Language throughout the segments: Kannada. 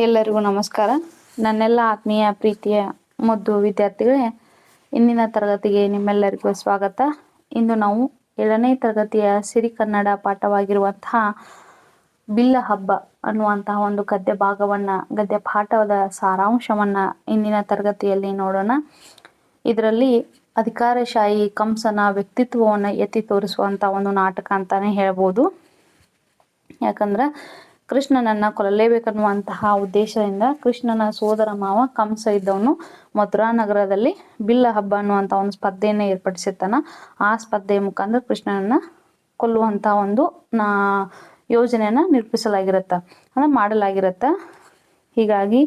ಎಲ್ಲರಿಗೂ ನಮಸ್ಕಾರ. ನನ್ನೆಲ್ಲ ಆತ್ಮೀಯ ಪ್ರೀತಿಯ ಮುದ್ದು ವಿದ್ಯಾರ್ಥಿಗಳೇ, ಇಂದಿನ ತರಗತಿಗೆ ನಿಮ್ಮೆಲ್ಲರಿಗೂ ಸ್ವಾಗತ. ಇಂದು ನಾವು 7ನೇ ತರಗತಿಯ ಸಿರಿ ಕನ್ನಡ ಪಾಠವಾಗಿರುವಂತಹ ಬಿಲ್ಲ ಹಬ್ಬ ಅನ್ನುವಂತಹ ಒಂದು ಗದ್ಯ ಭಾಗವನ್ನ, ಗದ್ಯ ಪಾಠದ ಸಾರಾಂಶವನ್ನ ಇಂದಿನ ತರಗತಿಯಲ್ಲಿ ನೋಡೋಣ. ಇದರಲ್ಲಿ ಅಧಿಕಾರಶಾಹಿ ಕಂಸನ ವ್ಯಕ್ತಿತ್ವವನ್ನು ಎತ್ತಿ ತೋರಿಸುವಂತಹ ಒಂದು ನಾಟಕ ಅಂತಾನೆ ಹೇಳ್ಬೋದು. ಯಾಕಂದ್ರೆ ಕೃಷ್ಣನನ್ನ ಕೊಲ್ಲಲೇಬೇಕನ್ನುವಂತಹ ಉದ್ದೇಶದಿಂದ ಕೃಷ್ಣನ ಸೋದರ ಮಾವ ಕಂಸ ಇದ್ದವನು ಮಥುರಾ ನಗರದಲ್ಲಿ ಬಿಲ್ಲ ಹಬ್ಬ ಅನ್ನುವಂಥ ಒಂದು ಸ್ಪರ್ಧೆಯನ್ನು ಏರ್ಪಡಿಸಿರ್ತಾನ. ಆ ಸ್ಪರ್ಧೆಯ ಮುಖಾಂತರ ಕೃಷ್ಣನನ್ನ ಕೊಲ್ಲುವಂತ ಒಂದು ಯೋಜನೆಯನ್ನ ನಿರೂಪಿಸಲಾಗಿರತ್ತ, ಅಂದ್ರೆ ಮಾಡಲಾಗಿರತ್ತ. ಹೀಗಾಗಿ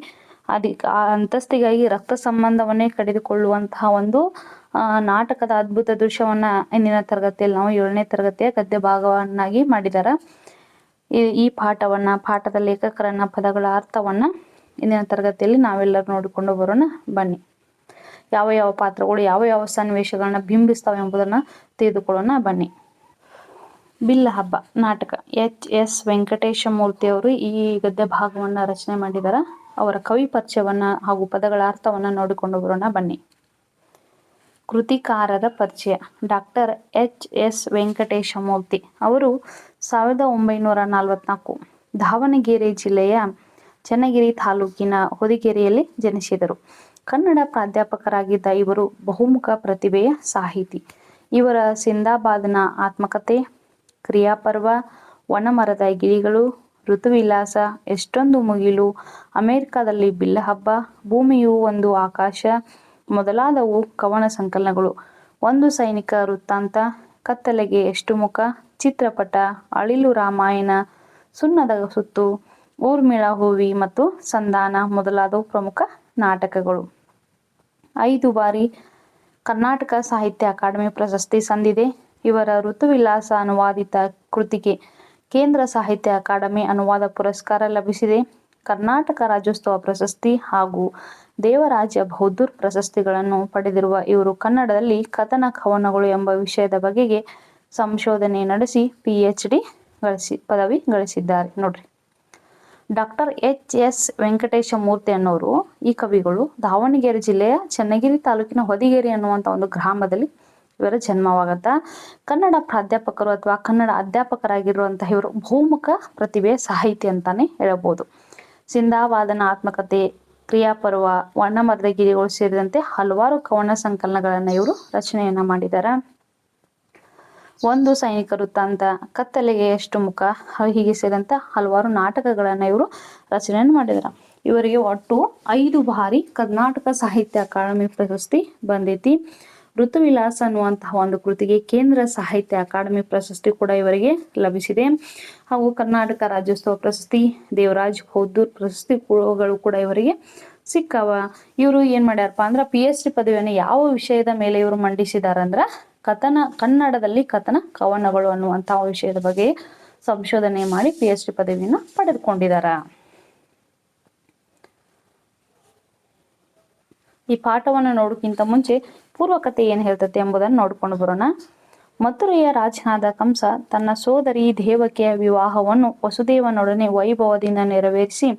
ಆ ಅಂತಸ್ತಿಗಾಗಿ ರಕ್ತ ಸಂಬಂಧವನ್ನೇ ಕಡಿದುಕೊಳ್ಳುವಂತಹ ಒಂದು ನಾಟಕದ ಅದ್ಭುತ ದೃಶ್ಯವನ್ನ ಇಂದಿನ ತರಗತಿಯಲ್ಲಿ ನಾವು 7ನೇ ತರಗತಿಯ ಗದ್ಯ ಭಾಗವನ್ನಾಗಿ ಮಾಡಿದಾರ. ಈ ಪಾಠದ ಲೇಖಕರನ್ನ, ಪದಗಳ ಅರ್ಥವನ್ನ ಇಂದಿನ ತರಗತಿಯಲ್ಲಿ ನಾವೆಲ್ಲರೂ ನೋಡಿಕೊಂಡು ಬರೋಣ ಬನ್ನಿ. ಯಾವ ಯಾವ ಪಾತ್ರಗಳು ಯಾವ ಯಾವ ಸನ್ನಿವೇಶಗಳನ್ನ ಬಿಂಬಿಸ್ತಾವೆ ಎಂಬುದನ್ನ ತಿಳಿದುಕೊಳ್ಳೋಣ ಬನ್ನಿ. ಬಿಲ್ಲ ಹಬ್ಬ ನಾಟಕ H.S. ವೆಂಕಟೇಶ ಮೂರ್ತಿ ಅವರು ಈ ಗದ್ಯ ಭಾಗವನ್ನ ರಚನೆ ಮಾಡಿದಾರ. ಅವರ ಕವಿ ಪರಿಚಯವನ್ನ ಹಾಗೂ ಪದಗಳ ಅರ್ಥವನ್ನ ನೋಡಿಕೊಂಡು ಬರೋಣ ಬನ್ನಿ. ಕೃತಿಕಾರರ ಪರಿಚಯ. Doctor H.S. ವೆಂಕಟೇಶ ಮೂರ್ತಿ ಅವರು 1944 ದಾವಣಗೆರೆ ಜಿಲ್ಲೆಯ ಚನ್ನಗಿರಿ ತಾಲೂಕಿನ ಹೊದಿಗೆರೆಯಲ್ಲಿ ಜನಿಸಿದರು. ಕನ್ನಡ ಪ್ರಾಧ್ಯಾಪಕರಾಗಿದ್ದ ಇವರು ಬಹುಮುಖ ಪ್ರತಿಭೆಯ ಸಾಹಿತಿ. ಇವರ ಸಿಂದಾಬಾದ್ನ ಆತ್ಮಕಥೆ, ಕ್ರಿಯಾಪರ್ವ, ವನಮರದ ಗಿಳಿಗಳು, ಋತುವಿಲಾಸ, ಎಷ್ಟೊಂದು ಮುಗಿಲು, ಅಮೆರಿಕದಲ್ಲಿ ಬಿಲ್ಲ ಹಬ್ಬ, ಭೂಮಿಯು ಒಂದು ಆಕಾಶ ಮೊದಲಾದವು ಕವನ ಸಂಕಲನಗಳು. ಒಂದು ಸೈನಿಕ ವೃತ್ತಾಂತ, ಕತ್ತಲೆಗೆ ಎಷ್ಟು ಮುಖ, ಚಿತ್ರಪಟ, ಅಳಿಲು ರಾಮಾಯಣ, ಸುಣ್ಣದ ಸುತ್ತು, ಊರ್ಮಿಳಾ ಹೂವಿ ಮತ್ತು ಸಂಧಾನ ಮೊದಲಾದವು ಪ್ರಮುಖ ನಾಟಕಗಳು. 5 ಬಾರಿ ಕರ್ನಾಟಕ ಸಾಹಿತ್ಯ ಅಕಾಡೆಮಿ ಪ್ರಶಸ್ತಿ ಸಂದಿದೆ. ಇವರ ಋತುವಿಲಾಸ ಅನುವಾದಿತ ಕೃತಿಗೆ ಕೇಂದ್ರ ಸಾಹಿತ್ಯ ಅಕಾಡೆಮಿ ಅನುವಾದ ಪುರಸ್ಕಾರ ಲಭಿಸಿದೆ. ಕರ್ನಾಟಕ ರಾಜ್ಯೋತ್ಸವ ಪ್ರಶಸ್ತಿ ಹಾಗೂ ದೇವರಾಜ ಬಹದ್ದೂರ್ ಪ್ರಶಸ್ತಿಗಳನ್ನು ಪಡೆದಿರುವ ಇವರು ಕನ್ನಡದಲ್ಲಿ ಕಥನ ಕವನಗಳು ಎಂಬ ವಿಷಯದ ಬಗೆಗೆ ಸಂಶೋಧನೆ ನಡೆಸಿ PhD ಪದವಿ ಗಳಿಸಿದ್ದಾರೆ. ನೋಡ್ರಿ, ಡಾಕ್ಟರ್ H.S. ವೆಂಕಟೇಶ ಮೂರ್ತಿ ಅನ್ನೋರು, ಈ ಕವಿಗಳು ದಾವಣಗೆರೆ ಜಿಲ್ಲೆಯ ಚನ್ನಗಿರಿ ತಾಲೂಕಿನ ಹೊದಿಗೆರೆ ಅನ್ನುವಂಥ ಒಂದು ಗ್ರಾಮದಲ್ಲಿ ಇವರ ಜನ್ಮವಾಗತ್ತ. ಕನ್ನಡ ಪ್ರಾಧ್ಯಾಪಕರು ಅಥವಾ ಕನ್ನಡ ಅಧ್ಯಾಪಕರಾಗಿರುವಂತಹ ಇವರು ಬಹುಮುಖ ಪ್ರತಿಭೆಯ ಸಾಹಿತಿ ಅಂತಾನೆ ಹೇಳಬಹುದು. ಸಿಂದಾಬಾದನ ಆತ್ಮಕಥೆ, ಕ್ರಿಯಾಪರ್ವ, ವನಮರದ ಗಿಳಿಗಳು ಸೇರಿದಂತೆ ಹಲವಾರು ಕವನ ಸಂಕಲನಗಳನ್ನ ಇವರು ರಚನೆಯನ್ನ ಮಾಡಿದ್ದಾರೆ. ಒಂದು ಸೈನಿಕ ವೃತ್ತಾಂತ, ಕತ್ತಲೆಗೆ ಎಷ್ಟು ಮುಖ, ಹೀಗೆ ಸೇರಿದಂತೆ ಹಲವಾರು ನಾಟಕಗಳನ್ನ ಇವರು ರಚನೆಯನ್ನು ಮಾಡಿದಾರೆ. ಇವರಿಗೆ ಒಟ್ಟು 5 ಬಾರಿ ಕರ್ನಾಟಕ ಸಾಹಿತ್ಯ ಅಕಾಡೆಮಿ ಪ್ರಶಸ್ತಿ ಬಂದೈತಿ. ಋತುವಿಲಾಸ ಅನ್ನುವಂತಹ ಒಂದು ಕೃತಿಗೆ ಕೇಂದ್ರ ಸಾಹಿತ್ಯ ಅಕಾಡೆಮಿ ಪ್ರಶಸ್ತಿ ಕೂಡ ಇವರಿಗೆ ಲಭಿಸಿದೆ. ಹಾಗೂ ಕರ್ನಾಟಕ ರಾಜ್ಯೋತ್ಸವ ಪ್ರಶಸ್ತಿ, ದೇವರಾಜ್ ಬಹದ್ದೂರ್ ಪ್ರಶಸ್ತಿಗಳು ಕೂಡ ಇವರಿಗೆ ಸಿಕ್ಕವ. ಇವರು ಏನ್ ಮಾಡ್ಯಾರಪ್ಪ ಅಂದ್ರ PhD ಪದವಿಯನ್ನು ಯಾವ ವಿಷಯದ ಮೇಲೆ ಇವರು ಮಂಡಿಸಿದಾರಂದ್ರ ಕನ್ನಡದಲ್ಲಿ ಕಥನ ಕವನಗಳು ಅನ್ನುವಂತಹ ವಿಷಯದ ಬಗ್ಗೆ ಸಂಶೋಧನೆ ಮಾಡಿ PhD ಪದವಿಯನ್ನು ಪಡೆದುಕೊಂಡಿದಾರ. ಈ ಪಾಠವನ್ನು ನೋಡೋಕ್ಕಿಂತ ಮುಂಚೆ ಪೂರ್ವಕತೆ ಏನ್ ಹೇಳ್ತತೆ ಎಂಬುದನ್ನು ನೋಡ್ಕೊಂಡು ಬರೋಣ. ಮಥುರೆಯ ರಾಜನಾದ ಕಂಸ ತನ್ನ ಸೋದರಿ ದೇವಕಿಯ ವಿವಾಹವನ್ನು ವಸುದೇವನೊಡನೆ ವೈಭವದಿಂದ ನೆರವೇರಿಸಿ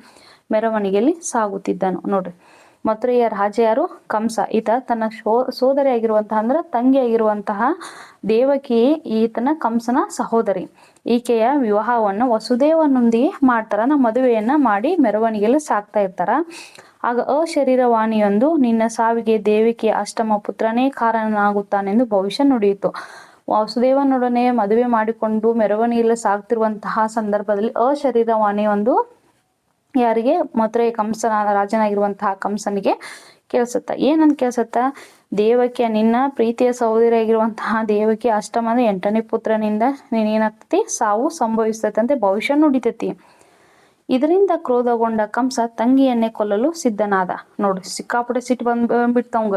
ಮೆರವಣಿಗೆಯಲ್ಲಿ ಸಾಗುತ್ತಿದ್ದನು. ನೋಡ್ರಿ, ಮಥುರೆಯ ರಾಜ ಯಾರು? ಕಂಸ. ಈತ ತನ್ನ ಸೋದರಿ ಆಗಿರುವಂತಹ ಅಂದ್ರೆ ತಂಗಿ ಆಗಿರುವಂತಹ ದೇವಕಿ ಈತನ ಕಂಸನ ಸಹೋದರಿ. ಈಕೆಯ ವಿವಾಹವನ್ನು ವಸುದೇವನೊಂದಿಗೆ ಮಾಡ್ತಾರ. ಮದುವೆಯನ್ನ ಮಾಡಿ ಮೆರವಣಿಗೆಯಲ್ಲಿ ಸಾಕ್ತಾ ಇರ್ತಾರ. ಆಗ ಅಶರೀರವಾಣಿಯೊಂದು, ನಿನ್ನ ಸಾವಿಗೆ ದೇವಕಿಯ ಅಷ್ಟಮ ಪುತ್ರನೇ ಕಾರಣನಾಗುತ್ತಾನೆಂದು ಭವಿಷ್ಯ ನುಡಿಯಿತು. ವಸುದೇವನೊಡನೆ ಮದುವೆ ಮಾಡಿಕೊಂಡು ಮೆರವಣಿಗೆಯಲ್ಲಿ ಸಾಗ್ತಿರುವಂತಹ ಸಂದರ್ಭದಲ್ಲಿ ಅಶರೀರವಾಣಿ ಒಂದು ಯಾರಿಗೆ? ಮಥುರೆಯ ಕಂಸನ ರಾಜನಾಗಿರುವಂತಹ ಕಂಸನಿಗೆ ಕೇಳಿಸುತ್ತ. ಏನಂತ ಕೇಳಿಸುತ್ತ? ದೇವಕಿಯ, ನಿನ್ನ ಪ್ರೀತಿಯ ಸಹೋದರಿ ಆಗಿರುವಂತಹ ದೇವಕಿ ಅಷ್ಟಮ ಅಂದ್ರೆ 8ನೇ ಪುತ್ರನಿಂದ ನೀನೇನಾಗ್ತತಿ? ಸಾವು ಸಂಭವಿಸ್ತೈತಂತೆ ಭವಿಷ್ಯ ನುಡಿತೈತಿ. ಇದರಿಂದ ಕ್ರೋಧಗೊಂಡ ಕಂಸ ತಂಗಿಯನ್ನೇ ಕೊಲ್ಲಲು ಸಿದ್ಧನಾದ. ನೋಡ್ರಿ, ಸಿಕ್ಕಾಪಟ್ಟೆ ಸಿಟ್ಟು ಬಂದ್ಬಿಡ್ತವಂಗ.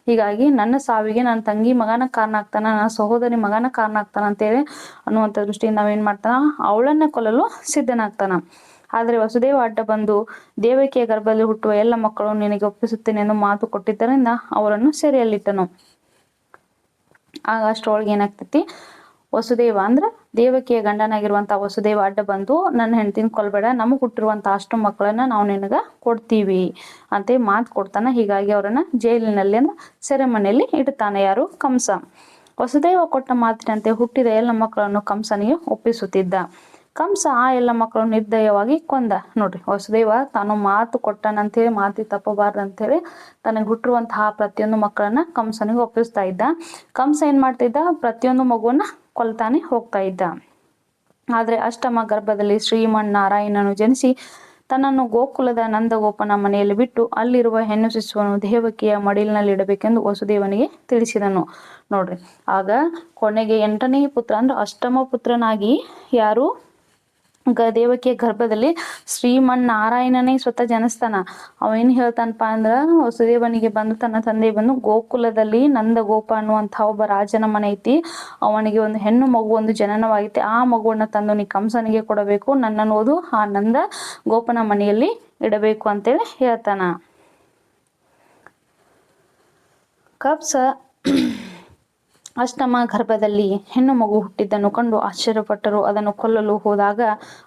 ಹೀಗಾಗಿ ನನ್ನ ಸಾವಿಗೆ ನನ್ನ ತಂಗಿ ಮಗನ ಕಾರಣ ಆಗ್ತಾನ, ನನ್ನ ಸಹೋದರಿ ಮಗನ ಕಾರಣ ಆಗ್ತಾನ ಅಂತೇಳಿ ಅನ್ನುವಂಥ ದೃಷ್ಟಿಯಿಂದ ನಾವೇನ್ ಮಾಡ್ತಾನ? ಅವಳನ್ನ ಕೊಲ್ಲಲು ಸಿದ್ಧನಾಗ್ತಾನ. ಆದರೆ ವಸುದೇವ ಅಡ್ಡ ಬಂದು ದೇವಕಿಯ ಗರ್ಭದಲ್ಲಿ ಹುಟ್ಟುವ ಎಲ್ಲ ಮಕ್ಕಳು ನಿನಗೆ ಒಪ್ಪಿಸುತ್ತೇನೆ ಎಂದು ಮಾತು ಕೊಟ್ಟಿದ್ದರಿಂದ ಅವರನ್ನು ಸೆರೆಯಲ್ಲಿಟ್ಟನು. ಆಗ ಅಷ್ಟರೊಳಗೆ ಏನಾಗ್ತೈತಿ? ವಸುದೇವ ಅಂದ್ರೆ ದೇವಕಿಯ ಗಂಡನಾಗಿರುವಂತಹ ವಸುದೇವ ಅಡ್ಡ ಬಂದು ನನ್ನ ಹೆಂಡತಿನ ಕೊಲ್ಬೇಡ, ನಮಗ್ ಹುಟ್ಟಿರುವಂತ ಅಷ್ಟು ಮಕ್ಕಳನ್ನ ನಾವು ನಿನಗ ಕೊಡ್ತೀವಿ ಅಂತ ಮಾತು ಕೊಡ್ತಾನ. ಹೀಗಾಗಿ ಅವರನ್ನ ಜೈಲಿನಲ್ಲಿ ಅಂದ್ರೆ ಸೆರೆಮನೆಯಲ್ಲಿ ಇಡ್ತಾನೆ. ಯಾರು? ಕಂಸ. ವಸುದೇವ ಕೊಟ್ಟ ಮಾತಿನಂತೆ ಹುಟ್ಟಿದ ಎಲ್ಲ ಮಕ್ಕಳನ್ನು ಕಂಸನಿಗೆ ಒಪ್ಪಿಸುತ್ತಿದ್ದ. ಕಂಸ ಆ ಎಲ್ಲ ಮಕ್ಕಳನ್ನು ನಿರ್ದಯವಾಗಿ ಕೊಂದ. ನೋಡ್ರಿ, ವಸುದೇವ ತಾನು ಮಾತು ಕೊಟ್ಟನಂತೇಳಿ ಮಾತಿ ತಪ್ಪಬಾರ್ದಂತೇಳಿ ತನಗೆ ಹುಟ್ಟಿರುವಂತಹ ಪ್ರತಿಯೊಂದು ಮಕ್ಕಳನ್ನ ಕಂಸನಿಗೆ ಒಪ್ಪಿಸ್ತಾ ಇದ್ದ. ಕಂಸ ಏನ್ ಮಾಡ್ತಿದ್ದ? ಪ್ರತಿಯೊಂದು ಮಗುವನ್ನ ಕೊಲ್ತಾನೆ ಹೋಗ್ತಾ ಇದ್ದ. ಆದ್ರೆ ಅಷ್ಟಮ ಗರ್ಭದಲ್ಲಿ ಶ್ರೀಮನ್ನಾರಾಯಣನು ಜನಿಸಿ ತನ್ನನ್ನು ಗೋಕುಲದ ನಂದಗೋಪನ ಮನೆಯಲ್ಲಿ ಬಿಟ್ಟು ಅಲ್ಲಿರುವ ಹೆಣ್ಣು ಶಿಶುವನ್ನು ದೇವಕಿಯ ಮಡಿಲಿನಲ್ಲಿಡಬೇಕೆಂದು ವಸುದೇವನಿಗೆ ತಿಳಿಸಿದನು. ನೋಡ್ರಿ, ಆಗ ಕೊನೆಗೆ 8ನೇ ಪುತ್ರ ಅಂದ್ರೆ ಅಷ್ಟಮ ಪುತ್ರನಾಗಿ ಯಾರು? ದೇವಕಿಯ ಗರ್ಭದಲ್ಲಿ ಶ್ರೀಮನ್ನಾರಾಯಣನೇ ಸ್ವತಃ ಜನಿಸ್ತಾನ. ಅವೇನ್ ಹೇಳ್ತಾನಪ್ಪ ಅಂದ್ರ, ವಸುದೇವನಿಗೆ ಬಂದು ತನ್ನ ತಂದೆ ಬಂದು ಗೋಕುಲದಲ್ಲಿ ನಂದಗೋಪ ಅನ್ನುವಂಥ ಒಬ್ಬ ರಾಜನ ಮನೆ ಐತಿ, ಅವನಿಗೆ ಒಂದು ಹೆಣ್ಣು ಮಗು ಒಂದು ಜನನವಾಗೈತಿ, ಆ ಮಗುವನ್ನ ತಂದು ನೀ ಕಂಸನಿಗೆ ಕೊಡಬೇಕು, ನನ್ನನ್ನು ಓದು ಆ ನಂದ ಗೋಪನ ಮನೆಯಲ್ಲಿ ಇಡಬೇಕು ಅಂತೇಳಿ ಹೇಳ್ತಾನ. ಕಂಸ ಅಷ್ಟಮ ಗರ್ಭದಲ್ಲಿ ಹೆಣ್ಣು ಮಗು ಹುಟ್ಟಿದ್ದನ್ನು ಕಂಡು ಆಶ್ಚರ್ಯಪಟ್ಟರು. ಅದನ್ನು ಕೊಲ್ಲಲು ಹೋದಾಗ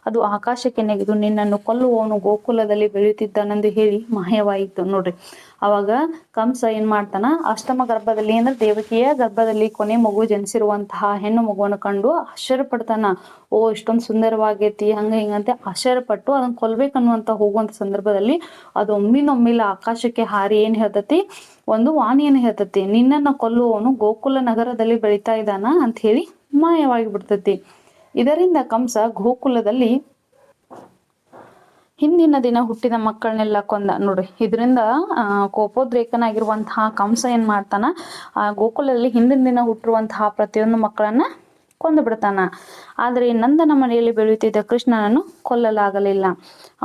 ಅದು ಆಕಾಶಕ್ಕೆ ನೆಗೆದು ನಿನ್ನನ್ನು ಕೊಲ್ಲುವವನು ಗೋಕುಲದಲ್ಲಿ ಬೆಳೆಯುತ್ತಿದ್ದಾನೆಂದು ಹೇಳಿ ಮಾಯವಾಯಿತು. ನೋಡ್ರಿ, ಅವಾಗ ಕಂಸ ಏನ್ ಮಾಡ್ತಾನ? ಅಷ್ಟಮ ಗರ್ಭದಲ್ಲಿ ಅಂದ್ರೆ ದೇವಕಿಯ ಗರ್ಭದಲ್ಲಿ ಕೊನೆ ಮಗು ಜನಿಸಿರುವಂತಹ ಹೆಣ್ಣು ಮಗುವನ್ನು ಕಂಡು ಆಶ್ಚರ್ಯಪಡ್ತಾನ. ಓ, ಇಷ್ಟೊಂದು ಸುಂದರವಾಗೈತಿ, ಹಂಗ ಹಿಂಗಂತೆ ಆಶ್ಚರ್ಯಪಟ್ಟು ಅದನ್ನ ಕೊಲ್ಬೇಕನ್ನುವಂತ ಹೋಗುವಂತ ಸಂದರ್ಭದಲ್ಲಿ ಅದು ಒಮ್ಮಿನೊಮ್ಮಿಲ್ಲ ಆಕಾಶಕ್ಕೆ ಹಾರಿ ಏನ್ ಹೇಳ್ತತಿ? ಒಂದು ವಾಣಿಯನ್ನು ಹೇಳ್ತತಿ, ನಿನ್ನನ್ನು ಕೊಲ್ಲುವವನು ಗೋಕುಲ ನಗರದಲ್ಲಿ ಬೆಳಿತಾ ಇದ್ದಾನ ಅಂತ ಹೇಳಿ ಮಾಯವಾಗಿ ಬಿಡ್ತತಿ. ಇದರಿಂದ ಕಂಸ ಗೋಕುಲದಲ್ಲಿ ಹಿಂದಿನ ದಿನ ಹುಟ್ಟಿದ ಮಕ್ಕಳನ್ನೆಲ್ಲ ಕೊಂದ. ನೋಡ್ರಿ, ಇದರಿಂದ ಕೋಪೋದ್ರೇಕನಾಗಿರುವಂತಹ ಕಂಸ ಏನ್ ಮಾಡ್ತಾನ? ಆ ಗೋಕುಲದಲ್ಲಿ ಹಿಂದಿನ ದಿನ ಹುಟ್ಟಿರುವಂತಹ ಪ್ರತಿಯೊಂದು ಮಕ್ಕಳನ್ನ ಕೊಂದು ಬಿಡ್ತಾನ. ಆದ್ರೆ ನಂದನ ಮನೆಯಲ್ಲಿ ಬೆಳೆಯುತ್ತಿದ್ದ ಕೃಷ್ಣನನ್ನು ಕೊಲ್ಲಲಾಗಲಿಲ್ಲ.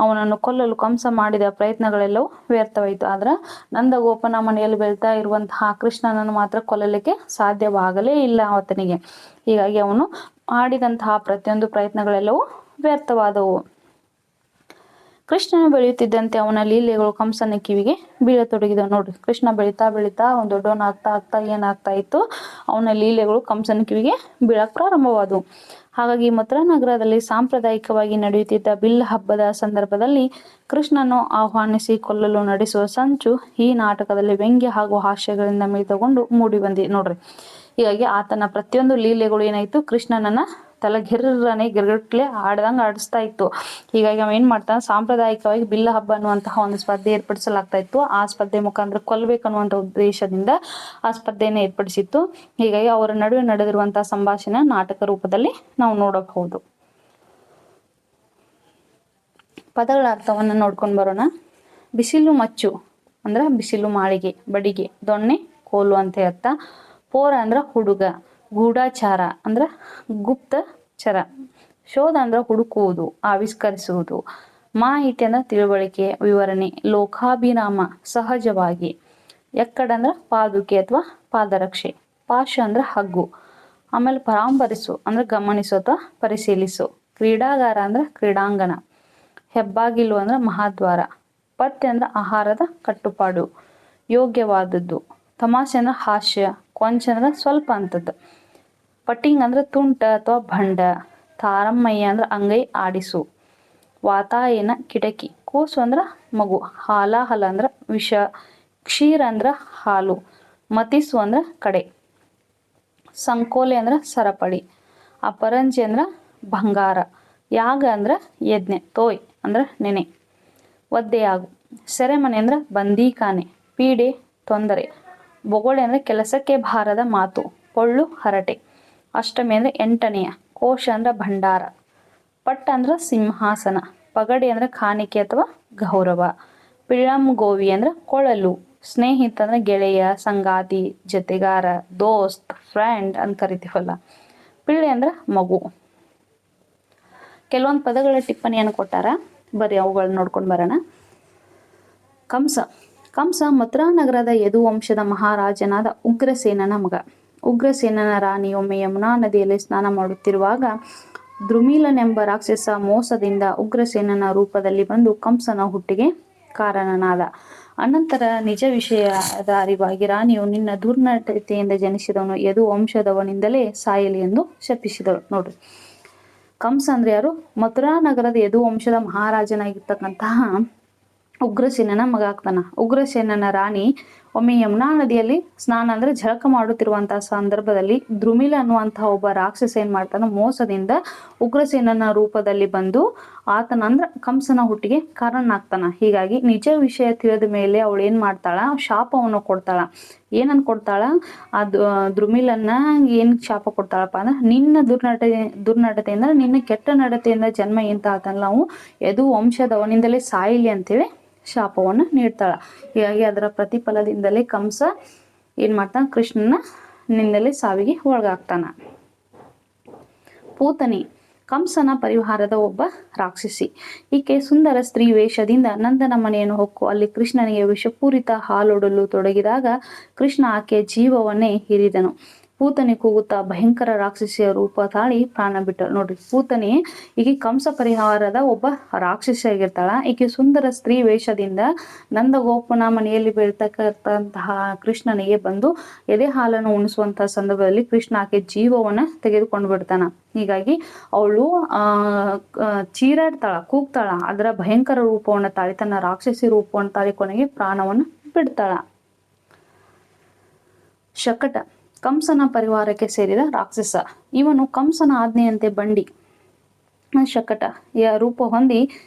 ಅವನನ್ನು ಕೊಲ್ಲಲು ಕಂಸ ಮಾಡಿದ ಪ್ರಯತ್ನಗಳೆಲ್ಲವೂ ವ್ಯರ್ಥವಾಯಿತು. ಆದ್ರ ನಂದ ಗೋಪನ ಮನೆಯಲ್ಲಿ ಬೆಳೀತಾ ಇರುವಂತಹ ಕೃಷ್ಣನನ್ನು ಮಾತ್ರ ಕೊಲ್ಲಲಿಕ್ಕೆ ಸಾಧ್ಯವಾಗಲೇ ಇಲ್ಲ ಆತನಿಗೆ. ಹೀಗಾಗಿ ಅವನು ಮಾಡಿದಂತಹ ಪ್ರತಿಯೊಂದು ಪ್ರಯತ್ನಗಳೆಲ್ಲವೂ ವ್ಯರ್ಥವಾದವು. ಕೃಷ್ಣನು ಬೆಳೆಯುತ್ತಿದ್ದಂತೆ ಅವನ ಲೀಲೆಗಳು ಕಂಸನ ಕಿವಿಗೆ ಬೀಳತೊಡಗಿದವು. ನೋಡ್ರಿ, ಕೃಷ್ಣ ಬೆಳೀತಾ ಬೆಳೀತಾ ಒಂದು ದೊಡ್ಡವನಾಗ್ತಾ ಏನಾಗ್ತಾ ಇತ್ತು? ಅವನ ಲೀಲೆಗಳು ಕಂಸನ ಕಿವಿಗೆ ಬೀಳಕ್ ಪ್ರಾರಂಭವಾದವು. ಹಾಗಾಗಿ ಮಥುರಾ ನಗರದಲ್ಲಿ ಸಾಂಪ್ರದಾಯಿಕವಾಗಿ ನಡೆಯುತ್ತಿದ್ದ ಬಿಲ್ಲ ಹಬ್ಬದ ಸಂದರ್ಭದಲ್ಲಿ ಕೃಷ್ಣನು ಆಹ್ವಾನಿಸಿ ಕೊಲ್ಲಲು ನಡೆಸುವ ಸಂಚು ಈ ನಾಟಕದಲ್ಲಿ ವ್ಯಂಗ್ಯ ಹಾಗೂ ಹಾಸ್ಯಗಳಿಂದ ಮಿಳಿತಗೊಂಡು ಮೂಡಿ ಬಂದಿ. ನೋಡ್ರಿ, ಹೀಗಾಗಿ ಆತನ ಪ್ರತಿಯೊಂದು ಲೀಲೆಗಳು ಏನಾಯ್ತು? ಕೃಷ್ಣನನ್ನ ತಲೆಗಿರ್ರನೆ ಗಿರ್ಗಟ್ಲೆ ಆಡ್ದಂಗ ಆಡಿಸ್ತಾ ಇತ್ತು. ಹೀಗಾಗಿ ಅವ ಏನ್ ಮಾಡ್ತಾನ? ಸಾಂಪ್ರದಾಯಿಕವಾಗಿ ಬಿಲ್ಲ ಹಬ್ಬ ಅನ್ನುವಂತಹ ಒಂದು ಸ್ಪರ್ಧೆ ಏರ್ಪಡಿಸಲಾಗ್ತಾ ಇತ್ತು. ಆ ಸ್ಪರ್ಧೆ ಮುಖಾಂತರ ಕೊಲ್ಬೇಕನ್ನುವಂತ ಉದ್ದೇಶದಿಂದ ಆ ಸ್ಪರ್ಧೆಯನ್ನು ಏರ್ಪಡಿಸಿತ್ತು. ಹೀಗಾಗಿ ಅವರ ನಡುವೆ ನಡೆದಿರುವಂತಹ ಸಂಭಾಷಣೆ ನಾಟಕ ರೂಪದಲ್ಲಿ ನಾವು ನೋಡಬಹುದು. ಪದಗಳ ಅರ್ಥವನ್ನ ನೋಡ್ಕೊಂಡ್ ಬರೋಣ. ಬಿಸಿಲು ಮಚ್ಚು ಅಂದ್ರ ಬಿಸಿಲು ಮಾಳಿಗೆ, ಬಡಿಗೆ, ದೊಣ್ಣೆ, ಕೋಲು ಅಂತ ಅರ್ಥ. ಪೋರ ಅಂದ್ರ ಹುಡುಗ, ಗೂಢಾಚಾರ ಅಂದ್ರ ಗುಪ್ತಚರ, ಶೋಧ ಅಂದ್ರ ಹುಡುಕುವುದು, ಆವಿಷ್ಕರಿಸುವುದು, ಮಾಹಿತಿ ಅಂದ್ರ ತಿಳುವಳಿಕೆ, ವಿವರಣೆ, ಲೋಕಾಭಿರಾಮ ಸಹಜವಾಗಿ, ಎಕ್ಕಡ ಅಂದ್ರ ಪಾದುಕೆ ಅಥವಾ ಪಾದರಕ್ಷೆ, ಪಾಶ ಅಂದ್ರ ಹಗ್ಗು, ಆಮೇಲೆ ಪರಾಂಬರಿಸು ಅಂದ್ರ ಗಮನಿಸು ಅಥವಾ ಪರಿಶೀಲಿಸು, ಕ್ರೀಡಾಗಾರ ಅಂದ್ರ ಕ್ರೀಡಾಂಗಣ, ಹೆಬ್ಬಾಗಿಲು ಅಂದ್ರ ಮಹಾದ್ವಾರ, ಪಥ್ಯ ಅಂದ್ರ ಆಹಾರದ ಕಟ್ಟುಪಾಡು, ಯೋಗ್ಯವಾದದ್ದು, ತಮಾಷೆ ಅಂದ್ರ ಹಾಸ್ಯ, ಕೊಂಚ ಅಂದ್ರ ಸ್ವಲ್ಪ ಅಂತದ್ದು, ಪಟಿಂಗ್ ಅಂದ್ರ ತುಂಟ ಅಥವಾ ಭಂಡ, ತಾರಮ್ಮಯ್ಯ ಅಂದ್ರ ಅಂಗೈ ಆಡಿಸು, ವಾತಾಯನ ಕಿಟಕಿ, ಕೂಸು ಅಂದ್ರ ಮಗು, ಹಾಲಾಹಲ ಅಂದ್ರ ವಿಷ, ಕ್ಷೀರ ಅಂದ್ರ ಹಾಲು, ಮತಿಸು ಅಂದ್ರ ಕಡೆ, ಸಂಕೋಲೆ ಅಂದ್ರ ಸರಪಳಿ, ಅಪರಂಜಿ ಅಂದ್ರ ಬಂಗಾರ, ಯಾಗ ಅಂದ್ರ ಯಜ್ಞ, ತೋಯ್ ಅಂದ್ರ ನೆನೆ, ಒದ್ದೆಯಾಗು, ಸೆರೆಮನೆ ಅಂದ್ರ ಬಂದೀಖಾನೆ, ಪೀಡೆ ತೊಂದರೆ, ಬೊಗಳೆ ಅಂದ್ರೆ ಕೆಲಸಕ್ಕೆ ಬಾರದ ಮಾತು, ಪೊಳ್ಳು ಹರಟೆ, ಅಷ್ಟಮಿ ಅಂದ್ರೆ 8ನೆಯ, ಕೋಶ ಅಂದ್ರ ಭಂಡಾರ, ಪಟ್ಟ ಅಂದ್ರ ಸಿಂಹಾಸನ, ಪಗಡಿ ಅಂದ್ರ ಕಾಣಿಕೆ ಅಥವಾ ಗೌರವ, ಪಿಳ್ಳಂಗೋವಿ ಅಂದ್ರ ಕೊಳಲು, ಸ್ನೇಹಿತ ಅಂದ್ರ ಗೆಳೆಯ, ಸಂಗಾತಿ, ಜೊತೆಗಾರ, ದೋಸ್ತ್, ಫ್ರೆಂಡ್ ಅಂತ ಕರಿತೀವಲ್ಲ, ಪಿಳ್ಳೆ ಅಂದ್ರ ಮಗು. ಕೆಲವೊಂದು ಪದಗಳ ಟಿಪ್ಪಣಿಯನ್ನು ಕೊಟ್ಟಾರ, ಬರೀ ಅವುಗಳನ್ನ ನೋಡ್ಕೊಂಡು ಬರೋಣ. ಕಂಸ ಮಥುರಾ ನಗರದ ಯದುವಂಶದ ಮಹಾರಾಜನಾದ ಉಗ್ರಸೇನನ ಮಗ. ಉಗ್ರಸೇನನ ರಾಣಿಯೊಮ್ಮೆ ಯಮುನಾ ನದಿಯಲ್ಲಿ ಸ್ನಾನ ಮಾಡುತ್ತಿರುವಾಗ ದ್ರುಮಿಲನೆಂಬ ರಾಕ್ಷಸ ಮೋಸದಿಂದ ಉಗ್ರಸೇನನ ರೂಪದಲ್ಲಿ ಬಂದು ಕಂಸನ ಹುಟ್ಟಿಗೆ ಕಾರಣನಾದ. ಅನಂತರ ನಿಜ ವಿಷಯದ ಅರಿವಾಗಿ ರಾಣಿಯು ನಿನ್ನ ದುರ್ನಡತೆಯಿಂದ ಜನಿಸಿದವನು ಯದು ವಂಶದವನಿಂದಲೇ ಸಾಯಲಿ ಎಂದು ಶಪಿಸಿದಳು. ನೋಡ್ರಿ, ಕಂಸ ಅಂದ್ರೆ ಯಾರು? ಮಥುರಾ ನಗರದ ಯದು ವಂಶದ ಮಹಾರಾಜನಾಗಿರ್ತಕ್ಕಂತಹ ಉಗ್ರಸೇನನ ಮಗ ಆಗ್ತಾನ. ಉಗ್ರಸೇನನ ರಾಣಿ ಒಮ್ಮೆ ಯಮುನಾ ನದಿಯಲ್ಲಿ ಸ್ನಾನ ಅಂದ್ರೆ ಜಳಕ ಮಾಡುತ್ತಿರುವಂತಹ ಸಂದರ್ಭದಲ್ಲಿ ದ್ರುಮಿಲ ಅನ್ನುವಂತಹ ಒಬ್ಬ ರಾಕ್ಷಸ ಏನ್ ಮಾಡ್ತಾನ, ಮೋಸದಿಂದ ಉಗ್ರಸೇನನ ರೂಪದಲ್ಲಿ ಬಂದು ಆತನ ಅಂದ್ರ ಕಂಸನ ಹುಟ್ಟಿಗೆ ಕಾರಣನಾಗ್ತಾನ. ಹೀಗಾಗಿ ನಿಜ ವಿಷಯ ತಿಳಿದ ಮೇಲೆ ಅವಳು ಏನ್ ಮಾಡ್ತಾಳ, ಶಾಪವನ್ನು ಕೊಡ್ತಾಳ. ಏನನ್ ಕೊಡ್ತಾಳ? ಆ ದ್ರುಮಿಲನ್ನ ಏನ್ ಶಾಪ ಕೊಡ್ತಾಳಪ್ಪ ಅಂದ್ರೆ, ನಿನ್ನ ದುರ್ನಡತೆಯಿಂದ, ನಿನ್ನ ಕೆಟ್ಟ ನಡತೆಯಿಂದ ಜನ್ಮ ಎಂತ ಆತಲ್ಲ ನಾವು ಯದು ವಂಶದವನಿಂದಲೇ ಸಾಯಿಲಿ ಅಂತೇಳಿ ಶಾಪವನ್ನು ನೀಡ್ತಾಳ. ಹೀಗಾಗಿ ಅದರ ಪ್ರತಿಫಲದಿಂದಲೇ ಕಂಸ ಏನ್ ಮಾಡ್ತಾನ, ಕೃಷ್ಣನ ನಿಂದಲೇ ಸಾವಿಗೆ ಒಳಗಾಗ್ತಾನ. ಪೂತನಿ ಕಂಸನ ಪರಿವಾರದ ಒಬ್ಬ ರಾಕ್ಷಸಿ. ಈಕೆ ಸುಂದರ ಸ್ತ್ರೀ ವೇಷದಿಂದ ನಂದನ ಮನೆಯನ್ನು ಹೊಕ್ಕು ಅಲ್ಲಿ ಕೃಷ್ಣನಿಗೆ ವಿಷಪೂರಿತ ಹಾಲೊಡಲು ತೊಡಗಿದಾಗ ಕೃಷ್ಣ ಆಕೆಯ ಜೀವವನ್ನೇ ಹಿರಿದನು. ಪೂತನಿ ಕೂಗುತ್ತಾ ಭಯಂಕರ ರಾಕ್ಷಸಿಯ ರೂಪ ತಾಳಿ ಪ್ರಾಣ ಬಿಟ್ಟಳು. ನೋಡ್ರಿ, ಪೂತನಿ ಈಕೆ ಕಂಸ ಪರಿವಾರದ ಒಬ್ಬ ರಾಕ್ಷಸಿ ಆಗಿರ್ತಾಳ. ಈಕೆ ಸುಂದರ ಸ್ತ್ರೀ ವೇಷದಿಂದ ನಂದಗೋಪನ ಮನೆಯಲ್ಲಿ ಬೆಳ್ತಕ್ಕಂತಹ ಕೃಷ್ಣನಿಗೆ ಬಂದು ಎದೆ ಹಾಲನ್ನು ಉಣಿಸುವಂತಹ ಸಂದರ್ಭದಲ್ಲಿ ಕೃಷ್ಣ ಆಕೆ ಜೀವವನ್ನ ತೆಗೆದುಕೊಂಡು ಬಿಡ್ತಾನ. ಹೀಗಾಗಿ ಅವಳು ಚೀರಾಡ್ತಾಳ, ಕೂಗ್ತಾಳ. ಅದರ ಭಯಂಕರ ರೂಪವನ್ನು ತಾಳಿ, ತನ್ನ ರಾಕ್ಷಸಿ ರೂಪವನ್ನು ತಾಳಿ ಕೊನೆಗೆ ಪ್ರಾಣವನ್ನು ಬಿಡ್ತಾಳ. ಶಕಟ ಕಂಸನ ಪರಿವಾರಕ್ಕೆ ಸೇರಿದ ರಾಕ್ಷಸ. ಇವನು ಕಂಸನ ಆಜ್ಞೆಯಂತೆ ಬಂಡಿ ಶಕಟ ರೂಪ ಹೊಂದಿ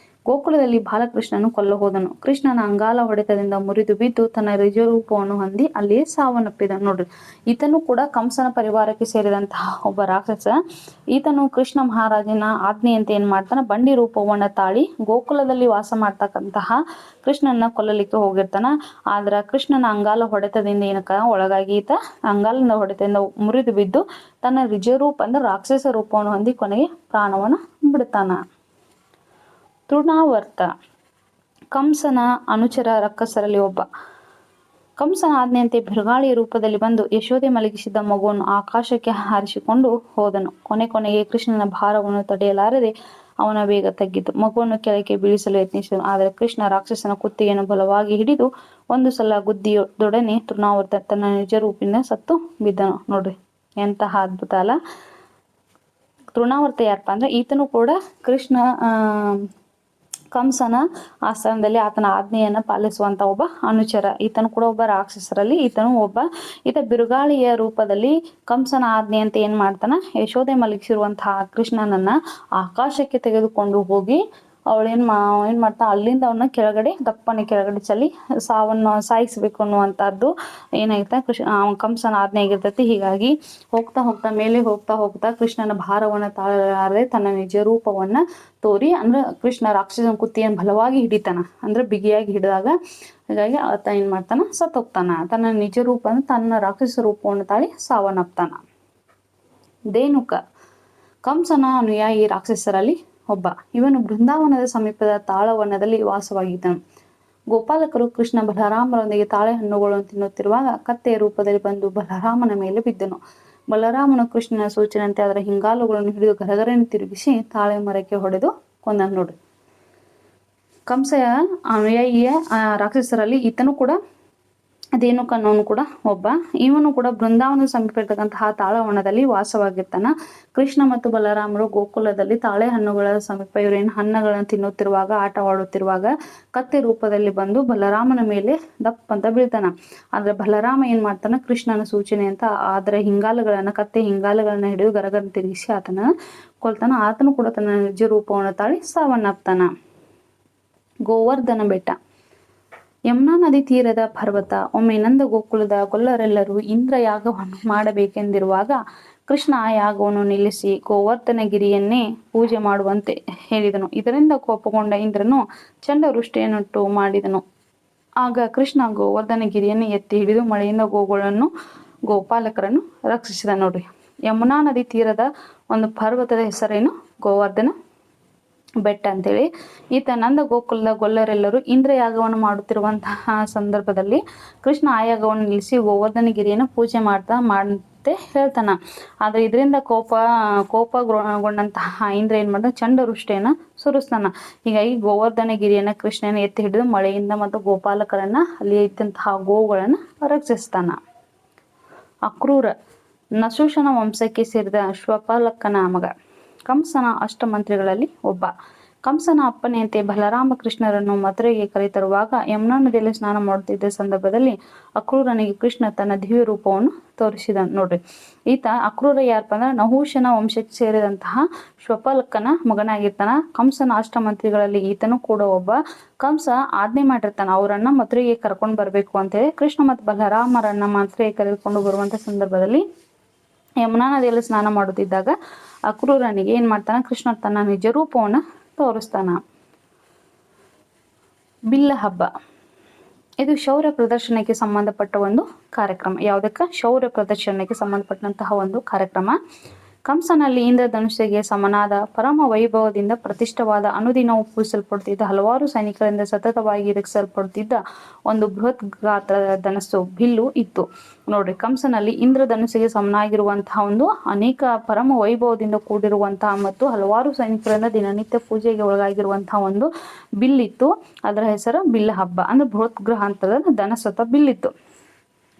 ಗೋಕುಲದಲ್ಲಿ ಬಾಲಕೃಷ್ಣನು ಕೊಲ್ಲ ಹೋದನು. ಕೃಷ್ಣನ ಅಂಗಾಲ ಹೊಡೆತದಿಂದ ಮುರಿದು ಬಿದ್ದು ತನ್ನ ನಿಜ ರೂಪವನ್ನು ಹೊಂದಿ ಅಲ್ಲಿಯೇ ಸಾವನ್ನಪ್ಪಿದನು. ನೋಡ್ರಿ, ಈತನು ಕೂಡ ಕಂಸನ ಪರಿವಾರಕ್ಕೆ ಸೇರಿದಂತಹ ಒಬ್ಬ ರಾಕ್ಷಸ. ಈತನು ಕೃಷ್ಣ ಮಹಾರಾಜನ ಆಜ್ಞೆಯಂತೆ ಏನ್ ಮಾಡ್ತಾನ, ಬಂಡಿ ರೂಪವನ್ನ ತಾಳಿ ಗೋಕುಲದಲ್ಲಿ ವಾಸ ಮಾಡ್ತಕ್ಕಂತಹ ಕೃಷ್ಣನ ಕೊಲ್ಲಲಿಕ್ಕೆ ಹೋಗಿರ್ತಾನ. ಆದ್ರ ಕೃಷ್ಣನ ಅಂಗಾಲ ಹೊಡೆತದಿಂದ ಏನಕ್ಕ ಒಳಗಾಗಿ ಈತ ಅಂಗಾಲದ ಹೊಡೆತದಿಂದ ಮುರಿದು ಬಿದ್ದು ತನ್ನ ನಿಜ ರೂಪ ಅಂದ್ರೆ ರಾಕ್ಷಸ ರೂಪವನ್ನು ಹೊಂದಿ ಕೊನೆಗೆ ಪ್ರಾಣವನ್ನು ಬಿಡ್ತಾನ. ತೃಣಾವರ್ತ ಕಂಸನ ಅನುಚರ ರಕ್ಕಸರಲ್ಲಿ ಒಬ್ಬ. ಕಂಸನ ಆಜ್ಞೆಯಂತೆ ಬಿರುಗಾಳಿಯ ರೂಪದಲ್ಲಿ ಬಂದು ಯಶೋದೆ ಮಲಗಿಸಿದ್ದ ಮಗುವನ್ನು ಆಕಾಶಕ್ಕೆ ಹಾರಿಸಿಕೊಂಡು ಹೋದನು. ಕೊನೆಗೆ ಕೃಷ್ಣನ ಭಾರವನ್ನು ತಡೆಯಲಾರದೆ ಅವನ ವೇಗ ತಗ್ಗಿತು. ಮಗುವನ್ನು ಕೆಳಗೆ ಬೀಳಿಸಲು ಯತ್ನಿಸಿದನು. ಆದರೆ ಕೃಷ್ಣ ರಾಕ್ಷಸನ ಕುತ್ತಿಗೆಯನ್ನು ಬಲವಾಗಿ ಹಿಡಿದು ಒಂದು ಸಲ ಗುದ್ದಿಯೊಡನೆ ತೃಣಾವರ್ತ ತನ್ನ ನಿಜ ರೂಪಿನ ಸತ್ತು ಬಿದ್ದನು. ನೋಡ್ರಿ, ಎಂತಹ ಅದ್ಭುತ ಅಲ್ಲ. ತೃಣಾವರ್ತ ಯಾರಪ್ಪ ಅಂದ್ರೆ ಈತನು ಕೂಡ ಕೃಷ್ಣ ಕಂಸನ ಆಸ್ಥಾನದಲ್ಲಿ ಆತನ ಆಜ್ಞೆಯನ್ನ ಪಾಲಿಸುವಂತ ಒಬ್ಬ ಅನುಚರ. ಈತನು ಕೂಡ ಒಬ್ಬ ರಾಕ್ಷಸರಲ್ಲಿ ಈತನು ಒಬ್ಬ. ಈತ ಬಿರುಗಾಳಿಯ ರೂಪದಲ್ಲಿ ಕಂಸನ ಆಜ್ಞೆಯಂತೆ ಏನ್ ಮಾಡ್ತಾನ, ಯಶೋದೆ ಮಲಗಿಸಿರುವಂತಹ ಕೃಷ್ಣನನ್ನ ಆಕಾಶಕ್ಕೆ ತೆಗೆದುಕೊಂಡು ಹೋಗಿ ಏನ್ ಮಾಡ್ತಾ ಅಲ್ಲಿಂದ ಅವನ್ನ ಕೆಳಗಡೆ ದಪ್ಪನೆ ಕೆಳಗಡೆ ಚಲಿ ಸಾಯಿಸ್ಬೇಕು ಅನ್ನುವಂಥದ್ದು ಏನಾಯ್ತಾ ಕಂಸನ ಆಜ್ಞೆ ಆಗಿರ್ತೈತಿ. ಹೀಗಾಗಿ ಹೋಗ್ತಾ ಮೇಲೆ ಹೋಗ್ತಾ ಕೃಷ್ಣನ ಭಾರವನ್ನ ತಾಳಲಾರದೆ ತನ್ನ ನಿಜ ರೂಪವನ್ನ ತೋರಿ ಅಂದ್ರೆ ಕೃಷ್ಣ ರಾಕ್ಷಸನ ಕುತ್ತಿಯನ್ನು ಬಲವಾಗಿ ಹಿಡಿತಾನ, ಅಂದ್ರೆ ಬಿಗಿಯಾಗಿ ಹಿಡಿದಾಗ ಹೀಗಾಗಿ ಆತ ಏನ್ ಮಾಡ್ತಾನ, ಸತ್ತೋಗ್ತಾನ. ತನ್ನ ನಿಜ ರೂಪ ಅಂದ್ರೆ ತನ್ನ ರಾಕ್ಷಸ ರೂಪವನ್ನು ತಾಳಿ ಸಾವನ್ನಪ್ತಾನ. ಧೇನುಕ ಕಂಸನ ಅನುಯಾಯಿ ರಾಕ್ಷಸರಲ್ಲಿ ಒಬ್ಬ. ಇವನು ಬೃಂದಾವನದ ಸಮೀಪದ ತಾಳವನದಲ್ಲಿ ವಾಸವಾಗಿದ್ದನು. ಗೋಪಾಲಕರು ಕೃಷ್ಣ ಬಲರಾಮರೊಂದಿಗೆ ತಾಳೆ ಹಣ್ಣುಗಳನ್ನು ತಿನ್ನುತ್ತಿರುವಾಗ ಕತ್ತೆಯ ರೂಪದಲ್ಲಿ ಬಂದು ಬಲರಾಮನ ಮೇಲೆ ಬಿದ್ದನು. ಬಲರಾಮನು ಕೃಷ್ಣನ ಸೂಚನೆಯಂತೆ ಅದರ ಹಿಂಗಾಲುಗಳನ್ನು ಹಿಡಿದು ಗರಗರನೆ ತಿರುಗಿಸಿ ತಾಳೆ ಮರಕ್ಕೆ ಹೊಡೆದು ಕೊಂದನು. ನೋಡ್ರಿ, ಕಂಸಯ ಅನುಯಾಯಿಯ ರಾಕ್ಷಸರಲ್ಲಿ ಈತನು ಕೂಡ ಧೇನುಕನವನು ಕೂಡ ಒಬ್ಬ. ಇವನು ಕೂಡ ಬೃಂದಾವನದ ಸಮೀಪ ಇರ್ತಕ್ಕಂತಹ ತಾಳವನದಲ್ಲಿ ವಾಸವಾಗಿರ್ತಾನ. ಕೃಷ್ಣ ಮತ್ತು ಬಲರಾಮರು ಗೋಕುಲದಲ್ಲಿ ತಾಳೆ ಹಣ್ಣುಗಳ ಸಮೀಪ ಇವರೇನು ಹಣ್ಣುಗಳನ್ನು ತಿನ್ನುತ್ತಿರುವಾಗ ಆಟವಾಡುತ್ತಿರುವಾಗ ಕತ್ತೆ ರೂಪದಲ್ಲಿ ಬಂದು ಬಲರಾಮನ ಮೇಲೆ ದಪ್ಪ ಅಂತ ಬೀಳ್ತಾನ. ಆದ್ರೆ ಬಲರಾಮ ಏನ್ ಮಾಡ್ತಾನ, ಕೃಷ್ಣನ ಸೂಚನೆ ಅಂತ ಅದರ ಕತ್ತೆ ಹಿಂಗಾಲುಗಳನ್ನ ಹಿಡಿದು ಗರಗರ ತಿರುಗಿಸಿ ಆತನ ಕೊಲ್ತಾನ. ಆತನು ಕೂಡ ತನ್ನ ನಿಜ ರೂಪವನ್ನು ತಾಳಿ ಸಾವನ್ನಪ್ತಾನ. ಗೋವರ್ಧನ ಬೆಟ್ಟ ಯಮುನಾ ನದಿ ತೀರದ ಪರ್ವತ. ಒಮ್ಮೆ ನಂದ ಗೋಕುಲದ ಗೊಲ್ಲರೆಲ್ಲರೂ ಇಂದ್ರ ಯಾಗವನ್ನು ಮಾಡಬೇಕೆಂದಿರುವಾಗ ಕೃಷ್ಣ ಆ ಯಾಗವನ್ನು ನಿಲ್ಲಿಸಿ ಗೋವರ್ಧನಗಿರಿಯನ್ನೇ ಪೂಜೆ ಮಾಡುವಂತೆ ಹೇಳಿದನು. ಇದರಿಂದ ಕೋಪಗೊಂಡ ಇಂದ್ರನು ಚಂಡವೃಷ್ಟಿಯನ್ನುಂಟು ಮಾಡಿದನು. ಆಗ ಕೃಷ್ಣ ಗೋವರ್ಧನಗಿರಿಯನ್ನು ಎತ್ತಿ ಹಿಡಿದು ಮಳೆಯಿಂದ ಗೋಪಾಲಕರನ್ನು ರಕ್ಷಿಸಿದ. ನೋಡ್ರಿ, ಯಮುನಾ ನದಿ ತೀರದ ಒಂದು ಪರ್ವತದ ಹೆಸರೇನು, ಗೋವರ್ಧನ ಬೆಟ್ಟ ಅಂತೇಳಿ. ಈತ ನಂದ ಗೋಕುಲದ ಗೊಲ್ಲರೆಲ್ಲರೂ ಇಂದ್ರ ಯಾಗವನ್ನು ಮಾಡುತ್ತಿರುವಂತಹ ಸಂದರ್ಭದಲ್ಲಿ ಕೃಷ್ಣ ಆ ಯಾಗವನ್ನು ನಿಲ್ಲಿಸಿ ಗೋವರ್ಧನಗಿರಿಯನ್ನು ಪೂಜೆ ಅಂತ ಹೇಳ್ತಾನ. ಆದ್ರೆ ಇದರಿಂದ ಕೋಪಗೊಂಡಂತಹ ಇಂದ್ರ ಏನ್ ಮಾಡ್ದ, ಚಂಡವೃಷ್ಟಿಯನ್ನ ಸುರಿಸ್ತಾನ. ಹೀಗಾಗಿ ಗೋವರ್ಧನಗಿರಿಯನ್ನ ಕೃಷ್ಣನ ಎತ್ತಿ ಹಿಡಿದು ಮಳೆಯಿಂದ ಮತ್ತು ಗೋಪಾಲಕರನ್ನ ಅಲ್ಲಿ ಇದ್ದಂತಹ ಗೋವುಗಳನ್ನ ರಕ್ಷಿಸ್ತಾನ. ಅಕ್ರೂರ ನಹುಷನ ವಂಶಕ್ಕೆ ಸೇರಿದ ಶ್ವಪಾಲಕನ ಮಗ. ಕಂಸನ ಅಷ್ಟಮಂತ್ರಿಗಳಲ್ಲಿ ಒಬ್ಬ. ಕಂಸನ ಅಪ್ಪನೆಯಂತೆ ಬಲರಾಮ ಕೃಷ್ಣರನ್ನು ಮಥುರೆಗೆ ಕರೆತರುವಾಗ ಯಮುನಾ ನದಿಯಲ್ಲಿ ಸ್ನಾನ ಮಾಡುತ್ತಿದ್ದ ಸಂದರ್ಭದಲ್ಲಿ ಅಕ್ರೂರನಿಗೆ ಕೃಷ್ಣ ತನ್ನ ದಿವ್ಯ ರೂಪವನ್ನು ತೋರಿಸಿದ. ನೋಡ್ರಿ, ಈತ ಅಕ್ರೂರ ಯಾರಪ್ಪ ಅಂದ್ರೆ ನಹುಷನ ವಂಶಕ್ಕೆ ಸೇರಿದಂತಹ ಶ್ವಪಾಲಕನ ಮಗನಾಗಿರ್ತಾನ. ಕಂಸನ ಅಷ್ಟಮಂತ್ರಿಗಳಲ್ಲಿ ಈತನು ಕೂಡ ಒಬ್ಬ. ಕಂಸ ಆಜ್ಞೆ ಮಾಡಿರ್ತಾನ ಅವರನ್ನ ಮಥುರೆಗೆ ಕರ್ಕೊಂಡು ಬರ್ಬೇಕು ಅಂತೇಳಿ. ಕೃಷ್ಣ ಮತ್ತು ಬಲರಾಮರನ್ನ ಮಥುರೆಗೆ ಕರೆದುಕೊಂಡು ಬರುವಂತ ಸಂದರ್ಭದಲ್ಲಿ ಯಮುನಾ ನದಿಯಲ್ಲಿ ಸ್ನಾನ ಮಾಡುತ್ತಿದ್ದಾಗ ಅಕ್ರೂರನಿಗೆ ಏನ್ ಮಾಡ್ತಾನ, ಕೃಷ್ಣ ತನ್ನ ನಿಜ ರೂಪವನ್ನ ತೋರಿಸ್ತಾನ. ಬಿಲ್ಲ ಹಬ್ಬ ಇದು ಶೌರ್ಯ ಪ್ರದರ್ಶನಕ್ಕೆ ಸಂಬಂಧಪಟ್ಟ ಒಂದು ಕಾರ್ಯಕ್ರಮ. ಯಾವುದಕ್ಕ? ಶೌರ್ಯ ಪ್ರದರ್ಶನಕ್ಕೆ ಸಂಬಂಧಪಟ್ಟಂತಹ ಒಂದು ಕಾರ್ಯಕ್ರಮ. ಕಂಸನಲ್ಲಿ ಇಂದ್ರಧನುಷ್ಯಗೆ ಸಮನಾದ ಪರಮ ವೈಭವದಿಂದ ಪ್ರತಿಷ್ಠವಾದ ಅನುದಿನವೂ ಪೂಜಿಸಲ್ಪಡುತ್ತಿದ್ದ ಹಲವಾರು ಸೈನಿಕರಿಂದ ಸತತವಾಗಿ ಇರಿಸಲ್ಪಡುತ್ತಿದ್ದ ಒಂದು ಬೃಹತ್ ಗಾತ್ರದ ಧನಸ್ಸು ಬಿಲ್ಲು ಇತ್ತು. ನೋಡ್ರಿ, ಕಂಸನಲ್ಲಿ ಇಂದ್ರಧನುಷ್ಯಗೆ ಸಮನಾಗಿರುವಂತಹ ಒಂದು ಅನೇಕ ಪರಮ ವೈಭವದಿಂದ ಕೂಡಿರುವಂತಹ ಮತ್ತು ಹಲವಾರು ಸೈನಿಕರಿಂದ ದಿನನಿತ್ಯ ಪೂಜೆಗೆ ಒಳಗಾಗಿರುವಂತಹ ಒಂದು ಬಿಲ್ಲಿತ್ತು. ಅದರ ಹೆಸರು ಬಿಲ್ಲ ಹಬ್ಬ. ಅಂದ್ರೆ ಬೃಹತ್ ಗ್ರಹಾಂತರದ ಧನಸ್ಸು ಅಥವಾ ಬಿಲ್ಲಿತ್ತು.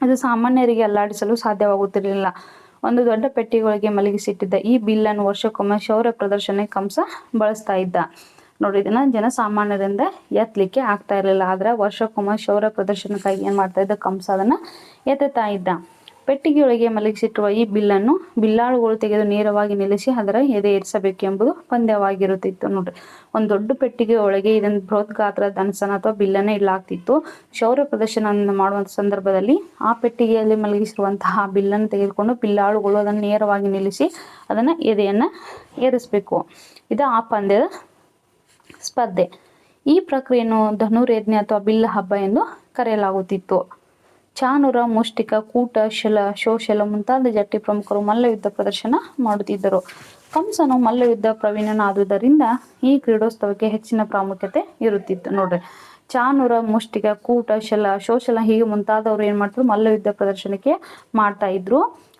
ಅದು ಸಾಮಾನ್ಯರಿಗೆ ಅಲ್ಲಾಡಿಸಲು ಸಾಧ್ಯವಾಗುತ್ತಿರಲಿಲ್ಲ. ಒಂದು ದೊಡ್ಡ ಪೆಟ್ಟಿಗೆಯೊಳಗೆ ಮಲಗಿಸಿಟ್ಟಿದ್ದ ಈ ಬಿಲ್ಲನ್ನು ವರ್ಷಕ್ಕೊಮ್ಮೆ ಶೌರ್ಯ ಪ್ರದರ್ಶನಕ್ಕೆ ಕಂಸ ಬಳಸ್ತಾ ಇದ್ದ. ನೋಡಿ, ಇದನ್ನ ಜನಸಾಮಾನ್ಯರಿಂದ ಎತ್ತಲಿಕ್ಕೆ ಆಗ್ತಾ ಇರಲಿಲ್ಲ. ಆದ್ರೆ ವರ್ಷಕ್ಕೊಮ್ಮೆ ಶೌರ್ಯ ಪ್ರದರ್ಶನಕ್ಕಾಗಿ ಏನ್ ಮಾಡ್ತಾ ಇದ್ದ, ಕಂಸ ಅದನ್ನ ಎತ್ತುತ್ತಾ ಇದ್ದ. ಪೆಟ್ಟಿಗೆಯೊಳಗೆ ಮಲಗಿಸಿಟ್ಟಿರುವ ಈ ಬಿಲ್ಲನ್ನು ಬಿಲ್ಲಾಳುಗಳು ತೆಗೆದು ನೇರವಾಗಿ ನಿಲ್ಲಿಸಿ ಅದರ ಎದೆ ಏರಿಸಬೇಕು ಎಂಬುದು ಪಂದ್ಯವಾಗಿರುತ್ತಿತ್ತು. ನೋಡ್ರಿ, ಒಂದು ದೊಡ್ಡ ಪೆಟ್ಟಿಗೆ ಒಳಗೆ ಇದನ್ನು ಬೃಹತ್ ಗಾತ್ರ ಧನಸ್ಸನ್ನ ಅಥವಾ ಬಿಲ್ಲನ್ನ ಇಡಲಾಗ್ತಿತ್ತು. ಶೌರ್ಯ ಪ್ರದರ್ಶನ ಮಾಡುವಂತ ಸಂದರ್ಭದಲ್ಲಿ ಆ ಪೆಟ್ಟಿಗೆಯಲ್ಲಿ ಮಲಗಿಸಿರುವಂತಹ ಬಿಲ್ಲನ್ನು ತೆಗೆದುಕೊಂಡು ಬಿಲ್ಲಾಳುಗಳು ಅದನ್ನು ನೇರವಾಗಿ ನಿಲ್ಲಿಸಿ ಅದನ್ನ ಎದೆಯನ್ನ ಏರಿಸಬೇಕು. ಇದು ಆ ಪಂದ್ಯದ ಸ್ಪರ್ಧೆ. ಈ ಪ್ರಕ್ರಿಯೆಯನ್ನು ಧನುರ್ಯಜ್ಞ ಅಥವಾ ಬಿಲ್ಲ ಹಬ್ಬ ಎಂದು ಕರೆಯಲಾಗುತ್ತಿತ್ತು. ಚಾಣೂರ, ಮುಷ್ಟಿಕ, ಕೂಟ, ಶಲ, ಶೋಷಲ ಮುಂತಾದ ಜಟ್ಟಿ ಪ್ರಮುಖರು ಮಲ್ಲಯುದ್ಧ ಪ್ರದರ್ಶನ ಮಾಡುತ್ತಿದ್ದರು. ಕಂಸನು ಮಲ್ಲಯುದ್ಧ ಪ್ರವೀಣನಾದುದರಿಂದ ಈ ಕ್ರೀಡೋತ್ಸವಕ್ಕೆ ಹೆಚ್ಚಿನ ಪ್ರಾಮುಖ್ಯತೆ ಇರುತ್ತಿತ್ತು. ನೋಡ್ರಿ, ಚಾಣೂರ, ಮುಷ್ಟಿಕ, ಕೂಟ, ಶಲ, ಶೋಷಲ ಹೀಗೆ ಮುಂತಾದವರು ಏನ್ ಮಾಡ್ತಿದ್ರು, ಮಲ್ಲಯುದ್ಧ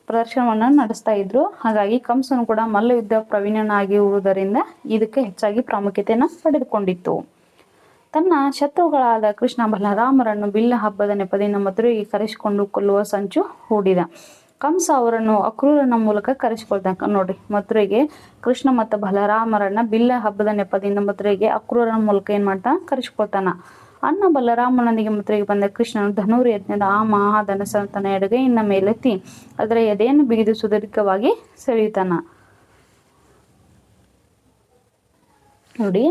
ಪ್ರದರ್ಶನವನ್ನ ನಡೆಸ್ತಾ ಇದ್ರು. ಹಾಗಾಗಿ ಕಂಸನು ಕೂಡ ಮಲ್ಲಯುದ್ಧ ಪ್ರವೀಣನಾಗಿರುವುದರಿಂದ ಇದಕ್ಕೆ ಹೆಚ್ಚಾಗಿ ಪ್ರಾಮುಖ್ಯತೆಯನ್ನು ಪಡೆದುಕೊಂಡಿತ್ತು. ತನ್ನ ಶತ್ರುಗಳಾದ ಕೃಷ್ಣ ಬಲರಾಮರನ್ನು ಬಿಲ್ಲ ಹಬ್ಬದ ನೆಪದಿಂದ ಮಥುರೆಗೆ ಕರೆಸಿಕೊಂಡು ಕೊಲ್ಲುವ ಸಂಚು ಹೂಡಿದ. ಕಂಸ ಅವರನ್ನು ಅಕ್ರೂರನ ಮೂಲಕ ಕರೆಸಿಕೊಳ್ತಾನೆ. ನೋಡ್ರಿ, ಮಥುರೆಗೆ ಕೃಷ್ಣ ಮತ್ತು ಬಲರಾಮರನ್ನ ಬಿಲ್ಲ ಹಬ್ಬದ ನೆಪದಿಂದ ಮಥುರೆಗೆ ಅಕ್ರೂರನ ಮೂಲಕ ಏನ್ ಮಾಡ್ತಾನ, ಕರೆಸಿಕೊಳ್ತಾನ. ಅಣ್ಣ ಬಲರಾಮನೊಂದಿಗೆ ಮಥುರೆಗೆ ಬಂದ ಕೃಷ್ಣನು ಧನುರ್ಯಜ್ಞದ ಆ ಮಹಾಧನಸ್ಸನ್ನು ತನ್ನ ಎಡಗೈಯಿಂದ ಮೇಲೆತ್ತಿ ಅದರ ಎದೆಯನ್ನು ಬಿಗಿದು ಸುದೀರ್ಘವಾಗಿ ಸೆಳೆಯುತ್ತಾನ. ನೋಡಿ,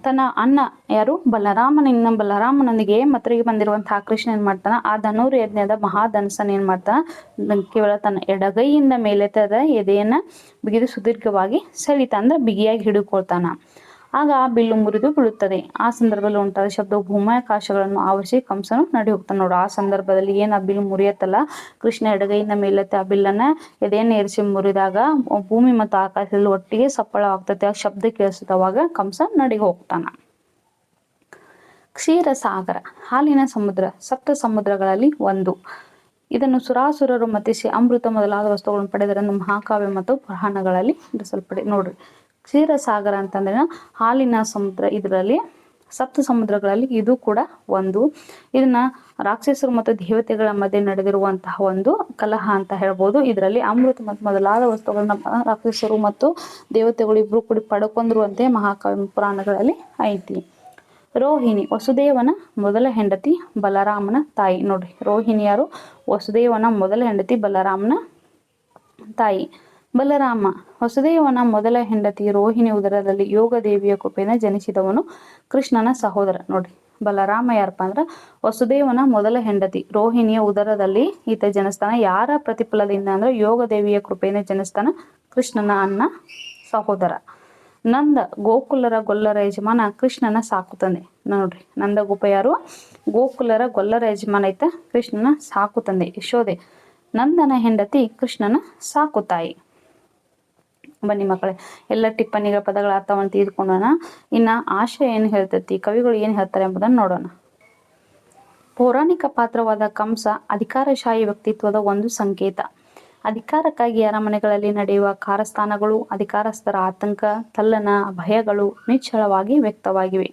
ತನ್ನ ಅಣ್ಣ ಯಾರು, ಬಲರಾಮನೊಂದಿಗೆ ಮಥುರೆಗೆ ಬಂದಿರುವಂತಹ ಕೃಷ್ಣ ಏನ್ ಮಾಡ್ತಾನ, ಆ ಧನುರ್ಯಜ್ಞದ ಮಹಾಧನಸ್ಸನ್ನು ಏನ್ ಮಾಡ್ತಾನ, ಕೇವಲ ತನ್ನ ಎಡಗೈಯಿಂದ ಮೇಲೆತ್ತದ ಎದೆಯನ್ನ ಬಿಗಿದು ಸುದೀರ್ಘವಾಗಿ ಸೆಳಿತ, ಅಂದ್ರೆ ಬಿಗಿಯಾಗಿ ಹಿಡಿದುಕೊಳ್ತಾನ. ಆಗ ಆ ಬಿಲ್ಲು ಮುರಿದು ಬೀಳುತ್ತದೆ. ಆ ಸಂದರ್ಭದಲ್ಲಿ ಉಂಟಾದ ಶಬ್ದವು ಭೂಮ್ಯಾಕಾಶಗಳನ್ನು ಆವರಿಸಿ ಕಂಸನು ನಡಿ ಹೋಗ್ತಾನೆ. ನೋಡು, ಆ ಸಂದರ್ಭದಲ್ಲಿ ಏನ್ ಆ ಬಿಲ್ಲು ಮುರಿಯತ್ತಲ್ಲ, ಕೃಷ್ಣ ಎಡಗೈಯಿಂದ ಮೇಲೆತ್ತ ಆ ಬಿಲ್ಲನ್ನ ಎದೆಯನ್ನು ಏರಿಸಿ ಮುರಿದಾಗ ಭೂಮಿ ಮತ್ತು ಆಕಾಶದಲ್ಲಿ ಒಟ್ಟಿಗೆ ಸಪ್ಪಳವಾಗ್ತದೆ. ಆ ಶಬ್ದ ಕೇಳಿಸುತ್ತೆ. ಅವಾಗ ಕಂಸ ನಡಿ ಹೋಗ್ತಾನ. ಕ್ಷೀರಸಾಗರ, ಹಾಲಿನ ಸಮುದ್ರ, ಸಪ್ತ ಸಮುದ್ರಗಳಲ್ಲಿ ಒಂದು. ಇದನ್ನು ಸುರಾಸುರರು ಮತಿಸಿ ಅಮೃತ ಮೊದಲಾದ ವಸ್ತುಗಳನ್ನು ಪಡೆದರೆಂದು ಮಹಾಕಾವ್ಯ ಮತ್ತು ಪುರಾಣಗಳಲ್ಲಿ ಇರಿಸಲ್ಪಡೆ. ನೋಡ್ರಿ, ಕ್ಷೀರಸಾಗರ ಅಂತಂದ್ರೆ ಹಾಲಿನ ಸಮುದ್ರ. ಇದರಲ್ಲಿ ಸಪ್ತ ಸಮುದ್ರಗಳಲ್ಲಿ ಇದು ಕೂಡ ಒಂದು. ಇದನ್ನ ರಾಕ್ಷಸರು ಮತ್ತು ದೇವತೆಗಳ ಮಧ್ಯೆ ನಡೆದಿರುವಂತಹ ಒಂದು ಕಲಹ ಅಂತ ಹೇಳ್ಬೋದು. ಇದರಲ್ಲಿ ಅಮೃತ ಮತ್ತು ಮೊದಲಾದ ವಸ್ತುಗಳನ್ನ ರಾಕ್ಷಸರು ಮತ್ತು ದೇವತೆಗಳು ಇಬ್ರು ಕೂಡಿ ಪಡ್ಕೊಂಡಿರುವಂತೆ ಮಹಾಕಾವ್ಯ ಪುರಾಣಗಳಲ್ಲಿ ಐತಿ. ರೋಹಿಣಿ, ವಸುದೇವನ ಮೊದಲ ಹೆಂಡತಿ, ಬಲರಾಮನ ತಾಯಿ. ನೋಡ್ರಿ, ರೋಹಿಣಿ ಯಾರು, ವಸುದೇವನ ಮೊದಲ ಹೆಂಡತಿ, ಬಲರಾಮನ ತಾಯಿ. ಬಲರಾಮ ವಸುದೇವನ ಮೊದಲ ಹೆಂಡತಿ ರೋಹಿಣಿ ಉದರದಲ್ಲಿ ಯೋಗ ದೇವಿಯ ಕೃಪೆಯಿಂದ ಜನಿಸಿದವನು, ಕೃಷ್ಣನ ಸಹೋದರ. ನೋಡ್ರಿ, ಬಲರಾಮ ಯಾರಪ್ಪ ಅಂದ್ರ ವಸುದೇವನ ಮೊದಲ ಹೆಂಡತಿ ರೋಹಿಣಿಯ ಉದರದಲ್ಲಿ ಈತ ಜನಿಸ್ತಾನ. ಯಾರ ಪ್ರತಿಫಲದಿಂದ ಅಂದ್ರೆ ಯೋಗ ದೇವಿಯ ಕೃಪೆಯಿಂದ ಜನಿಸ್ತಾನ, ಕೃಷ್ಣನ ಅಣ್ಣ, ಸಹೋದರ. ನಂದ ಗೋಕುಲರ ಗೊಲ್ಲರ ಯಜಮಾನ, ಕೃಷ್ಣನ ಸಾಕು ತಂದೆ. ನೋಡ್ರಿ, ನಂದ ಗೋಪ ಯಾರು, ಗೋಕುಲರ ಗೊಲ್ಲರ ಯಜಮಾನ ಐತ, ಕೃಷ್ಣನ ಸಾಕು ತಂದೆ ಯಶೋದೆ. ನಂದನ ಹೆಂಡತಿ, ಕೃಷ್ಣನ ಸಾಕು ತಾಯಿ. ಬನ್ನಿ ಮಕ್ಕಳೇ, ಎಲ್ಲ ಟಿಪ್ಪಣಿಗಳ ಪದಗಳ ಅರ್ಥವನ್ನು ತಿಳಿದುಕೊಂಡೋಣ. ಇನ್ನ ಆಶಯ ಏನು ಹೇಳ್ತೈತಿ, ಕವಿಗಳು ಏನು ಹೇಳ್ತಾರೆ ಎಂಬುದನ್ನು ನೋಡೋಣ. ಪೌರಾಣಿಕ ಪಾತ್ರವಾದ ಕಂಸ ಅಧಿಕಾರಶಾಹಿ ವ್ಯಕ್ತಿತ್ವದ ಒಂದು ಸಂಕೇತ. ಅಧಿಕಾರಕ್ಕಾಗಿ ಅರಮನೆಗಳಲ್ಲಿ ನಡೆಯುವ ಕಾರಸ್ಥಾನಗಳು, ಅಧಿಕಾರಸ್ಥರ ಆತಂಕ, ತಲ್ಲಣ, ಭಯಗಳು ನಿಚ್ಚಳವಾಗಿ ವ್ಯಕ್ತವಾಗಿವೆ.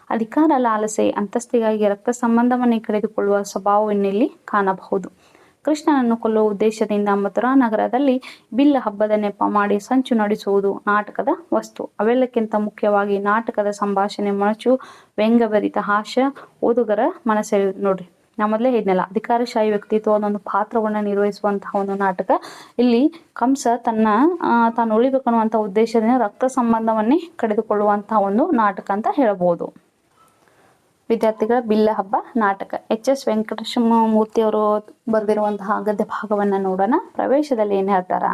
ಅಧಿಕಾರ ಲಾಲಸೆ, ಅಂತಸ್ತಿಗಾಗಿ ರಕ್ತ ಸಂಬಂಧವನ್ನೇ ಕಳೆದುಕೊಳ್ಳುವ ಸ್ವಭಾವವನ್ನಿಲ್ಲಿ ಕಾಣಬಹುದು. ಕೃಷ್ಣನನ್ನು ಕೊಲ್ಲುವ ಉದ್ದೇಶದಿಂದ ಮಥುರಾ ನಗರದಲ್ಲಿ ಬಿಲ್ಲ ಹಬ್ಬದ ನೆಪ ಮಾಡಿ ಸಂಚು ನಡೆಸುವುದು ನಾಟಕದ ವಸ್ತು. ಅವೆಲ್ಲಕ್ಕಿಂತ ಮುಖ್ಯವಾಗಿ ನಾಟಕದ ಸಂಭಾಷಣೆ, ಮೊನಚು, ವ್ಯಂಗ್ಯಭರಿತ ಹಾಸ್ಯ ಓದುಗರ ಮನಸೆಳೆಯುವುದು. ನೋಡ್ರಿ, ನಾ ಮೊದಲೇ ಹೇಳಿದ್ನಲ್ಲ, ಅಧಿಕಾರಶಾಹಿ ವ್ಯಕ್ತಿತ್ವದ ಒಂದು ಪಾತ್ರವನ್ನು ನಿರ್ವಹಿಸುವಂತಹ ಒಂದು ನಾಟಕ. ಇಲ್ಲಿ ಕಂಸ ತಾನು ಉಳಿಬೇಕನ್ನುವಂಥ ಉದ್ದೇಶದಿಂದ ರಕ್ತ ಸಂಬಂಧವನ್ನೇ ಕಡಿದುಕೊಳ್ಳುವಂತಹ ಒಂದು ನಾಟಕ ಅಂತ ಹೇಳ್ಬೋದು. ವಿದ್ಯಾರ್ಥಿಗಳ ಬಿಲ್ಲ ಹಬ್ಬ ನಾಟಕ. ಎಚ್.ಎಸ್. ವೆಂಕಟೇಶಮೂರ್ತಿ ಅವರು ಬರೆದಿರುವಂತಹ ಗದ್ಯ ಭಾಗವನ್ನು ನೋಡೋಣ. ಪ್ರವೇಶದಲ್ಲಿ ಏನು ಹೇಳ್ತಾರ?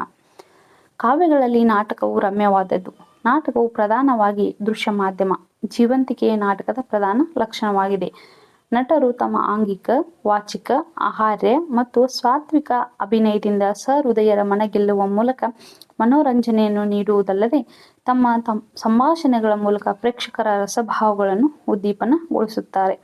ಕಾವ್ಯಗಳಲ್ಲಿ ನಾಟಕವು ರಮ್ಯವಾದದ್ದು. ನಾಟಕವು ಪ್ರಧಾನವಾಗಿ ದೃಶ್ಯ ಮಾಧ್ಯಮ. ಜೀವಂತಿಕೆಯೇ ನಾಟಕದ ಪ್ರಧಾನ ಲಕ್ಷಣವಾಗಿದೆ. ನಟರು ತಮ್ಮ ಆಂಗಿಕ, ವಾಚಿಕ, ಆಹಾರ್ಯ ಮತ್ತು ಸಾತ್ವಿಕ ಅಭಿನಯದಿಂದ ಸಹೃದಯರ ಮನಗೆಲ್ಲುವ ಮೂಲಕ ಮನೋರಂಜನೆಯನ್ನು ನೀಡುವುದಲ್ಲದೆ ತಮ್ಮ ಸಂಭಾಷಣೆಗಳ ಮೂಲಕ ಪ್ರೇಕ್ಷಕರ ರಸಭಾವಗಳನ್ನು ಉದ್ದೀಪನಗೊಳಿಸುತ್ತಾರೆ.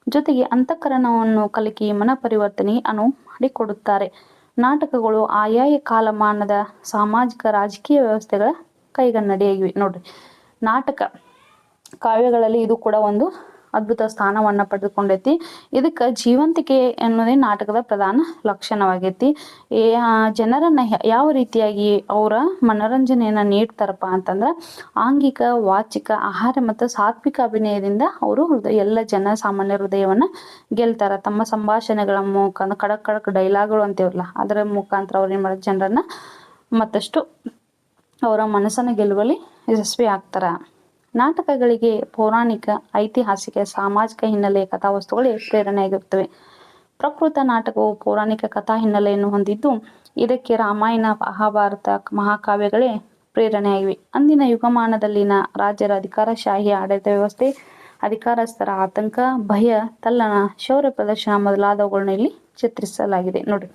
ಜೊತೆಗೆ ಅಂತಃಕರಣವನ್ನು ಕಲಕಿ ಮನಪರಿವರ್ತನೆಗೆ ಅನುವು ಮಾಡಿಕೊಡುತ್ತಾರೆ. ನಾಟಕಗಳು ಆಯಾಯ ಕಾಲಮಾನದ ಸಾಮಾಜಿಕ ರಾಜಕೀಯ ವ್ಯವಸ್ಥೆಗಳ ಕೈಗನ್ನಡಿಯಾಗಿವೆ. ನೋಡ್ರಿ, ನಾಟಕ ಕಾವ್ಯಗಳಲ್ಲಿ ಇದು ಕೂಡ ಒಂದು ಅದ್ಭುತ ಸ್ಥಾನವನ್ನ ಪಡೆದುಕೊಂಡೈತಿ. ಇದಕ್ಕೆ ಜೀವಂತಿಕೆ ಅನ್ನೋದೇ ನಾಟಕದ ಪ್ರಧಾನ ಲಕ್ಷಣವಾಗೈತಿ. ಜನರನ್ನ ಯಾವ ರೀತಿಯಾಗಿ ಅವರ ಮನೋರಂಜನೆಯನ್ನ ನೀಡ್ತಾರಪ್ಪ ಅಂತಂದ್ರ ಆಂಗಿಕ, ವಾಚಿಕ, ಆಹಾರ ಮತ್ತು ಸಾತ್ವಿಕ ಅಭಿನಯದಿಂದ ಅವರು ಎಲ್ಲ ಜನ ಸಾಮಾನ್ಯ ಹೃದಯವನ್ನ ಗೆಲ್ತಾರ. ತಮ್ಮ ಸಂಭಾಷಣೆಗಳ ಮುಖಾಂತರ ಖಡಕ್ ಖಡಕ್ ಡೈಲಾಗ್ಗಳು ಅಂತೀವಲ್ಲ, ಅದರ ಮುಖಾಂತರ ಅವ್ರು ಏನ್ ಮಾಡೋದು, ಜನರನ್ನ ಮತ್ತಷ್ಟು ಅವರ ಮನಸ್ಸನ್ನ ಗೆಲ್ಲುವಲ್ಲಿ ಯಶಸ್ವಿ ಆಗ್ತಾರ. ನಾಟಕಗಳಿಗೆ ಪೌರಾಣಿಕ, ಐತಿಹಾಸಿಕ, ಸಾಮಾಜಿಕ ಹಿನ್ನೆಲೆಯ ಕಥಾವಸ್ತುಗಳೇ ಪ್ರೇರಣೆಯಾಗಿರುತ್ತವೆ. ಪ್ರಕೃತ ನಾಟಕವು ಪೌರಾಣಿಕ ಕಥಾ ಹಿನ್ನೆಲೆಯನ್ನು ಹೊಂದಿದ್ದು ಇದಕ್ಕೆ ರಾಮಾಯಣ, ಮಹಾಭಾರತ, ಮಹಾಕಾವ್ಯಗಳೇ ಪ್ರೇರಣೆಯಾಗಿವೆ. ಅಂದಿನ ಯುಗಮಾನದಲ್ಲಿನ ರಾಜ್ಯರ ಅಧಿಕಾರಶಾಹಿ ಆಡಳಿತ ವ್ಯವಸ್ಥೆ, ಅಧಿಕಾರಸ್ಥರ ಆತಂಕ, ಭಯ, ತಲ್ಲಣ, ಶೌರ್ಯ ಪ್ರದರ್ಶನ ಮೊದಲಾದವುಗಳನ್ನ ಇಲ್ಲಿ ಚಿತ್ರಿಸಲಾಗಿದೆ. ನೋಡ್ರಿ,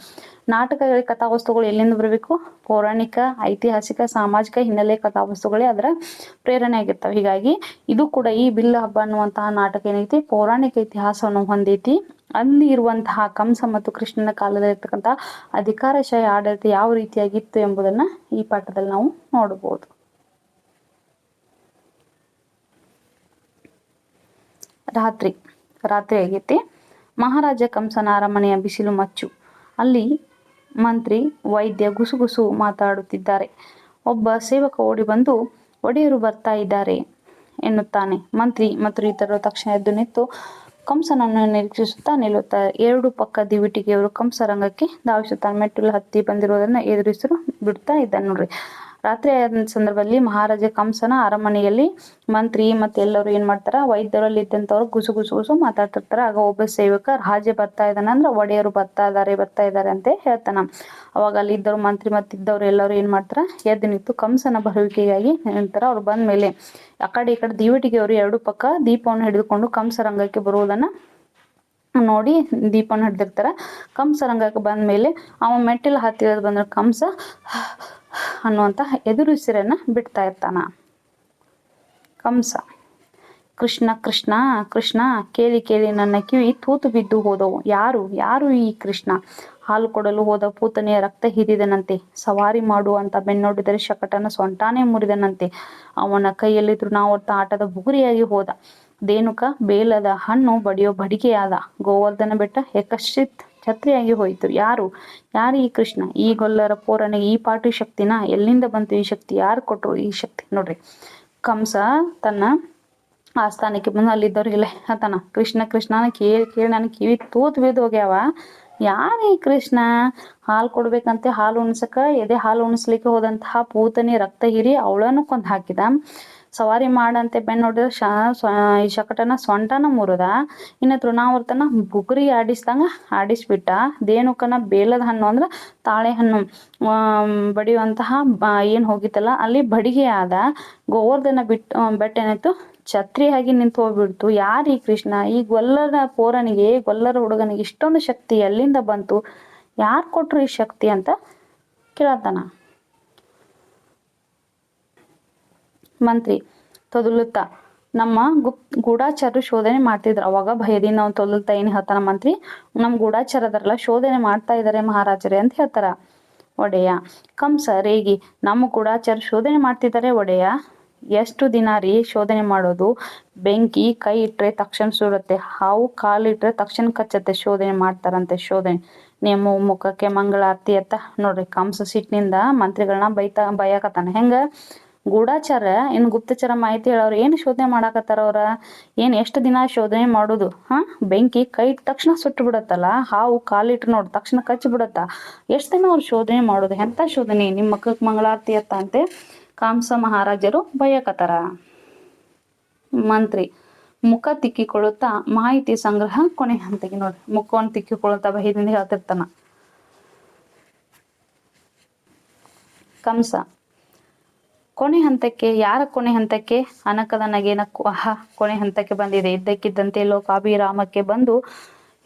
ನಾಟಕಗಳ ಕಥಾವಸ್ತುಗಳು ಎಲ್ಲಿಂದ ಬರಬೇಕು? ಪೌರಾಣಿಕ, ಐತಿಹಾಸಿಕ, ಸಾಮಾಜಿಕ ಹಿನ್ನೆಲೆಯ ಕಥಾವಸ್ತುಗಳೇ ಅದರ ಪ್ರೇರಣೆ ಆಗಿರ್ತಾವೆ. ಹೀಗಾಗಿ ಇದು ಕೂಡ ಈ ಬಿಲ್ಲ ಹಬ್ಬ ಅನ್ನುವಂತಹ ನಾಟಕ ಏನೈತಿ, ಪೌರಾಣಿಕ ಇತಿಹಾಸವನ್ನು ಹೊಂದೈತಿ. ಅಲ್ಲಿ ಇರುವಂತಹ ಕಂಸ ಮತ್ತು ಕೃಷ್ಣನ ಕಾಲದಲ್ಲಿ ಇರ್ತಕ್ಕಂತಹ ಅಧಿಕಾರಶಾಹಿ ಆಡಳಿತ ಯಾವ ರೀತಿಯಾಗಿತ್ತು ಎಂಬುದನ್ನ ಈ ಪಾಠದಲ್ಲಿ ನಾವು ನೋಡಬಹುದು. ರಾತ್ರಿ ಆಗೈತಿ. ಮಹಾರಾಜ ಕಂಸನ ಅರಮನೆಯ ಬಿಸಿಲು ಮಚ್ಚು. ಅಲ್ಲಿ ಮಂತ್ರಿ, ವೈದ್ಯ ಗುಸುಗುಸು ಮಾತಾಡುತ್ತಿದ್ದಾರೆ. ಒಬ್ಬ ಸೇವಕ ಓಡಿ ಬಂದು, ಒಡೆಯರು ಬರ್ತಾ ಇದ್ದಾರೆ ಎನ್ನುತ್ತಾನೆ. ಮಂತ್ರಿ ಮತ್ತು ಇತರರು ತಕ್ಷಣ ಎದ್ದು ನಿಂತು ಕಂಸನನ್ನು ನಿರೀಕ್ಷಿಸುತ್ತಾ ನಿಲ್ಲುತ್ತಾರೆ. ಎರಡು ಪಕ್ಕ ದಿವಿಟಿಗೆಯವರು ಕಂಸರಂಗಕ್ಕೆ ಧಾವಿಸುತ್ತಾನೆ. ಮೆಟ್ಟಿಲು ಹತ್ತಿ ಬಂದಿರುವುದನ್ನು ಎದುರಿಸಲು ಬಿಡ್ತಾ ಇದ್ದಾನೆ. ನೋಡ್ರಿ, ರಾತ್ರಿ ಆದ ಸಂದರ್ಭದಲ್ಲಿ ಮಹಾರಾಜ ಕಂಸನ ಅರಮನೆಯಲ್ಲಿ ಮಂತ್ರಿ ಮತ್ತೆ ಎಲ್ಲರೂ ಏನ್ ಮಾಡ್ತಾರ, ವೈದ್ಯರಲ್ಲಿ ಇದ್ದಂಥವ್ರು ಗುಸು ಮಾತಾಡ್ತಿರ್ತಾರ. ಆಗ ಒಬ್ಬ ಸೇವಕ ರಾಜ ಬರ್ತಾ ಇದ್ದಾನೆ ಅಂದ್ರೆ ಒಡೆಯರು ಬರ್ತಾ ಇದ್ದಾರೆ ಅಂತ ಹೇಳ್ತಾನ. ಅವಾಗ ಅಲ್ಲಿ ಇದ್ದವ್ರು ಮಂತ್ರಿ ಮತ್ತೆ ಇದ್ದವ್ರು ಎಲ್ಲರೂ ಏನ್ ಮಾಡ್ತಾರ, ಎದ್ದು ನಿಂತು ಕಂಸನ ಬರುವಿಕೆಗಾಗಿ ನಿಂತಾರ. ಅವ್ರು ಬಂದ ಮೇಲೆ ಆ ಕಡೆ ಈ ಕಡೆ ದಿವಿಟಿಗೆ ಅವರು ಎರಡು ಪಕ್ಕ ದೀಪವನ್ನು ಹಿಡಿದುಕೊಂಡು ಕಂಸರಂಗಕ್ಕೆ ಬರುವುದನ್ನ ನೋಡಿ ದೀಪವನ್ನು ಹಿಡಿದಿರ್ತಾರ. ಕಂಸರಂಗಕ್ಕೆ ಬಂದ ಮೇಲೆ ಅವ ಮೆಟ್ಟಿಲು ಹತ್ತಿರದ ಬಂದ್ರೆ ಕಂಸ ಅನ್ನುವಂತ ಎದುರುಸಿರನ್ನ ಬಿಡ್ತಾ ಇರ್ತಾನ. ಕಂಸ, ಕೃಷ್ಣ ಕೃಷ್ಣ ಕೃಷ್ಣ, ಕೇಳಿ ನನ್ನ ಕಿವಿ ತೂತು ಬಿದ್ದು ಹೋದವು. ಯಾರು ಈ ಕೃಷ್ಣ? ಹಾಲು ಕೊಡಲು ಹೋದ ಪೂತನೆಯ ರಕ್ತ ಹಿರಿದನಂತೆ, ಸವಾರಿ ಮಾಡುವಂತ ಬೆನ್ನೋಡಿದರೆ ಶಕಟನ ಸೊಂಟಾನೆ ಮುರಿದನಂತೆ, ಅವನ ಕೈಯಲ್ಲಿ ತೃಣಾವರ್ತ ಆಟದ ಬುಗುರಿಯಾಗಿ ಹೋದ. ದೇನುಕ ಬೇಲದ ಹಣ್ಣು ಬಡಿಯೋ ಬಡಿಗೆಯಾದ. ಗೋವರ್ಧನ ಬೆಟ್ಟ ಯಕಶ್ಚಿತ್ ಛತ್ರಿಯಾಗಿ ಹೋಯಿತು. ಯಾರು ಈ ಕೃಷ್ಣ? ಈ ಗೊಲ್ಲರ ಪೋರನಿಗೆ ಈ ಪಾಟಿ ಶಕ್ತಿನ? ಎಲ್ಲಿಂದ ಬಂತು ಈ ಶಕ್ತಿ? ಯಾರು ಕೊಟ್ರು ಈ ಶಕ್ತಿ? ನೋಡ್ರಿ, ಕಂಸ ತನ್ನ ಆಸ್ಥಾನಕ್ಕೆ ಬಂದು ಅಲ್ಲಿದ್ದವ್ರಿಗೆಲ್ಲ ಹೇಳ್ತಾನ, ಕೃಷ್ಣ ಕೇಳಿ ನನಗೆ ಕಿವಿ ತೂತ್ ಬಿದ್ದು ಹೋಗ್ಯಾವ. ಯಾರು ಈ ಕೃಷ್ಣ? ಹಾಲು ಕೊಡ್ಬೇಕಂತೆ ಹಾಲು ಉಣಿಸಕ ಎದೆ ಹಾಲು ಉಣಿಸ್ಲಿಕ್ಕೆ ಹೋದಂತಹ ಪೂತನಿ ರಕ್ತ ಹಿರಿ ಅವಳನ್ನು ಕೊಂದು ಹಾಕಿದ. ಸವಾರಿ ಮಾಡಂತೆ ಬೆನ್ನ ನೋಡಿದ್ರೆ ಈ ಶಕಟನ ಸೊಂಟನ ಮುರಿದ. ಇನ್ನು ತೃಣಾವರ್ತನ ಬುಗುರಿ ಆಡಿಸ್ಬಿಟ್ಟ. ದೇನುಕನ ಬೇಲದ ಹಣ್ಣು ಅಂದ್ರ ತಾಳೆ ಹಣ್ಣು ಬಡಿಯುವಂತಹ ಏನ್ ಹೋಗಿತ್ತಲ್ಲ ಅಲ್ಲಿ ಬಡಿಗೆ ಆದ. ಗೋವರ್ಧನ ಬೆಟ್ಟ ಏನಾಯ್ತು, ಛತ್ರಿಯಾಗಿ ನಿಂತು ಹೋಗ್ಬಿಡ್ತು. ಯಾರು ಈ ಕೃಷ್ಣ? ಈ ಗೊಲ್ಲರ ಪೋರನಿಗೆ, ಗೊಲ್ಲರ ಹುಡುಗನಿಗೆ ಇಷ್ಟೊಂದು ಶಕ್ತಿ ಎಲ್ಲಿಂದ ಬಂತು? ಯಾರು ಕೊಟ್ರು ಈ ಶಕ್ತಿ ಅಂತ ಕೇಳತಾನ. ಮಂತ್ರಿ ತೊದಲುತ್ತಾ, ನಮ್ಮ ಗೂಢಾಚಾರರು ಶೋಧನೆ ಮಾಡ್ತಿದ್ರು. ಅವಾಗ ಭಯದಿಂದ ಅವ್ನು ತೊದಲ್ತಾ ಏನ್ ಹೇಳ್ತಾನ ಮಂತ್ರಿ, ನಮ್ ಗೂಢಾಚಾರದರಲ್ಲ ಶೋಧನೆ ಮಾಡ್ತಾ ಇದಾರೆ ಮಹಾರಾಜರೇ ಅಂತ ಹೇಳ್ತಾರ. ಒಡೆಯ. ಕಂಸ ರೇಗಿ, ನಮ್ಮ ಗೂಢಚಾರ ಶೋಧನೆ ಮಾಡ್ತಿದ್ದಾರೆ ಒಡೆಯ. ಎಷ್ಟು ದಿನ ರೀ ಶೋಧನೆ ಮಾಡೋದು? ಬೆಂಕಿ ಕೈ ಇಟ್ರೆ ತಕ್ಷಣ ಸುಡುತ್ತೆ, ಹಾವು ಕಾಲಿಟ್ರೆ ತಕ್ಷಣ ಕಚ್ಚತ್ತೆ, ಶೋಧನೆ ಮಾಡ್ತಾರಂತೆ ಶೋಧನೆ. ನಿಮ್ಮ ಮುಖಕ್ಕೆ ಮಂಗಳಾರತಿ ಅತ್ತ. ನೋಡ್ರಿ ಕಂಸ ಸಿಟ್ಟಿನಿಂದ ಮಂತ್ರಿಗಳನ್ನ ಬೈಯಾಕತ್ತಾನ. ಹೆಂಗ? ಗೂಢಾಚಾರ ಏನ್ ಗುಪ್ತಚರ ಮಾಹಿತಿ ಹೇಳೋರು ಏನ್ ಶೋಧನೆ ಮಾಡಾಕತ್ತಾರ ಅವ್ರ? ಏನ್ ಎಷ್ಟು ದಿನ ಶೋಧನೆ ಮಾಡೋದು? ಬೆಂಕಿ ಕೈ ಇಟ್ಟ ತಕ್ಷಣ ಸುಟ್ಟು ಬಿಡತ್ತಲ್ಲ, ಹಾವು ಕಾಲಿಟ್ಟು ನೋಡ್ ತಕ್ಷಣ ಕಚ್ಚಿ ಬಿಡತ್ತ. ಎಷ್ಟ್ ದಿನ ಅವ್ರು ಶೋಧನೆ ಮಾಡೋದು? ಎಂತ ಶೋಧನೆ? ನಿಮ್ ಮಕ್ಕಕ್ ಮಂಗಳಾರತಿ ಅತ್ತ ಅಂತೆ ಕಂಸ ಮಹಾರಾಜರು ಬೈಯಾಕತ್ತಾರ. ಮಂತ್ರಿ ಮುಖ ತಿಕ್ಕಿಕೊಳ್ಳುತ್ತಾ ಮಾಹಿತಿ ಸಂಗ್ರಹ ಕೊನೆ ಹಂತಕ್ಕೆ. ನೋಡ್ರಿ ಮುಖವನ್ನು ತಿಕ್ಕಿಕೊಳ್ಳುತ್ತಾ ಬೈದಿಂದ ಹೇಳ್ತಿರ್ತಾನ ಕಂಸ. ಕೊನೆ ಹಂತಕ್ಕೆ. ಯಾರ ಕೊನೆ ಹಂತಕ್ಕೆ? ಅನಕದ ನಗೆನ ಕೊನೆ ಹಂತಕ್ಕೆ ಬಂದಿದೆ. ಇದ್ದಕ್ಕಿದ್ದಂತೆ ಲೋಕಾಭಿರಾಮಕ್ಕೆ ಬಂದು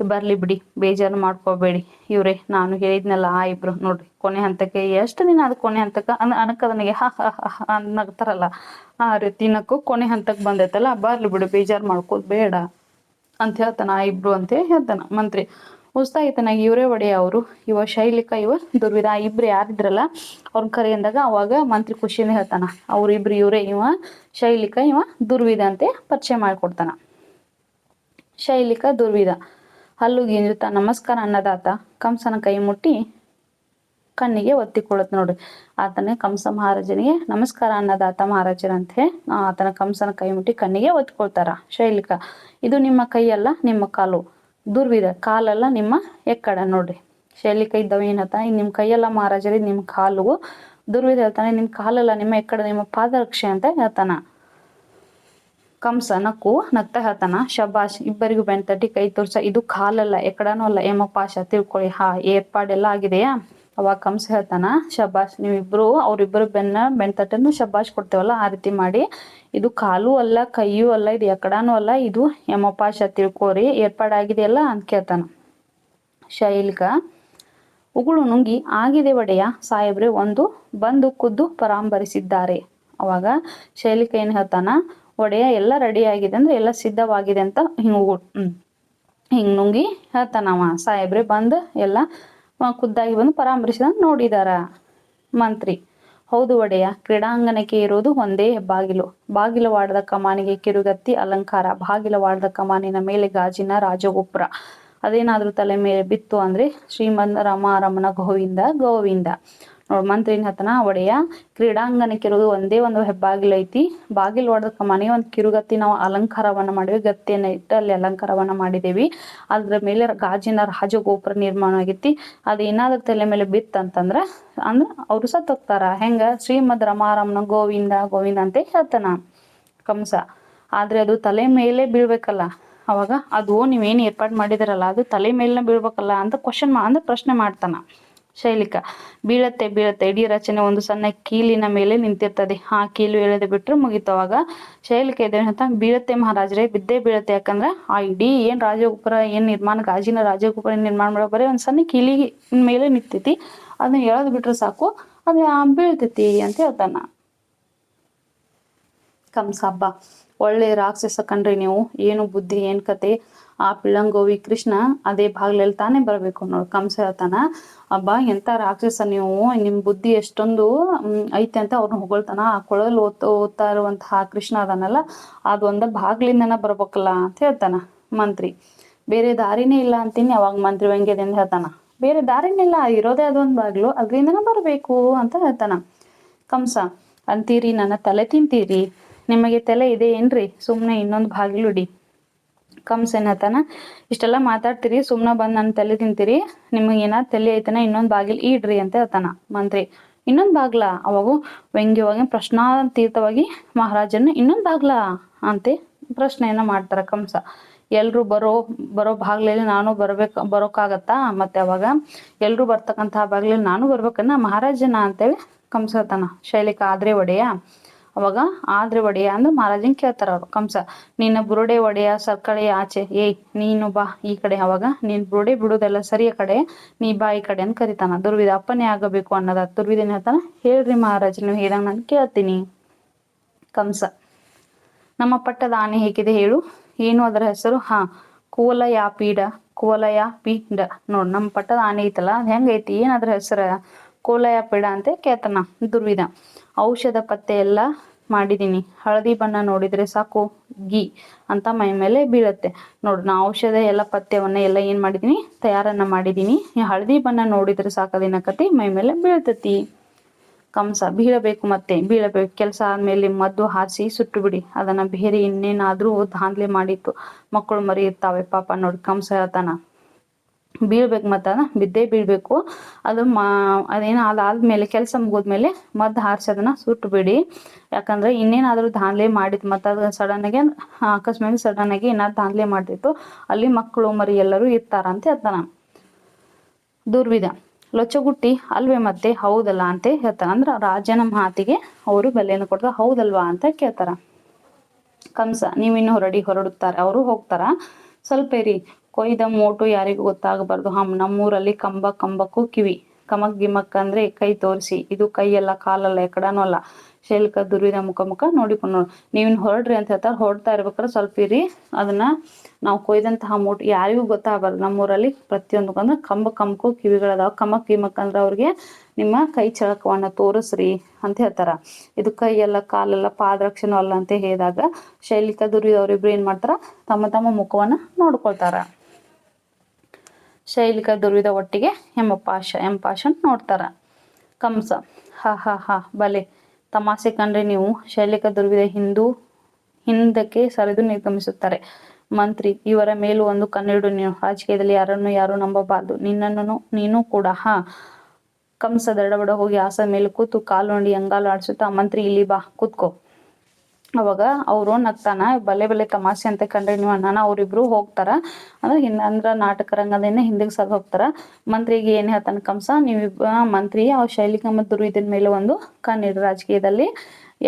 ಬರ್ಲಿ ಬಿಡಿ, ಬೇಜಾರು ಮಾಡ್ಕೋಬೇಡಿ ಇವ್ರೆ, ನಾನು ಹೇಳಿದ್ನಲ್ಲ ಆ ಇಬ್ರು ನೋಡ್ರಿ ಕೊನೆ ಹಂತಕ್ಕೆ. ಎಷ್ಟು ದಿನ ಅದು ಕೊನೆ ಹಂತಕ್ಕೆ? ಅನಕದ ನಗೆ ನಗ್ತಾರಲ್ಲ ಆ ರೀತಿ ನಕ್ಕು ಕೊನೆ ಹಂತಕ್ಕೆ ಬಂದೈತಲ್ಲ, ಬರ್ಲಿ ಬಿಡು ಬೇಜಾರು ಮಾಡ್ಕೋದ್ ಬೇಡ ಅಂತ ಹೇಳ್ತಾನ ಆ ಇಬ್ರು ಅಂತ ಹೇಳ್ತಾನ ಮಂತ್ರಿ. ಉತ್ಸಾಹಿತನಾಗಿ ಇವರೇ ಒಡೆಯ ಅವರು, ಇವ ಶೈಲಿಕ, ಇವ ದುರ್ವಿಧ, ಇಬ್ರು ಯಾರಿದ್ರಲ್ಲ ಅವ್ರನ್ನ ಕರಿ ಅಂದಾಗ ಅವಾಗ ಮಂತ್ರಿ ಖುಷಿನೇ ಹೇಳ್ತಾನ ಅವ್ರಿಬ್ರು ಇವರೇ, ಇವ ಶೈಲಿಕ, ಇವ ದುರ್ವಿಧ ಅಂತೆ ಪರಿಚಯ ಮಾಡಿಕೊಡ್ತಾನ. ಶೈಲಿಕ ದುರ್ವಿಧ. ಹಲ್ಲು ಗಿಂಜುತ್ತಾ ನಮಸ್ಕಾರ ಅನ್ನದಾತ ಕಂಸನ ಕೈ ಮುಟ್ಟಿ ಕಣ್ಣಿಗೆ ಒತ್ತಿಕೊಳ್ಳುತ್ತೆ. ನೋಡ್ರಿ ಆತನ ಕಂಸ ಮಹಾರಾಜನಿಗೆ ನಮಸ್ಕಾರ ಅನ್ನದಾತ ಮಹಾರಾಜರಂತೆ ಆತನ ಕಂಸನ ಕೈ ಮುಟ್ಟಿ ಕಣ್ಣಿಗೆ ಒತ್ತಿಕೊಳ್ತಾರ. ಶೈಲಿಕ, ಇದು ನಿಮ್ಮ ಕೈಯಲ್ಲ ನಿಮ್ಮ ಕಾಲು. ದುರ್ವಿಧ, ಕಾಲಲ್ಲ ನಿಮ್ಮ ಎಕ್ಕಡ. ನೋಡ್ರಿ ಶೈಲಿಕ ಇದ್ದವ ಏನತ್ತ, ನಿಮ್ ಕೈಯಲ್ಲ ಮಹಾರಾಜರಿ ನಿಮ್ ಕಾಲು. ದುರ್ವಿಧ ಹೇಳ್ತಾನೆ ನಿಮ್ ಕಾಲಲ್ಲ ನಿಮ್ಮ ಎಕ್ಕಡ, ನಿಮ್ಮ ಪಾದರಕ್ಷೆ ಅಂತ ಹೇಳ್ತಾನ. ಕಂಸ ನಗ್ತಾ ಹೇಳ್ತಾನ ಶಬಾಷ್, ಇಬ್ಬರಿಗೂ ಬೆನ್ ತಟ್ಟಿ ಕೈ ತೋರ್ಸ. ಇದು ಕಾಲಲ್ಲ ಎಕ್ಕಡನೂ ಅಲ್ಲ, ಯಮಪಾಶ ತಿಳ್ಕೊಳ್ಳಿ. ಏರ್ಪಾಡೆಲ್ಲ ಆಗಿದೆಯಾ? ಅವಾಗ ಕಂಸ ಹೇಳ್ತಾನ ಶಬಾಷ್, ನೀವಿಬ್ರು ಅವ್ರಿಬ್ರು ಬೆನ್ ತಟ್ಟನ್ನು ಶಬಾಷ್ ಕೊಡ್ತೇವಲ್ಲ ಆ ರೀತಿ ಮಾಡಿ. ಇದು ಕಾಲು ಅಲ್ಲ ಕೈಯೂ ಅಲ್ಲ, ಇದು ಎಕ್ಕಡನೂ ಅಲ್ಲ, ಇದು ಯಮಪಾಶ ತಿಳ್ಕೋರಿ, ಏರ್ಪಾಡಾಗಿದೆಯಲ್ಲ ಅಂತ ಕೇಳ್ತಾನ. ಶೈಲಿಕ ಉಗುಳು ನುಂಗಿ ಆಗಿದೆ ಒಡೆಯ ಸಾಹೇಬ್ರೆ, ಒಂದು ಬಂದು ಖುದ್ದು ಪರಾಂಬರಿಸಿದ್ದಾರೆ. ಅವಾಗ ಶೈಲಿಕ ಏನ್ ಹೇಳ್ತಾನ, ಒಡೆಯ ಎಲ್ಲ ರೆಡಿ ಆಗಿದೆ ಅಂದ್ರೆ ಎಲ್ಲ ಸಿದ್ಧವಾಗಿದೆ ಅಂತ ಹಿಂಗ್ ನುಂಗಿ ಹೇಳ್ತಾನವ. ಸಾಹೇಬ್ರೆ ಬಂದು ಎಲ್ಲ ಖುದ್ದಾಗಿ ಬಂದು ಪರಾಮರ್ಶಿಸಿದ ನೋಡಿದಾರ. ಮಂತ್ರಿ ಹೌದು ಒಡೆಯ, ಕ್ರೀಡಾಂಗಣಕ್ಕೆ ಇರೋದು ಒಂದೇ ಬಾಗಿಲು. ಬಾಗಿಲವಾಡದ ಕಮಾನಿಗೆ ಕಿರುಗತ್ತಿ ಅಲಂಕಾರ, ಬಾಗಿಲವಾಡದ ಕಮಾನಿನ ಮೇಲೆ ಗಾಜಿನ ರಾಜಗೋಪುರ. ಅದೇನಾದ್ರೂ ತಲೆ ಮೇಲೆ ಬಿತ್ತು ಅಂದ್ರೆ ಶ್ರೀಮಂತ ರಮಾರಮಣ ಗೋವಿಂದ ಗೋವಿಂದ. ನೋಡ್ ಮಂತ್ರಿ ಏನ್ ಹೇಳ್ತಾನ, ಒಡೆಯ ಕ್ರೀಡಾಂಗಣಕ್ಕೆ ಇರೋದು ಒಂದೇ ಒಂದು ಹೆಬ್ಬಾಗಿಲು ಐತಿ. ಬಾಗಿಲು ಹೊಡೆದ ಕಮಾನಿಗೆ ಒಂದು ಕಿರುಗತ್ತಿ ನಾವು ಅಲಂಕಾರವನ್ನ ಮಾಡಿವಿ, ಗತ್ತಿಯನ್ನ ಇಟ್ಟು ಅಲ್ಲಿ ಅಲಂಕಾರವನ್ನ ಮಾಡಿದೇವಿ. ಅದ್ರ ಮೇಲೆ ಗಾಜಿನ ರಾಜಗೋಪುರ ನಿರ್ಮಾಣ ಆಗೈತಿ. ಅದೇನಾದ್ರೂ ತಲೆ ಮೇಲೆ ಬಿತ್ತಂತಂದ್ರ ಅವ್ರು ಸತ್ತೋಗ್ತಾರ. ಹೆಂಗ? ಶ್ರೀಮದ್ ರಮಾರಮಣ ಗೋವಿಂದ ಗೋವಿಂದ ಅಂತ ಹೇಳ್ತಾನ ಕಂಸ. ಆದ್ರೆ ಅದು ತಲೆ ಮೇಲೆ ಬೀಳ್ಬೇಕಲ್ಲ, ಅವಾಗ ಅದು ನೀವೇನು ಏರ್ಪಾಡು ಮಾಡಿದಿರಲ್ಲ ಅದು ತಲೆ ಮೇಲಿನ ಬೀಳ್ಬೇಕಲ್ಲ ಅಂತ ಪ್ರಶ್ನೆ ಮಾಡ್ತಾನ. ಶೈಲಿಕ ಬೀಳತ್ತೆ ಇಡೀ ರಚನೆ ಒಂದು ಸಣ್ಣ ಕೀಲಿನ ಮೇಲೆ ನಿಂತಿರ್ತದೆ, ಆ ಕೀಲು ಎಳೆದು ಬಿಟ್ರೆ ಮುಗಿತು. ಅವಾಗ ಶೈಲಿಕ ಇದೇನ್ ಅಂತ, ಬೀಳತ್ತೆ ಮಹಾರಾಜರೇ, ಬಿದ್ದೇ ಬೀಳತ್ತೆ. ಯಾಕಂದ್ರೆ ಆ ಇಡೀ ಏನ್ ರಾಜಗೋಪುರ ಏನ್ ನಿರ್ಮಾಣ, ಗಾಜಿನ ರಾಜಗೋಪುರ ನಿರ್ಮಾಣ ಮಾಡೋ ಬರೀ ಒಂದ್ ಸಣ್ಣ ಕೀಲಿ ಮೇಲೆ ನಿಂತೈತಿ, ಅದನ್ನ ಎಳೆದು ಬಿಟ್ರೆ ಸಾಕು ಅದ ಬೀಳ್ತೈತಿ ಅಂತ ಹೇಳ್ತಾನ ಕಂಸ. ಹಬ್ಬ ಒಳ್ಳೆ ರಾಕ್ಷಸ ಕಣ್ರಿ ನೀವು, ಏನು ಬುದ್ಧಿ ಏನ್ ಕತೆ. ಆ ಪಿಳ್ಳಂಗೋವಿ ಕೃಷ್ಣ ಅದೇ ಬಾಗ್ಲಲ್ಲಿ ತಾನೇ ಬರ್ಬೇಕು. ನೋಡ್ ಕಂಸ ಹೇಳ್ತಾನ, ಹಬ್ಬ ಎಂತ ರಾಕ್ಷಸ ನೀವು, ನಿಮ್ ಬುದ್ಧಿ ಎಷ್ಟೊಂದು ಐತೆ ಅಂತ ಅವ್ರನ್ನ ಹೊಗಳ್ತಾನ. ಆ ಕೊಳಲು ಓದ್ತಾ ಇರುವಂತಹ ಕೃಷ್ಣ ಅದನ್ನಲ್ಲ, ಅದೊಂದ ಬಾಗ್ಲಿಂದನ ಬರ್ಬೇಕಲ್ಲ ಅಂತ ಹೇಳ್ತಾನ. ಮಂತ್ರಿ ಬೇರೆ ದಾರಿನೇ ಇಲ್ಲ ಅಂತೀನಿ. ಅವಾಗ ಮಂತ್ರಿ ವ್ಯಂಗ್ಯದಿಂದ ಹೇಳ್ತಾನ, ಬೇರೆ ದಾರಿನೇ ಇಲ್ಲ, ಇರೋದೇ ಅದೊಂದ್ ಬಾಗ್ಲು, ಅದ್ರಿಂದನ ಬರ್ಬೇಕು ಅಂತ ಹೇಳ್ತಾನ. ಕಂಸ ಅಂತೀರಿ ನನ್ನ ತಲೆ ತಿಂತೀರಿ, ನಿಮಗೆ ತಲೆ ಇದೆ ಏನ್ರಿ, ಸುಮ್ನೆ ಇನ್ನೊಂದು ಬಾಗಿಲು ಇಡಿ. ಕಂಸ ಏನತಾನ, ಇಷ್ಟೆಲ್ಲ ಮಾತಾಡ್ತೀರಿ, ಸುಮ್ನೆ ಬಂದ್ ನನ್ನ ತಲೆ ತಿಂತೀರಿ, ನಿಮಗೆ ಏನಾದ್ ತಲೆ ಐತನ ಇನ್ನೊಂದ್ ಬಾಗಿಲ್ ಇಡ್ರಿ ಅಂತ ಹೇಳ್ತಾನ. ಮಂತ್ರಿ ಇನ್ನೊಂದ್ ಬಾಗ್ಲ? ಅವಾಗೂ ವ್ಯಂಗ್ಯವಾಗಿ ಪ್ರಶ್ನಾತೀರ್ಥವಾಗಿ ಮಹಾರಾಜನ ಇನ್ನೊಂದ್ ಬಾಗ್ಲ ಅಂತೆ ಪ್ರಶ್ನೆಯನ್ನ ಮಾಡ್ತಾರ ಕಂಸ. ಎಲ್ರು ಬರೋ ಬಾಗ್ಲಲ್ಲಿ ನಾನು ಬರೋಕಾಗತ್ತಾ? ಮತ್ತೆ ಅವಾಗ ಎಲ್ರು ಬರ್ತಕ್ಕಂತಹ ಬಾಗ್ಲಲ್ಲಿ ನಾನು ಬರ್ಬೇಕನ್ನ ಮಹಾರಾಜನ ಅಂತೇಳಿ ಕಂಸ ಹೇಳ್ತಾನ. ಶೈಲಿಕ ಆದ್ರೆ ಒಡೆಯ? ಅವಾಗ ಆದ್ರೆ ಒಡೆಯ ಅಂದ್ರೆ ಮಹಾರಾಜನ್ ಕೇಳ್ತಾರ ಅವ್ರು. ಕಂಸ ನಿನ್ನ ಬುರುಡೆ ಒಡೆಯ ಸರ್ಕಳೆ ಆಚೆ, ಏಯ್ ನೀನು ಬಾ ಈ ಕಡೆ. ಅವಾಗ ನೀನ್ ಬುರುಡೆ ಬಿಡುದೆಲ್ಲ ಸರಿಯ ಕಡೆ, ನೀ ಬಾ ಈ ಕಡೆ ಅಂತ ಕರಿತಾನ. ದುರ್ವಿಧ ಅಪ್ಪನೇ ಆಗಬೇಕು ಅನ್ನೋದ. ದುರ್ವಿಧ ಏನ್ ಹೇಳ್ತಾನ, ಹೇಳ್ರಿ ಮಹಾರಾಜ ನೀವು ಹೇಳಂಗ್ ನಾನು ಕೇಳ್ತೀನಿ. ಕಂಸ ನಮ್ಮ ಪಟ್ಟದ ಆನೆ ಹೇಗಿದೆ ಹೇಳು, ಏನು ಅದರ ಹೆಸರು? ಕುವಲಯಾಪೀಡ. ಕುವಲಯಾಪೀಡ. ನೋಡ್ ನಮ್ಮ ಪಟ್ಟದ ಆನೆ ಐತಲ್ಲ ಅದ್ ಹೆಂಗೈತಿ, ಏನ್ ಅದ್ರ ಹೆಸರ? ಕೋಲಯ ಪೀಡ ಅಂತ ಕೇಳ್ತಾನ ದುರ್ವಿಧ. ಔಷಧ ಪತ್ತೆ ಎಲ್ಲ ಮಾಡಿದೀನಿ, ಹಳದಿ ಬಣ್ಣ ನೋಡಿದ್ರೆ ಸಾಕು ಗೀ ಅಂತ ಮೈ ಮೇಲೆ ಬೀಳತ್ತೆ. ನೋಡ್ರಿ ನಾ ಔಷಧ ಎಲ್ಲ ಪಥ್ಯವನ್ನ ಎಲ್ಲ ಏನ್ ಮಾಡಿದೀನಿ, ತಯಾರನ್ನ ಮಾಡಿದೀನಿ. ಹಳದಿ ಬಣ್ಣ ನೋಡಿದ್ರೆ ಸಾಕದೇನಕತಿ ಮೈ ಮೇಲೆ ಬೀಳ್ತತಿ. ಕಂಸ ಬೀಳಬೇಕು, ಮತ್ತೆ ಬೀಳಬೇಕು. ಕೆಲಸ ಆದ್ಮೇಲೆ ಮದ್ದು ಹಾರಿಸಿ ಸುಟ್ಟು ಬಿಡಿ, ಅದನ್ನ ಬೇರೆ ಇನ್ನೇನಾದ್ರೂ ದಾಂಧಲೆ ಮಾಡಿತ್ತು ಮಕ್ಕಳು ಮರಿ ಇರ್ತಾವೆ ಪಾಪ. ನೋಡಿ ಕಂಸ ಹೇಳ್ತಾನ ಬೀಳ್ಬೇಕು, ಮತ್ತ ಬಿದ್ದೇ ಬೀಳ್ಬೇಕು. ಅದು ಅದೇನ ಅದಾದ್ಮೇಲೆ ಕೆಲಸ ಮುಗಿದ್ಮೇಲೆ ಮದ್ದು ಹಾರಿಸಿ ಅದನ್ನ ಸುಟ್ಟು ಬಿಡಿ, ಯಾಕಂದ್ರೆ ಇನ್ನೇನಾದ್ರೂ ದಾಂಧಲೆ ಮಾಡಿತ್ತು ಮತ್ತೆ ಅದು ಸಡನ್ ಆಗಿ ಅಕಸ್ಮಾತ್ ಸಡನ್ ಆಗಿ ಏನಾದ್ರು ದಾಂಧಲೆ ಮಾಡ್ತಿತ್ತು ಅಲ್ಲಿ ಮಕ್ಕಳು ಮರಿ ಎಲ್ಲರೂ ಇರ್ತಾರ ಅಂತ ಹೇಳ್ತಾನ ದುರ್ವಿಧ. ಲೊಚ್ಚಗುಟ್ಟಿ ಅಲ್ವೇ ಮತ್ತೆ ಹೌದಲ್ಲ ಅಂತ ಹೇಳ್ತಾನ. ಅಂದ್ರ ರಾಜನ ಮಾತಿಗೆ ಅವರು ಬೆಲೆಯನ್ನು ಕೊಡ್ತಾರ, ಹೌದಲ್ವಾ ಅಂತ ಕೇಳ್ತಾರ. ಕಂಸ ನೀವಿನ್ನು ಹೊರಡುತ್ತಾರೆ, ಅವರು ಹೋಗ್ತಾರ. ಸ್ವಲ್ಪ ಇರಿ, ಕೊಯ್ದ ಮೋಟು ಯಾರಿಗೂ ಗೊತ್ತಾಗಬಾರ್ದು. ನಮ್ಮೂರಲ್ಲಿ ಕಂಬಕ್ಕೂ ಕಿವಿ, ಕಮಕ್ ಗಿಮಕ್ ಅಂದ್ರೆ ಕೈ ತೋರಿಸಿ, ಇದು ಕೈಯಲ್ಲ ಕಾಲಲ್ಲ ಎಕಡನೂ ಅಲ್ಲ. ಶೈಲಿಕ ದುರ್ವಿಧ ಮುಖ ನೋಡಿಕೊಂಡು ನೀವಿನ್ ಹೊರಡ್ರಿ ಅಂತ ಹೇಳ್ತಾರೆ. ಹೊರಡ್ತಾ ಇರ್ಬೇಕಾದ್ರೆ ಸ್ವಲ್ಪ ಇರಿ, ಅದನ್ನ ನಾವು ಕೊಯ್ದಂತಹ ಮೋಟು ಯಾರಿಗೂ ಗೊತ್ತಾಗಬಾರ್ದು. ನಮ್ಮೂರಲ್ಲಿ ಪ್ರತಿಯೊಂದು ಅಂದ್ರೆ ಕಂಬಕ್ಕೂ ಕಿವಿಗಳದಾವ. ಕಮಕ್ ಗಿಮಕ್ ಅಂದ್ರೆ ಅವ್ರಿಗೆ ನಿಮ್ಮ ಕೈ ಚಳಕವನ್ನ ತೋರಿಸ್ರಿ ಅಂತ ಹೇಳ್ತಾರ. ಇದು ಕೈಯಲ್ಲ ಕಾಲಲ್ಲ ಪಾದರಕ್ಷೆನೂ ಅಲ್ಲ ಅಂತ ಹೇಳಿದಾಗ ಶೈಲಿಕ ದುರ್ವಿಧ ಅವರಿಬ್ರು ಏನ್ ಮಾಡ್ತಾರ, ತಮ್ಮ ಮುಖವನ್ನ ನೋಡ್ಕೊಳ್ತಾರ. ಶೈಲಿಕ ದುರ್ವಿಧ ಒಟ್ಟಿಗೆ ಎಂಪಾಶನ್ ನೋಡ್ತಾರ. ಕಂಸ ಹಾ ಬಲೆ ತಮಾಸೆ ಕಂಡ್ರೆ ನೀವು. ಶೈಲಿಕ ದುರ್ವಿಧ ಹಿಂದಕ್ಕೆ ಸರಿದು ನಿರ್ಗಮಿಸುತ್ತಾರೆ. ಮಂತ್ರಿ ಇವರ ಮೇಲೂ ಒಂದು ಕಣ್ಣಿಡು ನೀನು, ರಾಜಕೀಯದಲ್ಲಿ ಯಾರು ನಂಬಬಾರ್ದು, ನೀನು ಕೂಡ. ಕಂಸ ದಡಬಡ ಹೋಗಿ ಆಸನ ಮೇಲೆ ಕೂತು ಕಾಲು ನೋಡಿ ಅಂಗಾಲು ಆಡಿಸುತ್ತಾ, ಮಂತ್ರಿ ಇಲ್ಲಿ ಬಾ ಕೂತ್ಕೋ. ಅವಾಗ ಅವ್ರು ನಗ್ತಾನ, ಬಲೆ ತಮಾಷೆ ಅಂತ ಕಂಡ್ರೆ ನೀವು ಅಣ್ಣನ. ಅವ್ರಿಬ್ರು ಹೋಗ್ತಾರ, ಅಂದ್ರೆ ನಾಟಕ ರಂಗದಿಂದ ಹಿಂದಕ್ಕೆ ಸರ್ ಹೋಗ್ತಾರ. ಮಂತ್ರಿಗೆ ಏನ್ ಹೇಳ್ತಾನ ಕಂಸ, ಮಂತ್ರಿ ಅವ್ರ ಶೈಲಿಕ ಮತ್ತು ದುರ್ವಿಧನ ಮೇಲೆ ಒಂದು ಕಣ್ಣಿಡು, ರಾಜಕೀಯದಲ್ಲಿ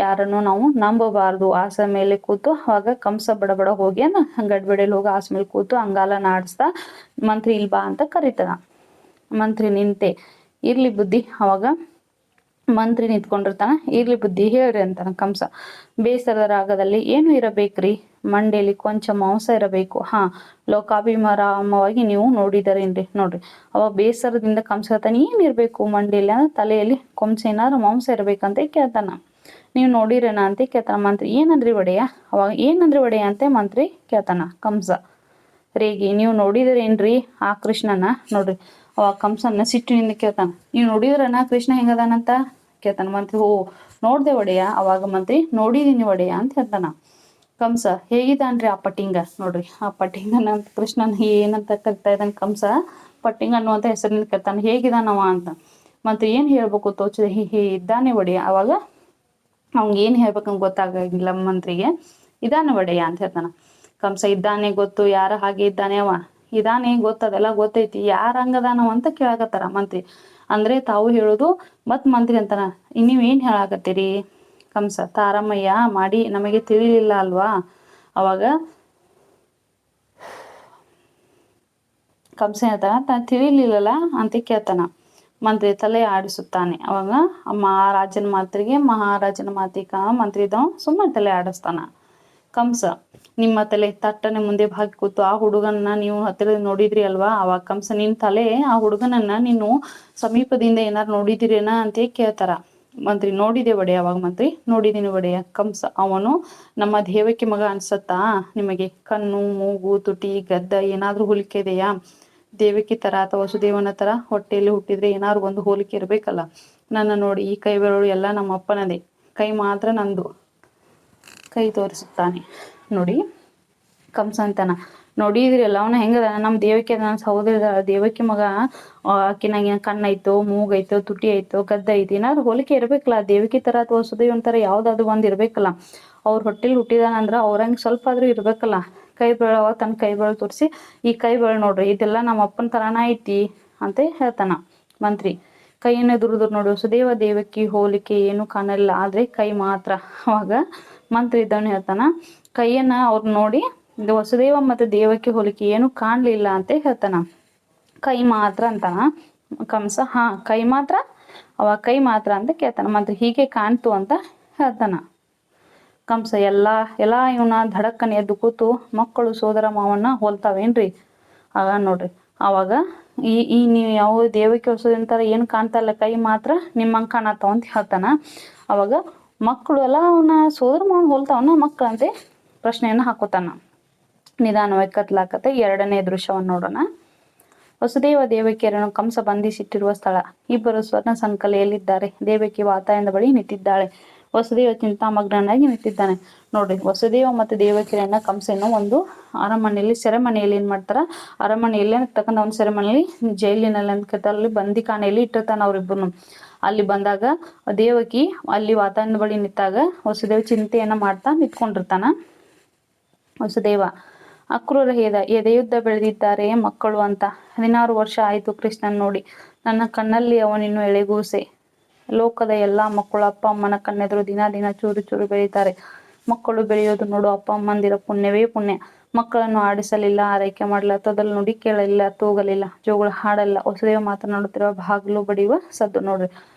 ಯಾರನ್ನು ನಾವು ನಂಬಬಾರ್ದು. ಆಸನ ಮೇಲೆ ಕೂತು ಅವಾಗ ಕಂಸ ಬಡಬಡ ಹೋಗಿ ಗಡ್ಬಡಿಯಲ್ಲಿ ಹೋಗಿ ಆಸ ಮೇಲೆ ಕೂತು ಅಂಗಾಲನ ಆಡಿಸ್ತಾ ಮಂತ್ರಿ ಇಲ್ ಬಾ ಅಂತ ಕರೀತಾನ. ಮಂತ್ರಿ ನಿಂತೆ, ಇರ್ಲಿ ಬುದ್ಧಿ. ಅವಾಗ ಮಂತ್ರಿ ನಿಂತ್ಕೊಂಡಿರ್ತಾನ, ಇರ್ಲಿ ಬುದ್ಧಿ ಹೇಳ್ರಿ ಅಂತಾನ ಕಂಸ. ಬೇಸರದ ರಾಗದಲ್ಲಿ ಏನು ಇರಬೇಕ್ರಿ, ಮಂಡೆಯಲ್ಲಿ ಕೊಂಚ ಮಾಂಸ ಇರಬೇಕು. ಲೋಕಾಭಿರಾಮವಾಗಿ ನೀವು ನೋಡಿದರೇನ್ರಿ. ನೋಡ್ರಿ ಅವಾಗ ಬೇಸರದಿಂದ ಕಂಸ ಹೇಳ್ತಾನೆ, ಏನ್ ಇರ್ಬೇಕು ಮಂಡೆಯಲ್ಲಿ ಅಂದ್ರೆ ತಲೆಯಲ್ಲಿ ಕೊಂಚ ಏನಾದ್ರು ಮಾಂಸ ಇರ್ಬೇಕಂತ ಕೇಳ್ತಾನ. ನೀವು ನೋಡಿರೇನ ಅಂತ ಕೇಳ್ತಾನ ಮಂತ್ರಿ. ಏನಂದ್ರಿ ಒಡೆಯ? ಅವಾಗ ಏನಂದ್ರಿ ಒಡೆಯ ಅಂತ ಮಂತ್ರಿ ಕೇಳ್ತಾನ ಕಂಸ ರೇಗಿ. ನೀವು ನೋಡಿದ್ರೇನ್ರಿ ಆ ಕೃಷ್ಣನ? ನೋಡ್ರಿ ಅವಾಗ ಕಂಸನ ಸಿಟ್ಟಿನಿಂದ ಕೇಳ್ತಾನ, ನೀವು ನೋಡಿದ್ರನ ಕೃಷ್ಣ ಹೆಂಗದಾನಂತ ಕೇಳ್ತಾನ ಮಂತ್ರಿ. ನೋಡ್ದೆ ಒಡೆಯ. ಅವಾಗ ಮಂತ್ರಿ ನೋಡಿದೀನಿ ಒಡೆಯ ಅಂತ ಹೇಳ್ತಾನ. ಕಂಸ ಹೇಗಿದ್ದಾನ್ರಿ ಆ ಪಟ್ಟಿಂಗ? ನೋಡ್ರಿ ಆ ಪಟ್ಟಿಂಗನ ಕೃಷ್ಣನ್ ಏನಂತ ಕರಿತಾ ಇದ್ದಾನ ಕಂಸ, ಪಟ್ಟಿಂಗ ಅನ್ನುವಂತ ಹೆಸರಿನಿಂದ ಕೇಳ್ತಾನ, ಹೇಗಿದಾನವ ಅಂತ. ಮಂತ್ರಿ ಏನ್ ಹೇಳ್ಬೇಕು ತೋಚದೆ ಇದ್ದಾನೆ ಒಡೆಯ. ಅವಾಗ ಅವ್ನಿಗೆ ಏನ್ ಹೇಳ್ಬೇಕಂತ ಗೊತ್ತಾಗಿಲ್ಲ ಮಂತ್ರಿಗೆ. ಇದಾನೆ ಒಡೆಯ ಅಂತ ಹೇಳ್ತಾನ. ಕಂಸ ಇದ್ದಾನೆ ಗೊತ್ತು, ಯಾರ ಹಾಗೆ ಇದ್ದಾನೆ ಅವ? ಇದಾನೆ ಗೊತ್ತದೆಲ್ಲ ಗೊತ್ತೈತಿ, ಯಾರ ಹಂಗದಾನವ ಅಂತ ಕೇಳಾಕತ್ತಾರ ಮಂತ್ರಿ. ಅಂದ್ರೆ ತಾವು ಹೇಳುದು ಮತ್ ಮಂತ್ರಿ ಅಂತಾನ, ನೀವ್ ಏನ್ ಹೇಳಾಕತ್ತೀರಿ? ಕಂಸ ತಾರಮಯ್ಯ ಮಾಡಿ ನಮಗೆ ತಿಳಿಲಿಲ್ಲ ಅಲ್ವಾ? ಅವಾಗ ಕಂಸ ಹೇಳ್ತಾನ, ತಿಳಿಲಿಲ್ಲಲ್ಲ ಅಂತ ಕೇಳ್ತಾನ. ಮಂತ್ರಿ ತಲೆ ಆಡಿಸುತ್ತಾನೆ. ಅವಾಗ ಮಹಾರಾಜನ ಮಾತಿಗೆ ಮಂತ್ರಿದ ಸುಮ್ಮನೆ ತಲೆ ಆಡಿಸ್ತಾನ. ಕಂಸ ನಿಮ್ಮ ತಲೆ ತಟ್ಟನೆ ಮುಂದೆ ಬಾಗಿ ಕೂತು, ಆ ಹುಡುಗನ್ನ ನೀವು ಹತ್ತಿರ ನೋಡಿದ್ರಿ ಅಲ್ವಾ? ಅವಾಗ ಕಂಸ ನಿನ್ ತಲೆ ಆ ಹುಡುಗನನ್ನ ನೀನು ಸಮೀಪದಿಂದ ಏನಾರು ನೋಡಿದಿರೇನ ಅಂತ ಕೇಳ್ತಾರ. ಮಂತ್ರಿ ನೋಡಿದೆ ಒಡೆಯ. ಅವಾಗ ಮಂತ್ರಿ ನೋಡಿದೀನಿ ಒಡೆಯ. ಕಂಸ ಅವನು ನಮ್ಮ ದೇವಕಿ ಮಗ ಅನ್ಸತ್ತಾ ನಿಮಗೆ? ಕಣ್ಣು ಮೂಗು ತುಟಿ ಗದ್ದ ಏನಾದ್ರೂ ಹೋಲಿಕೆ ಇದೆಯಾ? ದೇವಕಿ ತರ ಅಥವಾ ವಸುದೇವನ ತರ ಹೊಟ್ಟೆಯಲ್ಲಿ ಹುಟ್ಟಿದ್ರೆ ಏನಾದ್ರು ಒಂದು ಹೋಲಿಕೆ ಇರ್ಬೇಕಲ್ಲ. ನನ್ನ ನೋಡಿ, ಈ ಕೈ ಬೆರಳು ಎಲ್ಲ ನಮ್ಮ ಅಪ್ಪನದೇ, ಕೈ ಮಾತ್ರ ನಂದು. ಕೈ ತೋರಿಸುತ್ತಾನೆ. ನೋಡಿ ಕಂಸ ಅಂತಾನ, ನೋಡಿದ್ರಲ್ಲ ಅವನ ಹೆಂಗದ? ನಮ್ ದೇವಕಿ ಅದ, ನನ್ನ ಸಹೋದರ ದೇವಕಿ ಮಗ. ಆಕಿನಾಗ ಕಣ್ಣೈತೋ ಮೂಗೈತೋ ತುಟಿ ಐತೋ ಗದ್ದ ಐತಿ, ಏನಾದ್ರು ಹೋಲಿಕೆ ಇರ್ಬೇಕಲ್ಲ. ದೇವಕಿ ತರ ಅಥವಾ ವಸುದೇವನ ತರ ಯಾವ್ದಾದ್ರು ಒಂದ್ ಇರ್ಬೇಕಲ್ಲ. ಅವ್ರ ಹೊಟ್ಟೆಲಿ ಹುಟ್ಟಿದಾನಂದ್ರ ಅವ್ರಂಗ ಸ್ವಲ್ಪ ಆದ್ರೂ ಇರ್ಬೇಕಲ್ಲ. ಕೈ ಬೆರಳವ, ತನ್ನ ಕೈ ಬೆರಳು ತೋರಿಸಿ, ಈ ಕೈ ಬೆರಳು ನೋಡ್ರಿ, ಇದೆಲ್ಲ ನಮ್ಮ ಅಪ್ಪನ ತರಾನ ಐತಿ ಅಂತ ಹೇಳ್ತಾನ ಮಂತ್ರಿ. ಕೈಯನ್ನು ದುರ್ದು ನೋಡಿ, ವಸುದೇವ ದೇವಕಿ ಹೋಲಿಕೆ ಏನು ಕಾಣಲಿಲ್ಲ, ಆದ್ರೆ ಕೈ ಮಾತ್ರ. ಅವಾಗ ಮಂತ್ರಿ ಇದ್ದವನು ಹೇಳ್ತಾನ, ಕೈಯನ್ನ ಅವ್ರು ನೋಡಿ ವಸುದೇವ ಮತ್ತೆ ದೇವಕಿ ಹೋಲಿಕೆ ಏನು ಕಾಣ್ಲಿಲ್ಲ ಅಂತ ಹೇಳ್ತಾನ. ಕೈ ಮಾತ್ರ ಅಂತಾನ ಕಂಸ. ಕೈ ಮಾತ್ರ? ಅವಾಗ ಕೈ ಮಾತ್ರ ಅಂತ ಕೇಳ್ತಾನ ಮಂತ್ರಿ. ಹೀಗೆ ಕಾಣ್ತು ಅಂತ ಹೇಳ್ತಾನ ಕಂಸ. ಎಲ್ಲಾ ಇವನ ಧಡಕ್ಕನೆ ಎದ್ದು ಕೂತು, ಮಕ್ಕಳು ಸೋದರ ಮಾವನ್ನ ಹೋಲ್ತಾವೇನ್ರಿ? ಆಗ ನೋಡ್ರಿ ಆವಾಗ ಈ ನೀವು ಯಾವ ದೇವಕ್ಕೆ ಹೊಸದಂತಾರ ಏನು ಕಾಣ್ತಾ ಇಲ್ಲ, ಕೈ ಮಾತ್ರ ನಿಮ್ಮಂಗೆ ಕಾಣತ್ತಾವ ಅಂತ ಹೇಳ್ತಾನ. ಅವಾಗ ಮಕ್ಕಳು ಎಲ್ಲ ಅವನ ಸೋದರ ಮಾವನ್ ಹೋಲ್ತಾವನ ಮಕ್ಕಳಂತೆ ಪ್ರಶ್ನೆಯನ್ನು ಹಾಕೋತಾನ. ನಿಧಾನವಾಗಿ ಕತ್ಲಾಕತ್ತೆ. 2ನೇ ದೃಶ್ಯವನ್ನು ನೋಡೋಣ. ವಸುದೇವ ದೇವಕಿಯರನ್ನು ಕಂಸ ಬಂಧಿಸಿಟ್ಟಿರುವ ಸ್ಥಳ. ಇಬ್ಬರು ಸ್ವರ್ಣ ಸಂಕಲೆಯಲ್ಲಿದ್ದಾರೆ. ದೇವಕಿ ವಾತಾಯನದ ಬಳಿ ನಿಂತಿದ್ದಾಳೆ. ವಸುದೇವ ಚಿಂತಾಮಗ್ನಾಗಿ ನಿಂತಿದ್ದಾನೆ. ನೋಡ್ರಿ, ವಸುದೇವ ಮತ್ತು ದೇವಕಿಯರನ್ನ ಕಂಸನ ಒಂದು ಅರಮನೆಯಲ್ಲಿ ಸೆರೆಮನೆಯಲ್ಲಿ ಏನ್ ಮಾಡ್ತಾರ, ಅರಮನೆಯಲ್ಲಿ ತಕ್ಕಂಥ ಒಂದು ಸೆರೆಮನೆಯಲ್ಲಿ ಜೈಲಿನಲ್ಲಿ ಅಲ್ಲಿ ಬಂದಿಖಾನೆಯಲ್ಲಿ ಇಟ್ಟಿರ್ತಾನ ಅವ್ರಿಬ್ಬರು. ಅಲ್ಲಿ ಬಂದಾಗ ದೇವಕಿ ಅಲ್ಲಿ ವಾತಾಯನದ ಬಳಿ ನಿಂತಾಗ ವಸುದೇವ ಚಿಂತೆಯನ್ನ ಮಾಡ್ತಾ ನಿಂತ್ಕೊಂಡಿರ್ತಾನ. ವಸುದೇವ ಅಕ್ರೂರ ಎದೆಯುದ್ದ ಬೆಳೆದಿದ್ದಾರೆ ಮಕ್ಕಳು ಅಂತ. 16 ವರ್ಷ ಆಯ್ತು ಕೃಷ್ಣನ್ ನೋಡಿ. ನನ್ನ ಕಣ್ಣಲ್ಲಿ ಅವನಿನ್ನು ಎಳೆಗೂಸೆ. ಲೋಕದ ಎಲ್ಲಾ ಮಕ್ಕಳು ಅಪ್ಪ ಅಮ್ಮನ ಕಣ್ಣೆದುರು ದಿನ ದಿನ ಚೂರು ಚೂರು ಬೆಳೀತಾರೆ. ಮಕ್ಕಳು ಬೆಳೆಯೋದು ನೋಡು ಅಪ್ಪ ಅಮ್ಮಂದಿರ ಪುಣ್ಯವೇ ಪುಣ್ಯ. ಮಕ್ಕಳನ್ನು ಆಡಿಸಲಿಲ್ಲ, ಆರೈಕೆ ಮಾಡಲಿಲ್ಲ, ತೊದಲು ನುಡಿ ಕೇಳಲಿಲ್ಲ, ತೂಗಲಿಲ್ಲ, ಜೋಗುಳ ಹಾಡಲ್ಲ. ವಸುದೇವ ಮಾತನಾಡುತ್ತಿರುವ ಬಾಗಿಲು ಬಡಿಯುವ ಸದ್ದು ನೋಡ್ರಿ.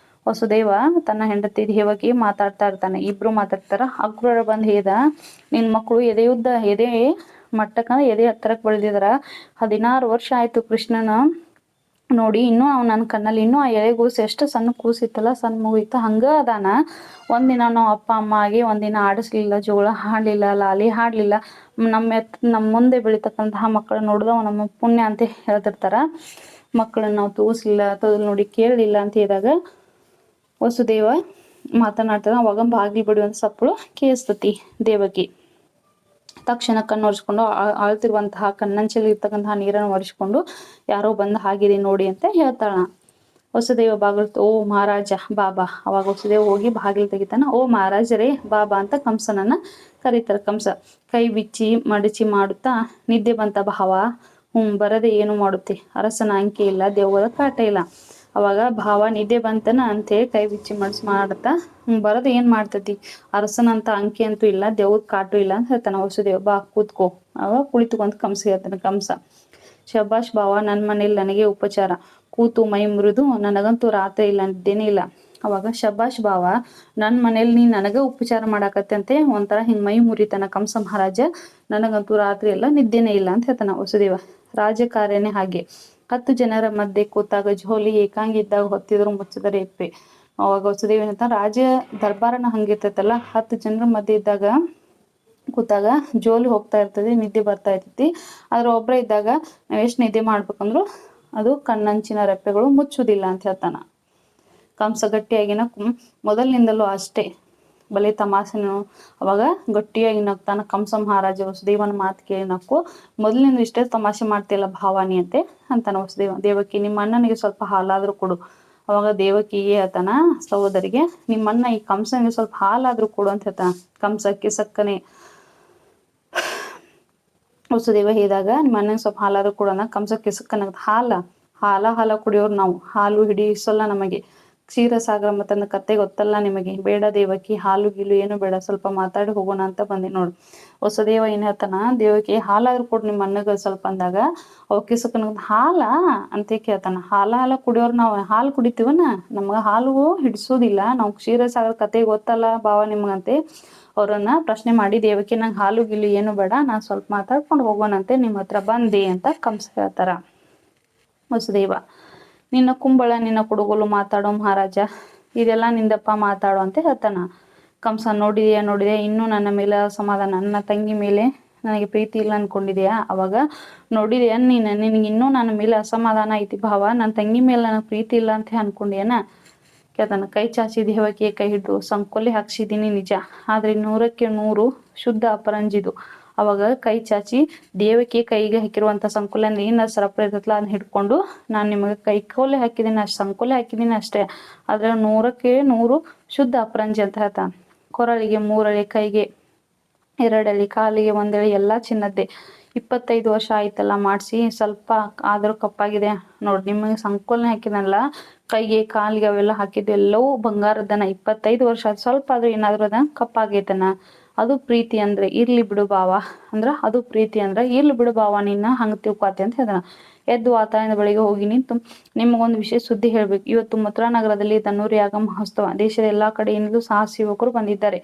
ವಸುದೇವ ತನ್ನ ಹೆಂಡತಿ ದೇವಕಿ ಮಾತಾಡ್ತಾ ಇರ್ತಾನೆ. ಇಬ್ರು ಮಾತಾಡ್ತಾರ. ಅಕ್ರೂರ ಬಂದ್ ಹೇದ, ನಿನ್ ಮಕ್ಕಳು ಎದೆ ಮಟ್ಟಕ್ಕ ಎದೆ ಹತ್ತರಕ್ಕೆ ಬೆಳೆದಿದಾರ. 16 ವರ್ಷ ಆಯ್ತು ಕೃಷ್ಣನ ನೋಡಿ. ಇನ್ನೂ ನನ್ನ ಕಣ್ಣಲ್ಲಿ ಇನ್ನೂ ಆ ಎಳೆಗೂಸು ಎಷ್ಟು ಸಣ್ಣ ಕೂಸಿತ್ತಲ್ಲ, ಸಣ್ಣ ಮಗು ಹಂಗ ಅದಾನ. ಒಂದಿನ ನಾವು ಅಪ್ಪ ಅಮ್ಮ ಆಗಿ ಒಂದಿನ ಆಡಿಸ್ಲಿಲ್ಲ, ಜೋಳ ಹಾಡ್ಲಿಲ್ಲ, ಲಾಲಿ ಹಾಡ್ಲಿಲ್ಲ. ನಮ್ಮ ಮುಂದೆ ಬೆಳೀತಕ್ಕಂತಹ ಮಕ್ಕಳನ್ನ ನೋಡಿದವ ನಮ್ಮ ಪುಣ್ಯ ಅಂತ ಹೇಳ್ತಿರ್ತಾರ. ಮಕ್ಕಳನ್ನ ನಾವು ತೂಗಿಸ್ಲಿಲ್ಲ, ತೊದಲು ನೋಡಿ ಕೇಳಲಿಲ್ಲ ಅಂತ ಹೇಳಿದಾಗ ವಸುದೇವ ಮಾತನಾಡ್ತಾರ. ಅವಾಗ ಬಾಗಿಲು ಬಡಿಯುವಂತ ಸಪ್ಪಳು ಕೇಳಿಸ್ತತಿ. ದೇವಕಿ ತಕ್ಷಣ ಕಣ್ಣು ಒರೆಸ್ಕೊಂಡು ಆಳ್ತಿರುವಂತಹ ಕಣ್ಣಂಚಲ್ಲಿ ಇರ್ತಕ್ಕಂತಹ ನೀರನ್ನು ಒರೆಸ್ಕೊಂಡು ಯಾರೋ ಬಂದ ಹಾಗಿದೆ ನೋಡಿ ಅಂತ ಹೇಳ್ತಾಳ. ವಸುದೇವ ಬಾಗಿಲು ಓ ಮಹಾರಾಜ ಬಾಬಾ. ಅವಾಗ ವಸುದೇವ ಹೋಗಿ ಬಾಗಿಲು ತೆಗಿತಾನ. ಓ ಮಹಾರಾಜರೇ ಬಾಬಾ ಅಂತ ಕಂಸನನ್ನ ಕರೀತಾರ. ಕಂಸ ಕೈ ಬಿಚ್ಚಿ ಮಡಚಿ ಮಾಡುತ್ತಾ, ನಿದ್ದೆ ಬಂತ ಭಾವ? ಬರದೆ ಏನು ಮಾಡುತ್ತೆ? ಅರಸನ ಅಂಕೆ ಇಲ್ಲ, ದೆವ್ವದ ಕಾಟ ಇಲ್ಲ. ಅವಾಗ ಭಾವ ನಿದ್ದೆ ಬಂತನ ಅಂತೇಳಿ ಕೈ ಬಿಚ್ಚಿ ಮಡಚಿ ಮಾಡುತ್ತಾ, ಬರದ ಏನ್ ಮಾಡ್ತತಿ? ಅರಸನಂತ ಅಂಕೆ ಅಂತೂ ಇಲ್ಲ, ದೇವ್ದ ಕಾಟು ಇಲ್ಲ ಅಂತ ಹೇಳ್ತಾನ. ವಸುದೇವ ಬಾ ಕೂತ್ಕೋ. ಅವಾಗ ಕುಳಿತುಕೊಂತ ಕಂಸ ಹೇಳ್ತಾನ. ಕಂಸ ಶಬಾಷ್ ಭಾವ, ನನ್ನ ಮನೇಲಿ ನನಗೆ ಉಪಚಾರ. ಕೂತು ಮೈ ಮುರಿದು, ನನಗಂತೂ ರಾತ್ರಿ ಇಲ್ಲ, ನಿದ್ದೆನೇ ಇಲ್ಲ. ಅವಾಗ ಶಬಾಷ್ ಭಾವ, ನನ್ನ ಮನೇಲಿ ನೀ ನನಗ ಉಪಚಾರ ಮಾಡಾಕತ್ತಂತೆ ಒಂಥರ ಹಿಂಗ್ ಮೈ ಮುರಿತಾನ ಕಂಸ ಮಹಾರಾಜ. ನನಗಂತೂ ರಾತ್ರಿ ಎಲ್ಲ ನಿದ್ದೆನೇ ಇಲ್ಲ ಅಂತ ಹೇಳ್ತಾನ. ವಸುದೇವ ರಾಜಕಾರ್ಯನೇ ಹಾಗೆ. 10 ಜನರ ಮಧ್ಯೆ ಕೂತಾಗ ಜೋಲಿ, ಏಕಾಂಗಿ ಇದ್ದಾಗ ಹೊತ್ತಿದ್ರು ಮುಚ್ಚಿದರೆ ಎಪ್ಪೆ. ಅವಾಗ ವಸುದೇವ ಅಂತ ರಾಜ ದರ್ಬಾರನ ಹಂಗಿರ್ತೈತಲ್ಲ, 10 ಜನರ ಮಧ್ಯೆ ಇದ್ದಾಗ ಕೂತಾಗ ಜೋಲಿ ಹೋಗ್ತಾ ಇರ್ತದೆ, ನಿದ್ದೆ ಬರ್ತಾ ಇರ್ತೈತಿ. ಆದ್ರೆ ಒಬ್ಬರೇ ಇದ್ದಾಗ ನಾವ್ ಎಷ್ಟು ನಿದ್ದೆ ಮಾಡ್ಬೇಕಂದ್ರು ಅದು ಕಣ್ಣಂಚಿನ ರೆಪ್ಪೆಗಳು ಮುಚ್ಚುವುದಿಲ್ಲ ಅಂತ ಹೇಳ್ತಾನ. ಕಂಸ ಗಟ್ಟಿಯಾಗಿನ ಮೊದಲಿನಿಂದಲೂ ಅಷ್ಟೇ ಬಲೆ ತಮಾಸೆನು. ಅವಾಗ ಗಟ್ಟಿಯಾಗಿ ನಗ್ತಾನ ಕಂಸ ಮಹಾರಾಜ. ವಸುದೇವನ ಮಾತು ಕೇಳಿ ನಕ್ಕು, ಮೊದಲಿನಿಂದ ಇಷ್ಟೇ ತಮಾಷೆ ಮಾಡ್ತಿಯಲ್ಲ ಭಾವಾನಿ ಅಂತೆ ಅಂತಾನ. ವಸುದೇವ ದೇವಕಿ ನಿಮ್ಮ ಅಣ್ಣನಿಗೆ ಸ್ವಲ್ಪ ಹಾಲಾದ್ರೂ ಕೊಡು. ಅವಾಗ ದೇವಕಿಗೆ ಹೇಳ್ತಾನ ಸಹೋದರಿಗೆ, ನಿಮ್ಮಣ್ಣ ಈ ಕಂಸನಿಗೆ ಸ್ವಲ್ಪ ಹಾಲಾದ್ರೂ ಕೊಡು ಅಂತ ಹೇಳ್ತಾನ. ಕಂಸಕ್ಕೆ ಸಕ್ಕನೆ ವಸುದೇವ ಹೇಳಿದಾಗ ನಿಮ್ಮ ಅಣ್ಣನಿಗೆ ಸ್ವಲ್ಪ ಹಾಲಾದ್ರೂ ಕೊಡೋಣ. ಕಂಸಕ್ಕೆ ಸಕ್ಕನ ಹಾಲ ಕುಡಿಯೋರು ನಾವು, ಹಾಲು ಹಿಡಿಸಲ್ಲ ನಮಗೆ. ಕ್ಷೀರಸಾಗರ ಮತ್ತಂದ ಕತೆ ಗೊತ್ತಲ್ಲ ನಿಮಗೆ. ಬೇಡ ದೇವಕಿ, ಹಾಲು ಗೀಲು ಏನು ಬೇಡ, ಸ್ವಲ್ಪ ಮಾತಾಡಿ ಹೋಗೋಣ ಅಂತ ಬಂದೆ ನೋಡು. ವಸುದೇವ ಏನ್ ಹೇಳ್ತಾನ, ದೇವಕಿ ಹಾಲಾದ್ರೂ ಕೊಡು ನಿಮ್ಮ ಅಣ್ಣಗ ಸ್ವಲ್ಪ ಅಂದಾಗ ಅವ್ ಕಿಸಕನ ಹಾಲ ಅಂತ ಕೇಳ್ತಾನ. ಹಾಲ ಕುಡಿಯೋರು ನಾವು, ಹಾಲು ಕುಡಿತೀವನ, ನಮ್ಗ ಹಾಲು ಹಿಡಿಸೋದಿಲ್ಲ ನಾವು. ಕ್ಷೀರಸಾಗರ ಕತೆ ಗೊತ್ತಲ್ಲ ಭಾವ ನಿಮ್ಗಂತೆ ಅವ್ರನ್ನ ಪ್ರಶ್ನೆ ಮಾಡಿ, ದೇವಕಿ ನಂಗೆ ಹಾಲು ಗಿಲು ಏನು ಬೇಡ, ನಾನ್ ಸ್ವಲ್ಪ ಮಾತಾಡ್ಕೊಂಡು ಹೋಗೋಣಂತೆ ನಿಮ್ಮ ಹತ್ರ ಬಂದೆ ಅಂತ ಕಂಸ ಹೇಳ್ತಾರ. ವಸುದೇವ ನಿನ್ನ ಕುಂಬಳ ನಿನ್ನ ಕುಡುಗೋಲು ಮಾತಾಡೋ ಮಹಾರಾಜ, ಇದೆಲ್ಲ ನಿಂದಪ್ಪ ಮಾತಾಡೋ ಅಂತ ಹೇಳ್ತಾನ. ಕಂಸ ನೋಡಿದೆ ಇನ್ನೂ ನನ್ನ ಮೇಲೆ ಅಸಮಾಧಾನ, ನನ್ನ ತಂಗಿ ಮೇಲೆ ನನಗೆ ಪ್ರೀತಿ ಇಲ್ಲ ಅನ್ಕೊಂಡಿದ್ಯಾ? ಅವಾಗ ನೋಡಿದೆ ನಿನಗೆ ಇನ್ನೂ ನನ್ನ ಮೇಲೆ ಅಸಮಾಧಾನ ಐತಿ ಭಾವ, ನನ್ನ ತಂಗಿ ಮೇಲೆ ನನಗೆ ಪ್ರೀತಿ ಇಲ್ಲ ಅಂತ ಅನ್ಕೊಂಡಿಯೇನ ಕೇಳ್ತಾನ. ಕೈ ಚಾಚಿ ದೇವಕಿಯ ಕೈ ಹಿಡಿದು ಸಂಕೊಲೆ ಹಾಕ್ಸಿದೀನಿ ನಿಜ, ಆದ್ರೆ 100ಕ್ಕೆ 100 ಶುದ್ಧ ಅಪರಂಜಿದು. ಅವಾಗ ಕೈ ಚಾಚಿ ದೇವಕಿ ಕೈಗೆ ಹಾಕಿರುವಂತ ಸಂಕೋಲೆ ಏನ ಸರಪ್ರ ಇರ್ತೈತಲ್ಲ ಅದನ್ನ ಹಿಡ್ಕೊಂಡು, ನಾನು ನಿಮಗೆ ಕೈಕೋಲೆ ಹಾಕಿದೀನಿ ಅಷ್ಟೇ, ಸಂಕೋಲೆ ಹಾಕಿದೀನಿ ಅಷ್ಟೇ, ಆದ್ರೆ 100ಕ್ಕೆ 100 ಶುದ್ಧ ಅಪರಂಜಿ ಅಂತ ಹೇಳ್ತಾನ. ಕೊರಳಿಗೆ 3 ಎಳೆ, ಕೈಗೆ 2 ಎಳೆ, ಕಾಲಿಗೆ 1 ಎಳೆ, ಎಲ್ಲಾ ಚಿನ್ನದ್ದೇ. 25 ವರ್ಷ ಆಯ್ತಲ್ಲ ಮಾಡಿಸಿ, ಸ್ವಲ್ಪ ಆದ್ರೂ ಕಪ್ಪಾಗಿದೆ ನೋಡ್. ನಿಮಗೆ ಸಂಕೋಲೆ ಹಾಕಿದನಲ್ಲ ಕೈಗೆ ಕಾಲಿಗೆ ಅವೆಲ್ಲ ಹಾಕಿದ್ದು ಎಲ್ಲವೂ ಬಂಗಾರದನ. 25 ವರ್ಷ ಆಯ್ತು, ಸ್ವಲ್ಪ ಆದ್ರೂ ಏನಾದ್ರು ಅದ ಕಪ್ಪಾಗೈತನ. ಅದು ಪ್ರೀತಿ ಅಂದ್ರೆ ಇರ್ಲಿ ಬಿಡು ಭಾವ ಅಂದ್ರ, ಅದು ಪ್ರೀತಿ ಅಂದ್ರ ಇರ್ಲಿ ಬಿಡು ಭಾವ, ನಿನ್ನ ಹಂಗ ತಿಳ್ಕೊತಿ ಅಂತ ಹೇಳ್ದಾನ. ಎದ್ದು ವಾತಾಯನದ ಬಳಿಗೆ ಹೋಗಿ ನಿಂತು, ನಿಮಗೊಂದು ವಿಶೇಷ ಸುದ್ದಿ ಹೇಳ್ಬೇಕು. ಇವತ್ತು ಮಥುರಾ ನಗರದಲ್ಲಿ ಧನುರ್ಯಾಗ ಮಹೋತ್ಸವ. ದೇಶದ ಎಲ್ಲಾ ಕಡೆಯಿಂದಲೂ ಸಾಹಸಿ ಯುವಕರು ಬಂದಿದ್ದಾರೆ.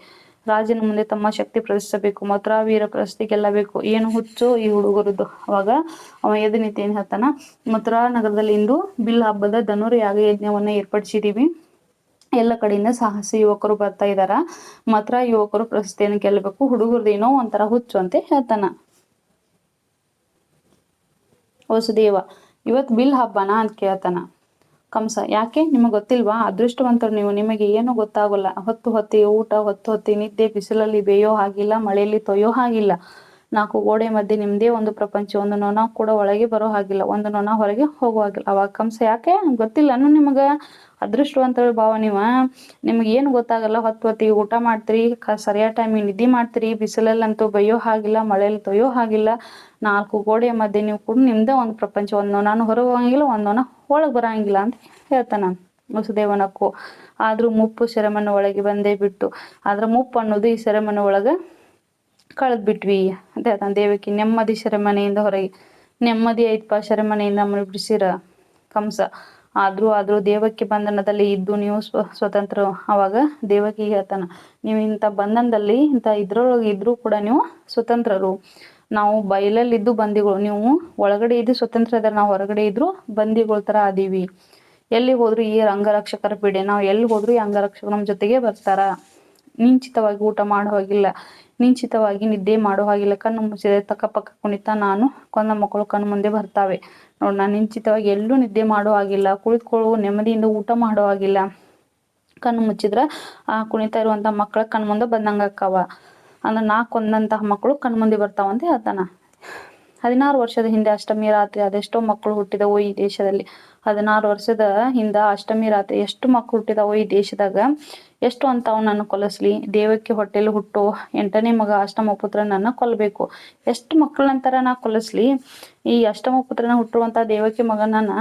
ರಾಜನ ಮುಂದೆ ತಮ್ಮ ಶಕ್ತಿ ಪ್ರದರ್ಶಿಸಬೇಕು, ಮಥುರಾ ವೀರ ಪ್ರಶಸ್ತಿ ಗೆಲ್ಲಬೇಕು. ಏನು ಹುಚ್ಚು ಈ ಹುಡುಗರದ್ದು. ಅವಾಗ ಅವ ಎದ್ದು ನಿಂತು ಏನ್ ಹೇಳ್ತಾನ, ಮಥುರಾ ನಗರದಲ್ಲಿ ಇಂದು ಬಿಲ್ ಹಬ್ಬದ ಧನುರ್ ಯಾಗ ಯಜ್ಞವನ್ನ ಏರ್ಪಡಿಸಿದೀವಿ. ಎಲ್ಲ ಕಡೆಯಿಂದ ಸಾಹಸಿ ಯುವಕರು ಬರ್ತಾ ಇದಾರ. ಮಥುರಾ ಯುವಕರು ಪ್ರಶಸ್ತಿಯನ್ನು ಗೆಲ್ಲಬೇಕು. ಹುಡುಗರದ್ದು ಏನೋ ಒಂಥರ ಹುಚ್ಚು ಅಂತ ಹೇಳ್ತಾನ. ವಸುದೇವ, ಇವತ್ತು ಬಿಲ್ ಹಬ್ಬನಾ ಅಂತ ಕೇಳ್ತಾನ. ಕಂಸ, ಯಾಕೆ ನಿಮಗೆ ಗೊತ್ತಿಲ್ವಾ? ಅದೃಷ್ಟವಂತರು ನೀವು, ನಿಮಗೆ ಏನು ಗೊತ್ತಾಗಲ್ಲ. ಹೊತ್ತು ಹೊತ್ತಿಗೆ ಊಟ, ಹೊತ್ತು ಹೊತ್ತಿಗೆ ನಿದ್ದೆ, ಬಿಸಿಲಲ್ಲಿ ಬೇಯೋ ಹಾಗಿಲ್ಲ, ಮಳೆಯಲ್ಲಿ ತೊಯ್ಯೋ ಹಾಗಿಲ್ಲ. 4 ಗೋಡೆ ಮಧ್ಯೆ ನಿಮ್ದೇ ಒಂದು ಪ್ರಪಂಚ. ಒಂದು ನೊಣ ಕೂಡ ಒಳಗೆ ಬರೋ ಹಾಗಿಲ್ಲ, ಒಂದು ನೊಣ ಹೊರಗೆ ಹೋಗೋ ಹಾಗಿಲ್ಲ. ಅವಾಗ ಕಂಸ, ಯಾಕೆ ಗೊತ್ತಿಲ್ಲ ನಿಮಗ? ಅದೃಷ್ಟವಂತರು ಭಾವ ನಿಮ್ಗೆ ಏನು ಗೊತ್ತಾಗಲ್ಲ. ಹೊತ್ತು ಹೊತ್ತಿಗೆ ಊಟ ಮಾಡ್ತೀರಿ, ಸರಿಯಾದ ಟೈಮಿಗೆ ನಿದ್ದೆ ಮಾಡ್ತೀರಿ, ಬಿಸಿಲಲ್ಲಂತೂ ಬೈಯೋ ಹಾಗಿಲ್ಲ, ಮಳೆಯಲ್ಲಿ ತೊಯ್ಯೋ ಹಾಗಿಲ್ಲ. 4 ಗೋಡೆಯ ಮಧ್ಯೆ ನೀವು ಕೂಡ ನಿಮ್ದೇ ಒಂದು ಪ್ರಪಂಚ. ಒಂದು ನೊಣ ಹೊರಗೆ ಹೋಗಂಗಿಲ್ಲ, ಒಂದು ನೊಣ ಒಳಗೆ ಬರಂಗಿಲ್ಲ ಅಂತ ಹೇಳ್ತಾನ. ವಸುದೇವನಕ್ಕೂ ಆದ್ರೂ ಮುಪ್ಪು ಸೆರೆಮನೆ ಒಳಗೆ ಬಂದೇ ಬಿಟ್ಟು, ಆದ್ರ ಮುಪ್ಪು ಅನ್ನೋದು ಈ ಸೆರೆಮನೆ ಒಳಗ ಕಳೆದ್ ಬಿಟ್ವಿ ಅಂತ ಹೇಳ್ತಾನ. ದೇವಕಿ, ನೆಮ್ಮದಿ ಸೆರೆಮನೆಯಿಂದ ಹೊರಗೆ, ನೆಮ್ಮದಿ ಐತ್ಪ ಸೆರೆಮನೆಯಿಂದ ನಮ್ಮನ್ನು ಬಿಡಿಸಿರ. ಕಂಸ, ಆದ್ರೂ ದೇವಕಿ ಬಂಧನದಲ್ಲಿ ಇದ್ದು ನೀವು ಸ್ವತಂತ್ರ. ಅವಾಗ ದೇವಕಿ ಹೇಳ್ತಾನ, ನೀವು ಇಂಥ ಬಂಧನದಲ್ಲಿ ಇಂಥ ಇದ್ರೊಳಗೆ ಇದ್ರೂ ಕೂಡ ನೀವು ಸ್ವತಂತ್ರರು. ನಾವು ಬಯಲಲ್ಲಿದ್ದು ಬಂದಿಗಳು, ನೀವು ಒಳಗಡೆ ಇದ್ದು ಸ್ವತಂತ್ರ ಇದ್ರೆ, ನಾವು ಹೊರಗಡೆ ಇದ್ರು ಬಂದಿಗಳ ತರ ಅದೀವಿ. ಎಲ್ಲಿ ಹೋದ್ರು ಈ ಅಂಗರಕ್ಷಕರ ಪೀಡೆ, ನಾವು ಎಲ್ಲಿ ಹೋದ್ರು ಈ ಅಂಗರಕ್ಷಕರು ನಮ್ಮ ಜೊತೆಗೆ ಬರ್ತಾರ. ನಿಂಚಿತವಾಗಿ ಊಟ ಮಾಡೋ ಹಾಗಿಲ್ಲ, ನಿಂಚಿತವಾಗಿ ನಿದ್ದೆ ಮಾಡೋ ಹಾಗಿಲ್ಲ. ಕಣ್ಣು ಮುಚ್ಚಿದೆ ತಕ್ಕ ಪಕ್ಕ ಕುಣಿತ ನಾನು ಕೊಂದ ಮಕ್ಕಳು ಕಣ್ಣು ಮುಂದೆ ಬರ್ತಾವೆ. ನೋಡಿ, ನಾನು ನಿಂಚಿತವಾಗಿ ಎಲ್ಲೂ ನಿದ್ದೆ ಮಾಡೋ ಹಾಗಿಲ್ಲ, ಕುಳಿತುಕೊಳ್ಳುವ ನೆಮ್ಮದಿಯಿಂದ ಊಟ ಮಾಡೋ ಹಾಗಿಲ್ಲ. ಕಣ್ಣು ಮುಚ್ಚಿದ್ರ ಆ ಕುಣಿತಾ ಇರುವಂತ ಮಕ್ಕಳ ಕಣ್ಣು ಮುಂದೆ ಬಂದಂಗ ಅಕ್ಕವ. ಅಂದ್ರೆ ನಾ ಕೊಂದಂತಹ ಮಕ್ಕಳು ಕಣ್ಣು ಮುಂದೆ ಬರ್ತಾವಂತ ಹೇಳ್ತಾನ. 16 ವರ್ಷದ ಹಿಂದೆ ಅಷ್ಟಮಿ ರಾತ್ರಿ ಅದೆಷ್ಟೋ ಮಕ್ಕಳು ಹುಟ್ಟಿದವು ಈ ದೇಶದಲ್ಲಿ. 16 ವರ್ಷದ ಹಿಂದ ಅಷ್ಟಮಿ ರಾತ್ರಿ ಎಷ್ಟು ಮಕ್ಕಳು ಹುಟ್ಟಿದವು ಈ ದೇಶದಾಗ. ಎಷ್ಟು ಅಂತ ಅವನನ್ನು ಕೊಲಿಸ್ಲಿ. ದೇವಕ್ಕೆ ಹೊಟ್ಟೆಲಿ ಹುಟ್ಟೋ 8ನೇ ಮಗ ಅಷ್ಟಮ ಪುತ್ರನನ್ನ ಕೊಲ್ಲಬೇಕು. ಎಷ್ಟು ಮಕ್ಕಳಂತರ ನಾ ಕೊಲಿಸ್ಲಿ. ಈ ಅಷ್ಟಮ ಪುತ್ರನ ಹುಟ್ಟಿರುವಂತ ದೇವಕ್ಕೆ ಮಗನನ್ನ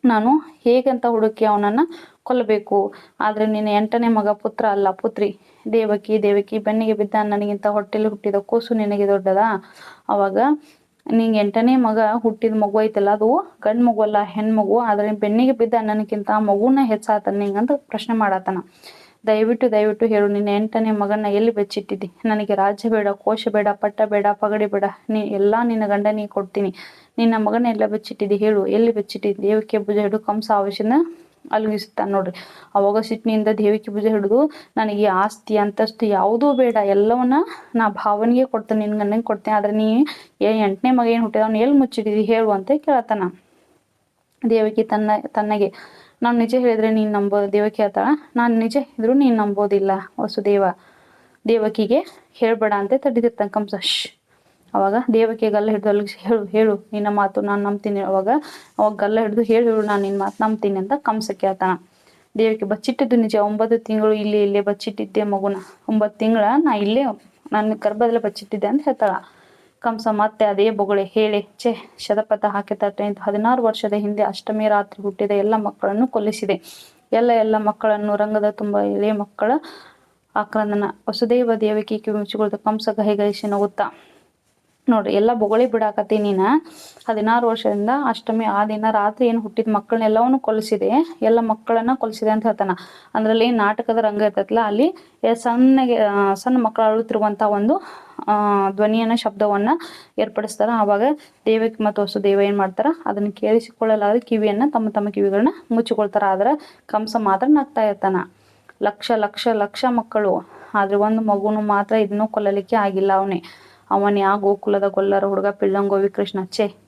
ನಾನು ಹೇಗಂತ ಹುಡುಕಿ ಅವನನ್ನ ಕೊಲ್ಲಬೇಕು. ಆದ್ರೆ ನೀನು 8ನೇ ಮಗ ಪುತ್ರ ಅಲ್ಲ ಪುತ್ರಿ. ದೇವಕಿ ಬೆನ್ನಿಗೆ ಬಿದ್ದ ನನಗಿಂತ ಹೊಟ್ಟೆಲಿ ಹುಟ್ಟಿದ ಕೂಸು ನಿನಗೆ ದೊಡ್ಡದ. ಅವಾಗ ನಿಂಗೆ 8ನೇ ಮಗ ಹುಟ್ಟಿದ ಮಗು ಐತಲ್ಲ, ಅದು ಗಂಡ್ ಮಗು ಅಲ್ಲ, ಹೆಣ್ಮಗು. ಆದ್ರೆ ಬೆನ್ನಿಗೆ ಬಿದ್ದ ನನಗಿಂತ ಮಗುನ ಹೆಚ್ಚಾತನ ನಿಂಗಂತ ಪ್ರಶ್ನೆ ಮಾಡತನ. ದಯವಿಟ್ಟು ಹೇಳು, ನಿನ್ನ 8ನೇ ಮಗನ ಎಲ್ಲಿ ಬಚ್ಚಿಟ್ಟಿದ್ದಿ? ನನಗೆ ರಾಜ್ಯ ಬೇಡ, ಕೋಶ ಬೇಡ, ಪಟ್ಟ ಬೇಡ, ಪಗಡಿ ಬೇಡ, ಎಲ್ಲಾ ನಿನ್ನ ಗಂಡನಿಗೆ ಕೊಡ್ತೀನಿ. ನಿನ್ನ ಮಗನ ಎಲ್ಲ ಬಚ್ಚಿಟ್ಟಿದ್ದಿ ಹೇಳು, ಎಲ್ಲಿ ಬಚ್ಚಿಟ್ಟಿದ್ದಿ? ದೇವಕ್ಕೆ ಭುಜ ಹಿಡಿದು ಕಂಸ ಆವೇಶನ ಅಲುಗಿಸುತ್ತಾನೆ. ನೋಡ್ರಿ, ಅವಾಗ ಸಿಟ್ಟಿನಿಂದ ದೇವಕ್ಕೆ ಭುಜ ಹಿಡಿದು, ನನಗೆ ಆಸ್ತಿ ಅಂತಸ್ತು ಯಾವುದೂ ಬೇಡ, ಎಲ್ಲವನ್ನ ನಾ ಭಾವನೆಗೆ ಕೊಡ್ತೇನೆ, ನಿನ್ ಗಂಡನಿಗೆ ಕೊಡ್ತೇನೆ. ಆದ್ರೆ ನೀ 8ನೇ ಮಗ ಏನ್ ಹುಟ್ಟಿದ ಅವ್ನು ಎಲ್ಲಿ ಮುಚ್ಚಿಟ್ಟಿದ್ದಿ ಹೇಳು ಅಂತ ಕೇಳತಾನ. ದೇವಕಿ ತನ್ನಗೆ, ನಾನು ನಿಜ ಹೇಳಿದ್ರೆ ನೀನ್ ನಂಬೋದು. ದೇವಕಿ ಹೇಳ್ತಾಳ, ನಾನು ನಿಜ ಹೇಳಿದ್ರು ನೀನ್ ನಂಬೋದಿಲ್ಲ. ವಸುದೇವ ದೇವಕಿಗೆ ಹೇಳ್ಬೇಡ ಅಂತ ತಡಿದಿರ್ತಾನೆ ಕಂಸ. ಅವಾಗ ದೇವಕಿ ಗಲ್ಲ ಹಿಡಿದು ಹೇಳು ನಿನ್ನ ಮಾತು ನಾನು ನಂಬ್ತೀನಿ. ಅವಾಗ ಗಲ್ಲ ಹಿಡಿದು ಹೇಳು ನಾನು ನಿನ್ನ ಮಾತು ನಂಬ್ತೀನಿ ಅಂತ ಕಂಸ ಕೇಳ್ತಾನ. ದೇವಕಿ, ಬಚ್ಚಿಟ್ಟಿದ್ದು ನಿಜ. 9 ತಿಂಗಳು ಇಲ್ಲೇ ಬಚ್ಚಿಟ್ಟಿದ್ದೆ ಮಗುನ. 9 ತಿಂಗಳ ನಾ ಇಲ್ಲೇ ನನ್ನ ಗರ್ಭದಲ್ಲೇ ಬಚ್ಚಿಟ್ಟಿದ್ದೆ ಅಂತ ಹೇಳ್ತಾಳ. ಕಂಸ ಮತ್ತೆ ಅದೇ ಬೊಗಳೆ ಹೇಳಿ ಶತಪಥ ಹಾಕಿ ತಟ್ಟೆ. 16 ವರ್ಷದ ಹಿಂದೆ ಅಷ್ಟಮಿ ರಾತ್ರಿ ಹುಟ್ಟಿದ ಎಲ್ಲ ಮಕ್ಕಳನ್ನು ಕೊಲ್ಲಿಸಿದೆ. ಎಲ್ಲ ಮಕ್ಕಳನ್ನು ರಂಗದ ತುಂಬ ಎಳೆ ಮಕ್ಕಳ ಆಕ್ರಂದನ. ವಸುದೇವ ದೇವಕಿ ಕಿವಿ ಮುಚ್ಚಿಕೊಳ್ತ ಕಂಸ ಗಹಿಗಹಿಸಿ ನಗುತ್ತಾ. ನೋಡ್ರಿ, ಎಲ್ಲ ಬೊಗಳಿ ಬಿಡಾಕತಿ ನೀನ. 16 ವರ್ಷದಿಂದ ಅಷ್ಟಮಿ ಆ ದಿನ ರಾತ್ರಿ ಏನು ಹುಟ್ಟಿದ ಮಕ್ಕಳನ್ನೆಲ್ಲವನ್ನು ಕೊಲಿಸಿದೆ, ಎಲ್ಲ ಮಕ್ಕಳನ್ನ ಕೊಲಿಸಿದೆ ಅಂತ ಹೇಳ್ತಾನ. ಅಂದ್ರಲ್ಲಿ ನಾಟಕದ ರಂಗ ಇರ್ತೈತಲ್ಲ, ಅಲ್ಲಿ ಸಣ್ಣ ಮಕ್ಕಳು ಅಳುತ್ತಿರುವಂತ ಒಂದು ಧ್ವನಿಯನ್ನ ಶಬ್ದವನ್ನ ಏರ್ಪಡಿಸ್ತಾರ. ಆವಾಗ ದೇವಕಿ ಮತ್ತು ವಸುದೇವ ಏನ್ ಮಾಡ್ತಾರ, ಅದನ್ನ ಕೇಳಿಸಿಕೊಳ್ಳಲಾದ ಕಿವಿಯನ್ನ ತಮ್ಮ ಕಿವಿಗಳನ್ನ ಮುಚ್ಚಿಕೊಳ್ತಾರ. ಆದ್ರ ಕಂಸ ಮಾತ್ರ ನಗ್ತಾ ಇರ್ತಾನ. ಲಕ್ಷ ಮಕ್ಕಳು, ಆದ್ರೆ ಒಂದು ಮಗುನು ಮಾತ್ರ ಇದನ್ನು ಕೊಲ್ಲಲಿಕ್ಕೆ ಆಗಿಲ್ಲ. ಅವನೇ ಆ ಗೋಕುಲದ ಗೊಲ್ಲರ ಹುಡುಗ ಪಿಳ್ಳಂಗೋವಿ ಕೃಷ್ಣ.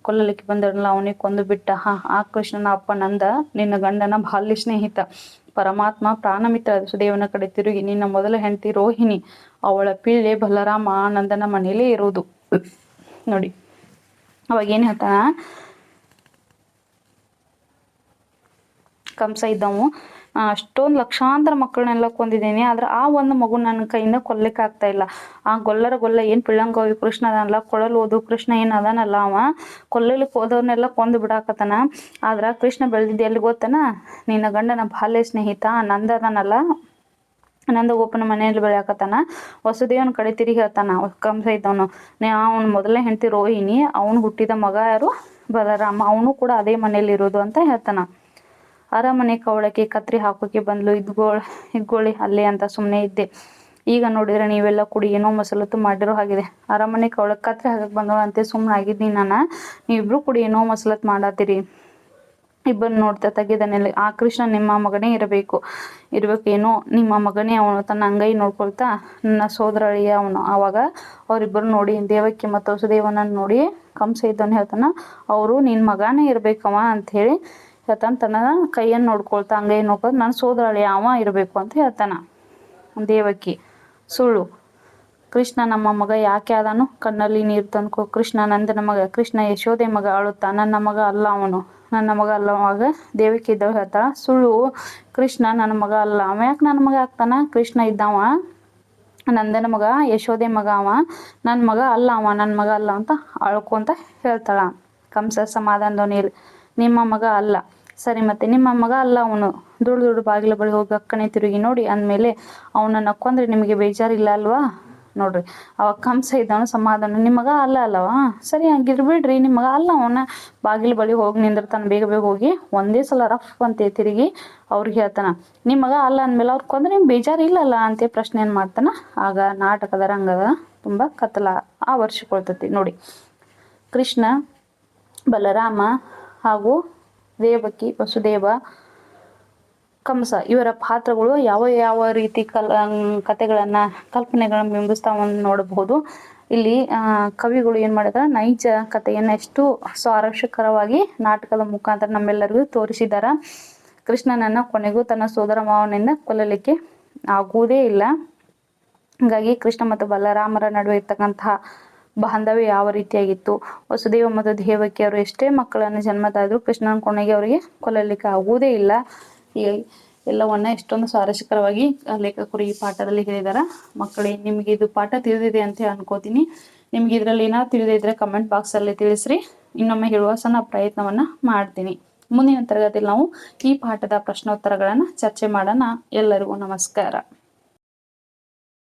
ಕೊಲ್ಲಲಿಕ್ಕೆ ಬಂದಿರಲ್ಲ, ಅವನಿಗೆ ಕೊಂದು ಬಿಟ್ಟ. ಆ ಕೃಷ್ಣನ ಅಪ್ಪ ನಂದ, ನಿನ್ನ ಗಂಡನ ಬಾಲ್ಯ ಸ್ನೇಹಿತ, ಪರಮಾತ್ಮ, ಪ್ರಾಣಮಿತ್ರ. ವಸುದೇವನ ಕಡೆ ತಿರುಗಿ, ನಿನ್ನ ಮೊದಲ ಹೆಂಡತಿ ರೋಹಿಣಿ, ಅವಳ ಪಿಳ್ಳೆ ಬಲರಾಮ ನಂದನ ಮನೆಯಲ್ಲೇ ಇರೋದು. ನೋಡಿ, ಅವಾಗ ಏನ್ ಹೇಳ್ತಾನ ಕಂಸ ಇದ್ದವು, ಅಷ್ಟೊಂದು ಲಕ್ಷಾಂತರ ಮಕ್ಕಳನ್ನೆಲ್ಲ ಕೊಂದಿದ್ದೀನಿ, ಆದ್ರೆ ಆ ಒಂದು ಮಗು ನನ್ನ ಕೈಯಿಂದ ಕೊಲ್ಲಕ್ಕೆ ಆಗ್ತಾ ಇಲ್ಲ. ಆ ಗೊಲ್ಲ ಏನ್ ಪಿಳ್ಳಂಗೋವಿ ಕೃಷ್ಣ ಅದನ್ನಲ್ಲ, ಕೊಳಲೋದು ಕೃಷ್ಣ ಏನ್ ಅದನ್ನಲ್ಲ, ಅವ ಕೊಲ್ಲಲಿಕ್ಕೆ ಹೋದವ್ರನ್ನೆಲ್ಲ ಕೊಂದು ಬಿಡಾಕತನ. ಆದ್ರ ಕೃಷ್ಣ ಬೆಳೆದಿದ್ದೆ ಎಲ್ಲಿ ಗೊತ್ತನ, ನಿನ್ನ ಗಂಡನ ಬಾಲ್ಯ ಸ್ನೇಹಿತ ನಂದನಲ್ಲ, ನಂದಗೋಪನ ಮನೆಯಲ್ಲಿ ಬೆಳೆಯಾಕತಾನ. ವಸುದೇವನ ಕಡೆ ತಿರುಗಿ ಹೇಳ್ತಾನ ಕಂಸ ಇದ್ದವನು, ಅವನ ಮೊದಲನೇ ಹೆಂಡತಿ ರೋಹಿಣಿ, ಅವನು ಹುಟ್ಟಿದ ಮಗ ಯಾರು ಬಲರಾಮ, ಅವನು ಕೂಡ ಅದೇ ಮನೆಯಲ್ಲಿ ಇರೋದು ಅಂತ ಹೇಳ್ತಾನ. ಅರಮನೆ ಕವಳಕ್ಕೆ ಕತ್ರಿ ಹಾಕೋಕೆ ಬಂದ್ಲು, ಇದ್ಗೋಳಿ ಅಲ್ಲೇ ಅಂತ ಸುಮ್ಮನೆ ಇದ್ದೆ. ಈಗ ನೋಡಿದ್ರೆ ನೀವೆಲ್ಲ ಕುಡಿ ಏನೋ ಮಸಲತ್ತು ಮಾಡಿರೋ ಹಾಗಿದೆ. ಅರಮನೆ ಕತ್ರೆ ಹಾಕಕ್ ಬಂದವ ಅಂತೆ ಸುಮ್ಮನೆ ಆಗಿದ್ದೀನಿ ನಾನು. ನೀವಿಬ್ರು ಕುಡಿ ಏನೋ ಮಸಲತ್ ಮಾಡತ್ತೀರಿ. ಇಬ್ಬರು ನೋಡ್ತಾ ತೆಗೆದನೆಲ್ಲಿ ಆ ಕೃಷ್ಣ ನಿಮ್ಮ ಮಗನೇ ಇರ್ಬೇಕೇನೋ, ನಿಮ್ಮ ಮಗನೇ ಅವನು ತನ್ನ ಅಂಗೈ ನೋಡ್ಕೊಳ್ತಾ ನನ್ನ ಸೋದರಳಿಯ ಅವನು. ಆವಾಗ ಅವರಿಬ್ಬರು ನೋಡಿ ದೇವಕ್ಕೆ ಮತ್ತು ವಸುದೇವನನ್ನು ನೋಡಿ ಕಂಸ ಇದ್ದವನು ಹೇಳ್ತಾನ, ಅವರು ನಿನ್ನ ಮಗನೇ ಇರ್ಬೇಕವ ಅಂತ ಹೇಳಿ ಹೇಳ್ತಾನ. ತನ್ನ ಕೈಯನ್ನು ನೋಡ್ಕೊಳ್ತಾ ಅಂಗೈ ನೋಡ್ಕೊಳ್ತಾ ನನ್ನ ಸೋದರಳಿಯ ಅವ ಇರಬೇಕು ಅಂತ ಹೇಳ್ತಾನ. ದೇವಕಿ ಸುಳ್ಳು, ಕೃಷ್ಣ ನಮ್ಮ ಮಗ ಯಾಕೆ ಆದನು? ಕಣ್ಣಲ್ಲಿ ನೀರು ತಂದ್ಕೊ. ಕೃಷ್ಣ ನಂದನ ಮಗ, ಕೃಷ್ಣ ಯಶೋದೆ ಮಗ ಅಳುತ್ತಾ ನನ್ನ ಮಗ ಅಲ್ಲ ಅವನು, ನನ್ನ ಮಗ ಅಲ್ಲ. ಅವಾಗ ದೇವಕಿ ಇದ್ದವ್ ಹೇಳ್ತಾಳ, ಸುಳ್ಳು, ಕೃಷ್ಣ ನನ್ನ ಮಗ ಅಲ್ಲ. ಅವ ಯಾಕೆ ನನ್ನ ಮಗ ಆಗ್ತಾನ? ಕೃಷ್ಣ ಇದ್ದವ ನಂದನ ಮಗ, ಯಶೋದೆ ಮಗ, ಅವ ನನ್ನ ಮಗ ಅಲ್ಲ, ಅವ ನನ್ನ ಮಗ ಅಲ್ಲ ಅಂತ ಅಳ್ಕೊಂತ ಹೇಳ್ತಾಳ. ಕಂಸ ಸಮಾಧಾನದವನಿಲ್ಲ, ನಿಮ್ಮ ಮಗ ಅಲ್ಲ. ಸರಿ ಮತ್ತೆ ನಿಮ್ಮ ಮಗ ಅಲ್ಲ ಅವನು. ದುಡ್ಡು ಬಾಗಿಲ ಬಳಿ ಹೋಗಿ ಅಕ್ಕನೆ ತಿರುಗಿ ನೋಡಿ ಅಂದಮೇಲೆ ಅವನನ್ನ ಕೊಂದ್ರೆ ನಿಮಗೆ ಬೇಜಾರಿಲ್ಲ ಅಲ್ವಾ? ನೋಡ್ರಿ, ಅವಾಗ ಕಂಸ ಇದ್ದವನು ಸಮಾಧಾನ, ನಿಮ್ಮ ಮಗ ಅಲ್ಲ ಅಲ್ಲವಾ? ಸರಿ ಹಂಗಿದ್ರು ಬಿಡ್ರಿ, ನಿಮ್ಮ ಮಗ ಅಲ್ಲ ಅವನ. ಬಾಗಿಲ ಬಳಿ ಹೋಗಿ ನಿಂದಿರ್ತಾನ, ಬೇಗ ಬೇಗ ಹೋಗಿ ಒಂದೇ ಸಲ ರಫ್ ಅಂತ ತಿರುಗಿ ಅವ್ರಿಗೆ ಹೇಳ್ತಾನ, ನಿಮ್ಮ ಮಗ ಅಲ್ಲ ಅಂದಮೇಲೆ ಅವ್ರು ಕೊಂದ್ರೆ ನಿಮ್ಗೆ ಬೇಜಾರಿಲ್ಲಲ್ಲ ಅಂತ ಪ್ರಶ್ನೆಯನ್ನು ಮಾಡ್ತಾನ. ಆಗ ನಾಟಕದ ರಂಗದ ತುಂಬ ಕತ್ತಲ ಆವರಿಸಿಕೊಳ್ತತಿ. ನೋಡಿ, ಕೃಷ್ಣ, ಬಲರಾಮ ಹಾಗೂ ದೇವಕಿ, ವಸುದೇವ, ಕಂಸ ಇವರ ಪಾತ್ರಗಳು ಯಾವ ಯಾವ ರೀತಿ ಕಥೆಗಳನ್ನ ಕಲ್ಪನೆಗಳನ್ನ ಬಿಂಬಿಸ್ತಾವನ್ನು ನೋಡಬಹುದು. ಇಲ್ಲಿ ಕವಿಗಳು ಏನ್ ಮಾಡಿದಾರೆ, ನೈಜ ಕಥೆಯನ್ನ ಎಷ್ಟು ಸ್ವಾರಸ್ಯಕರವಾಗಿ ನಾಟಕದ ಮುಖಾಂತರ ನಮ್ಮೆಲ್ಲರಿಗೂ ತೋರಿಸಿದಾರ. ಕೃಷ್ಣನನ್ನ ಕೊನೆಗೂ ತನ್ನ ಸೋದರ ಮಾವನಿಂದ ಕೊಲ್ಲಲಿಕ್ಕೆ ಆಗುವುದೇ ಇಲ್ಲ. ಹಾಗಾಗಿ ಕೃಷ್ಣ ಮತ್ತು ಬಲರಾಮರ ನಡುವೆ ಇರ್ತಕ್ಕಂತಹ ಬಾಂಧವ್ಯ ಯಾವ ರೀತಿಯಾಗಿತ್ತು, ವಸುದೇವ ಮತ್ತು ದೇವಕಿ ಅವರು ಎಷ್ಟೇ ಮಕ್ಕಳನ್ನು ಜನ್ಮ ತಾಳಿದ್ರು ಕೃಷ್ಣನ ಕೊನೆಗೆ ಅವರಿಗೆ ಕೊಲ್ಲಲಿಕ್ಕೆ ಆಗುವುದೇ ಇಲ್ಲ. ಈ ಎಲ್ಲವನ್ನ ಎಷ್ಟೊಂದು ಸ್ವಾರಸ್ಯಕರವಾಗಿ ಲೇಖಕರು ಈ ಪಾಠದಲ್ಲಿ ಹೇಳಿದಾರ. ಮಕ್ಕಳೇ, ನಿಮ್ಗೆ ಇದು ಪಾಠ ತಿಳಿದಿದೆ ಅಂತ ಅನ್ಕೋತೀನಿ. ನಿಮ್ಗೆ ಇದ್ರಲ್ಲಿ ಏನಾದ್ರು ತಿಳಿದಿದ್ರೆ ಕಮೆಂಟ್ ಬಾಕ್ಸ್ ಅಲ್ಲಿ ತಿಳಿಸ್ರಿ. ಇನ್ನೊಮ್ಮೆ ಹೇಳುವ ಸಣ್ಣ ಪ್ರಯತ್ನವನ್ನ ಮಾಡ್ತೀನಿ. ಮುಂದಿನ ತರಗತಿಯಲ್ಲಿ ನಾವು ಈ ಪಾಠದ ಪ್ರಶ್ನೋತ್ತರಗಳನ್ನ ಚರ್ಚೆ ಮಾಡೋಣ. ಎಲ್ಲರಿಗೂ ನಮಸ್ಕಾರ.